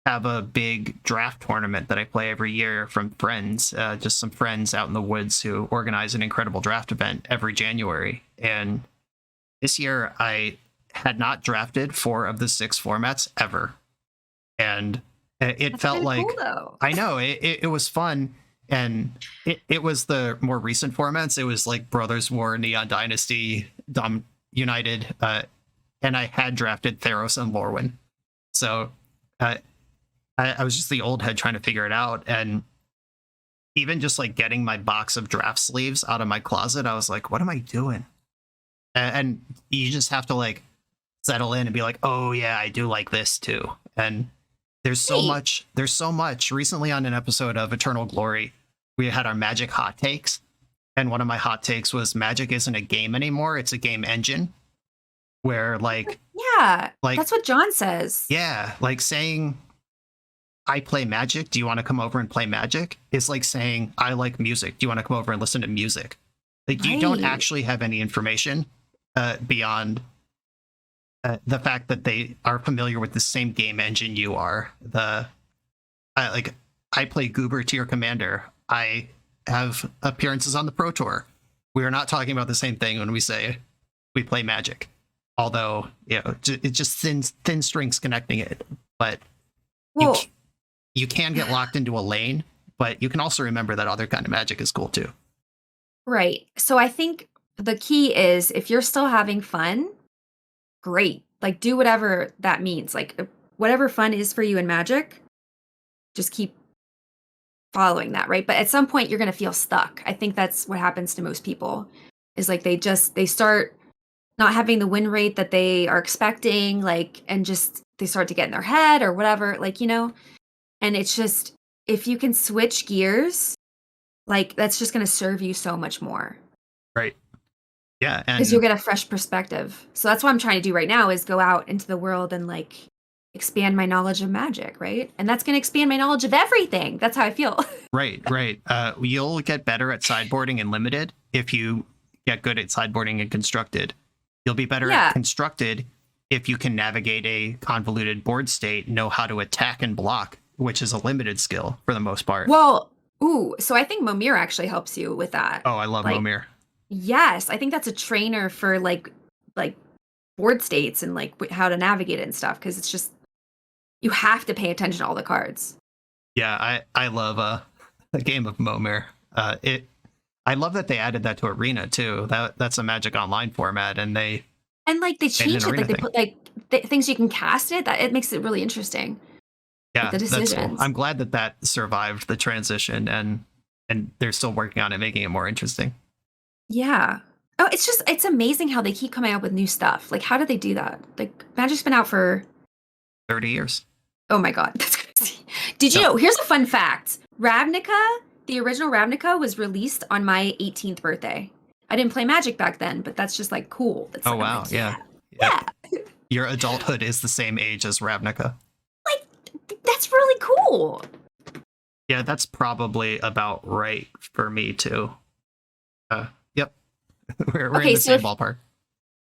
have a big draft tournament that I play every year from friends, just some friends out in the woods who organize an incredible draft event every January. And this year I had not drafted 4 of the 6 formats ever. And it That's felt kinda like, cool, though. I know, it was fun. And it was the more recent formats. It was like Brothers War, Neon Dynasty, Dom United, and I had drafted Theros and Lorwyn. So I was just the old head trying to figure it out. And even just like getting my box of draft sleeves out of my closet, I was like, what am I doing? And you just have to like settle in and be like, oh yeah, I do like this too. And there's so much. Recently on an episode of Eternal Glory, we had our Magic hot takes. And one of my hot takes was Magic isn't a game anymore, it's a game engine. Where like That's what John says. Yeah, like saying I play Magic, do you want to come over and play Magic? Is like saying I like music, do you want to come over and listen to music? Like you don't actually have any information beyond the fact that they are familiar with the same game engine you are. I play Goober Tier Commander. I have appearances on the Pro Tour. We are not talking about the same thing when we say we play Magic. Although, it's just thin strings connecting it. But you can get locked into a lane, but you can also remember that other kind of Magic is cool too. Right. So I think the key is if you're still having fun, great. Like do whatever that means. Like whatever fun is for you in Magic, just keep following that, right? But at some point you're going to feel stuck. I think that's what happens to most people. Is like they start not having the win rate that they are expecting, like, and just they start to get in their head or whatever, like, and it's just if you can switch gears, like that's just going to serve you so much more. Right. Yeah. Because you'll get a fresh perspective. So that's what I'm trying to do right now is go out into the world and like expand my knowledge of Magic, right? And that's going to expand my knowledge of everything. That's how I feel. Right. You'll get better at sideboarding and limited if you get good at sideboarding and constructed. You'll be better at constructed if you can navigate a convoluted board state, know how to attack and block, which is a limited skill for the most part. Well, so I think Momir actually helps you with that. Oh, I love Momir. Yes, I think that's a trainer for like board states and like how to navigate it and stuff because it's just you have to pay attention to all the cards. Yeah, I love a game of Momir. I love that they added that to Arena too. That's a Magic Online format, and they changed it. Like they put like things you can cast it. That it makes it really interesting. Yeah, the decisions. That's cool. I'm glad that survived the transition, and they're still working on it, making it more interesting. Yeah. Oh, it's amazing how they keep coming out with new stuff. Like, how did they do that? Like, Magic's been out for 30 years. Oh my god, that's crazy. Did you know? Here's a fun fact: Ravnica. The original Ravnica was released on my 18th birthday. I didn't play Magic back then, but that's just like cool. That's oh wow, yeah. Your adulthood is the same age as Ravnica. Like, that's really cool. Yeah, that's probably about right for me too. Yep, we're in the same ballpark.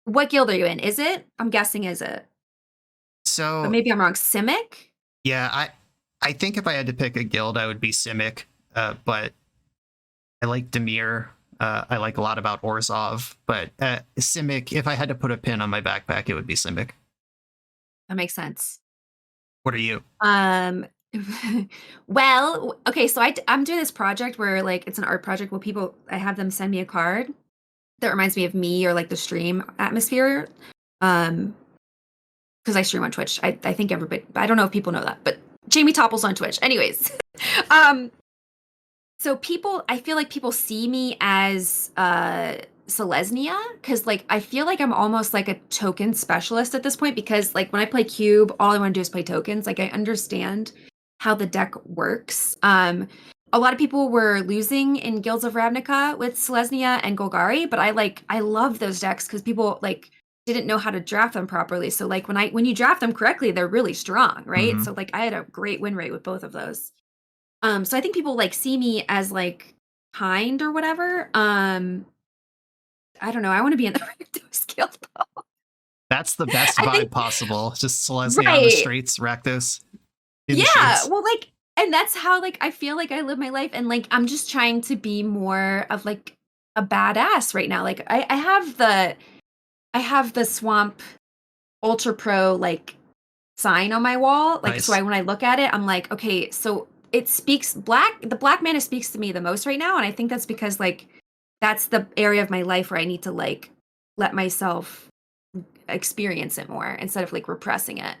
What guild are you in? Is it? I'm guessing is it. So, but maybe I'm wrong. Simic? Yeah, I think if I had to pick a guild, I would be Simic. But I like Dimir. I like a lot about Orzhov. But Simic, if I had to put a pin on my backpack, it would be Simic. That makes sense. What are you? Um, well, okay, so I'm doing this project where, like, it's an art project where I have them send me a card that reminds me of me or, like, the stream atmosphere. Um, because I stream on Twitch. I think everybody, I don't know if people know that, but Jamie Topples on Twitch. Anyways, um, so I feel like people see me as Selesnya because, like, I feel like I'm almost like a token specialist at this point because, like, when I play Cube, all I want to do is play tokens. Like, I understand how the deck works. A lot of people were losing in Guilds of Ravnica with Selesnya and Golgari, but I love those decks because people, like, didn't know how to draft them properly. So, like, when you draft them correctly, they're really strong, right? Mhm. So, like, I had a great win rate with both of those. So I think people, like, see me as, like, kind or whatever. I don't know. I want to be in the Rakdos Guild though. That's the best I vibe think possible. Just Selesnya on the right. streets, Rakdos in the Yeah. streets. Well, like, and that's how, like, I feel like I live my life, and, like, I'm just trying to be more of, like, a badass right now. Like, I have the Swamp Ultra Pro, like, sign on my wall. Like, so Nice. when I look at it, I'm like, okay, so it speaks the black mana speaks to me the most right now. And I think that's because, like, that's the area of my life where I need to, like, let myself experience it more instead of, like, repressing it.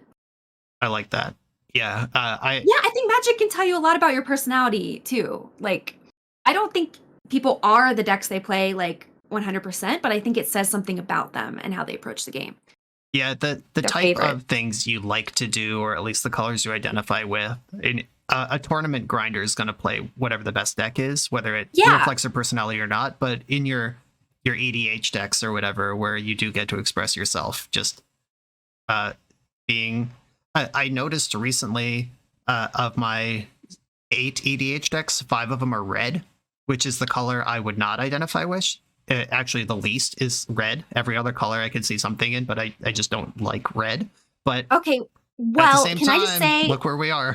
I like that. Yeah. I Yeah, I think magic can tell you a lot about your personality too. Like, I don't think people are the decks they play, like, 100%, but I think it says something about them and how they approach the game. Yeah, the Their type favorite. of things you like to do, or at least the colors you identify with. In a tournament grinder is going to play whatever the best deck is, whether it Yeah. reflects their personality or not. But in your EDH decks or whatever, where you do get to express yourself, just uh, being. I noticed recently of my 8 EDH decks, 5 of them are red, which is the color I would not identify with. Actually, the least is red. Every other color I could see something in, but I just don't like red. But Okay. at the Well, same can I just time, say look where we are.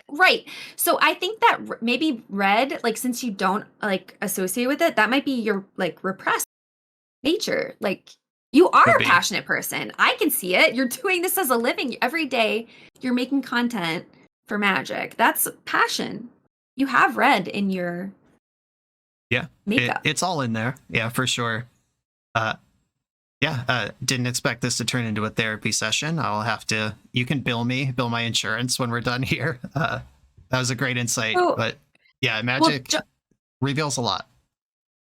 right. So I think that maybe red, like, since you don't, like, associate with it, that might be your, like, repressed nature. Like, you are Could a be. passionate person. I can see it. You're doing this as a living every day. You're making content for Magic. That's passion. You have red in your Yeah, makeup. it's all in there. Yeah, for sure. Uh, yeah, didn't expect this to turn into a therapy session. I'll have to. You can bill my insurance when we're done here. That was a great insight. So, But yeah, well, magic reveals a lot.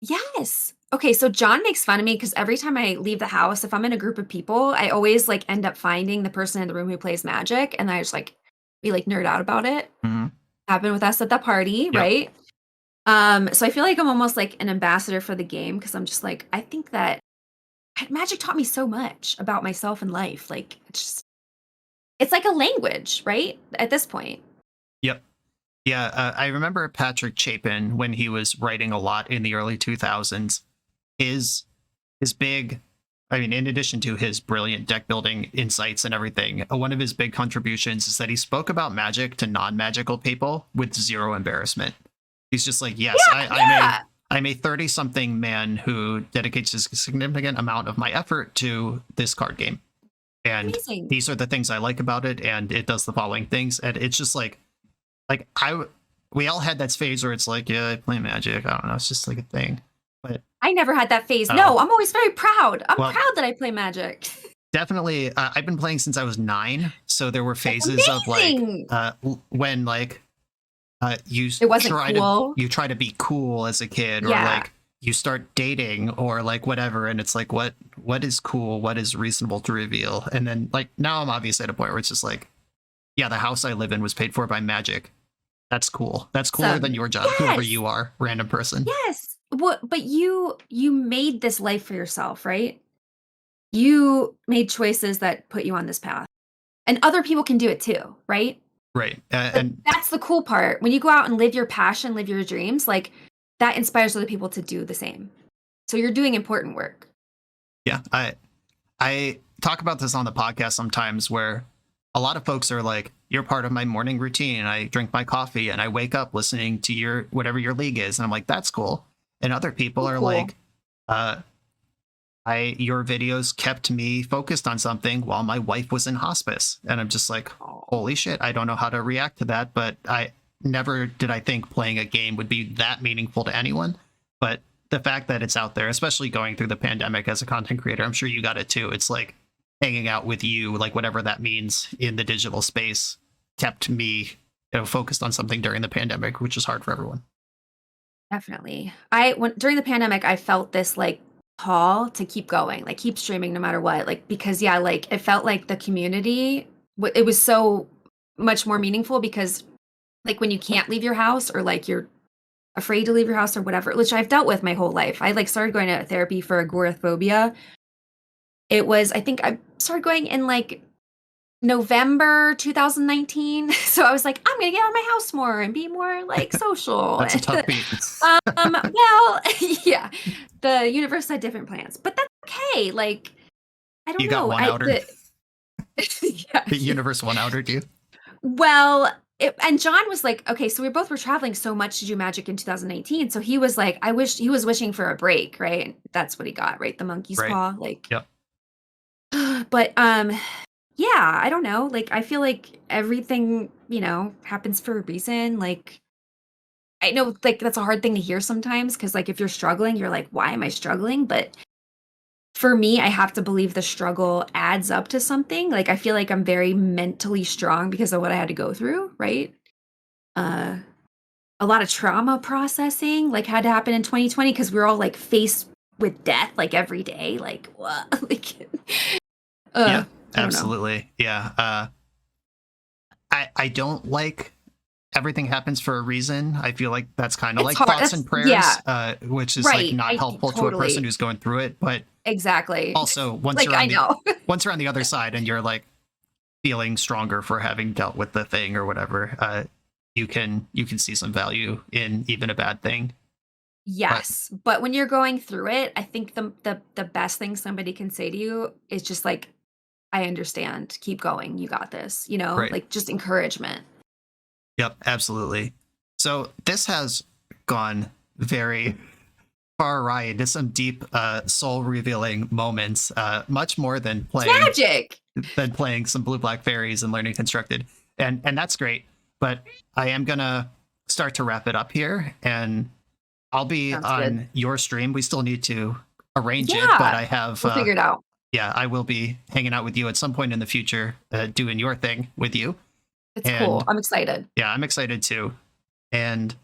yes. Okay, so John makes fun of me because every time I leave the house, if I'm in a group of people, I always, like, end up finding the person in the room who plays Magic, and I just, like, we, like, nerd out about it. Mhm. Happened with us at the party, Yep. right? So I feel like I'm almost like an ambassador for the game because I'm just like, I think that Magic taught me so much about myself and life. Like, it's like a language, right? At this point. Yep. Yeah, I remember Patrick Chapin when he was writing a lot in the early 2000s. His his big, I mean, in addition to his brilliant deck building insights and everything, one of his big contributions is that he spoke about magic to non-magical people with zero embarrassment. He's just like, yes, Yeah, yeah. I'm a 30 something man who dedicates a significant amount of my effort to this card game. And Amazing. these are the things I like about it, and it does the following things. And it's just like we all had that phase where it's like, yeah, I play magic. I don't know, it's just like a thing. But I never had that phase. oh, No, I'm always very proud. I'm well, proud that I play Magic. definitely. I've been playing since I was 9, so there were That's phases of like amazing. when like It wasn't cool. you try to be cool as a kid, or Yeah. like you start dating or like whatever, and it's like what is cool, what is reasonable to reveal, and then like now I'm obviously at a point where it's just like, yeah, the house I live in was paid for by magic. That's cool. That's cooler than Awesome. your job, whoever Yes. you are, random person. Yes. What but you made this life for yourself, right? You made choices that put you on this path. And other people can do it too, right? Right. But And that's the cool part. When you go out and live your passion, live your dreams, like, that inspires other people to do the same. So you're doing important work. yeah, I talk about this on the podcast sometimes where a lot of folks are like, you're part of my morning routine. I drink my coffee and I wake up listening to your whatever your league is. And I'm like, that's cool. And other people So are cool. like, uh, your videos kept me focused on something while my wife was in hospice. And I'm just like, Oh. holy shit, I don't know how to react to that. But I never did I think playing a game would be that meaningful to anyone. But the fact that it's out there, especially going through the pandemic as a content creator, I'm sure you got it too. It's like hanging out with you, like whatever that means in the digital space, kept me, focused on something during the pandemic, which is hard for everyone. Definitely. During the pandemic, I felt this like call to keep going, like keep streaming no matter what. Like because yeah, like it felt like the community. It was so much more meaningful because like when you can't leave your house or like you're afraid to leave your house or whatever, which I've dealt with my whole life. I like started going to therapy for agoraphobia. I think I started going in like November 2019. So I was like, I'm gonna get out of my house more and be more like social. That's a tough beat. Well, yeah, the universe had different plans, but that's okay. Like, I don't You got know. one outer. Yeah. The universe one outered you. Well, and John was like, okay, so we both were traveling so much to do magic in 2018. So he was like, he was wishing for a break, right? And that's what he got, right? The monkey's Right. paw, like. Yep. But yeah, I don't know. Like, I feel like everything, happens for a reason. Like, I know, like, that's a hard thing to hear sometimes because, like, if you're struggling, you're like, why am I struggling? But for me, I have to believe the struggle adds up to something. Like, I feel like I'm very mentally strong because of what I had to go through, right? Uh, a lot of trauma processing, like, had to happen in 2020 because we were all, like, faced with death, like, every day. Like, what? Like, Yeah, I don't know. absolutely. Yeah. I don't like everything happens for a reason. I feel like that's kind of It's like hard. thoughts and prayers, Yeah. which is like Right. not helpful to a person who's going through it. But Exactly. also once Like, you're on I know. once you're on the other side and you're like feeling stronger for having dealt with the thing or whatever, you can see some value in even a bad thing. Yes, but when you're going through it, I think the best thing somebody can say to you is just like, "I understand. Keep going. You got this." Right. Like just encouragement. Yep, absolutely. So this has gone very far right into some deep soul revealing moments, much more than Magic. playing some blue black fairies and learning constructed. And that's great. But I am gonna start to wrap it up here, and I'll be Sounds on good. your stream. We still need to arrange it, Yeah. but I have We'll figure it out. yeah, I will be hanging out with you at some point in the future, doing your thing with you. It's cool. I'm excited. Yeah, I'm excited too. And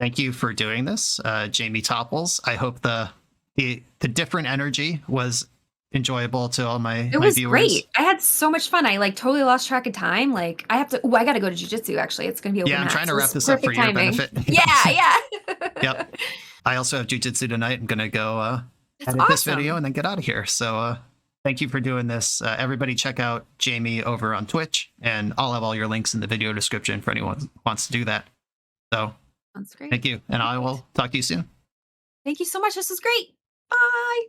thank you for doing this, Jamie Topples. I hope the different energy was enjoyable to all my It was viewers. great. I had so much fun. I like totally lost track of time. Like I have to. Oh, I got to go to jujitsu. Actually, it's gonna be open. Yeah, I'm mat, trying to so wrap this is this up for perfect your timing. benefit. Yeah. Yep. I also have jujitsu tonight. I'm gonna go That's edit this awesome. video and then get out of here. So thank you for doing this. Everybody check out Jamie over on Twitch, and I'll have all your links in the video description for anyone who wants to do that. So That's great. thank you, and I will talk to you soon. Thank you so much. This was great. Bye.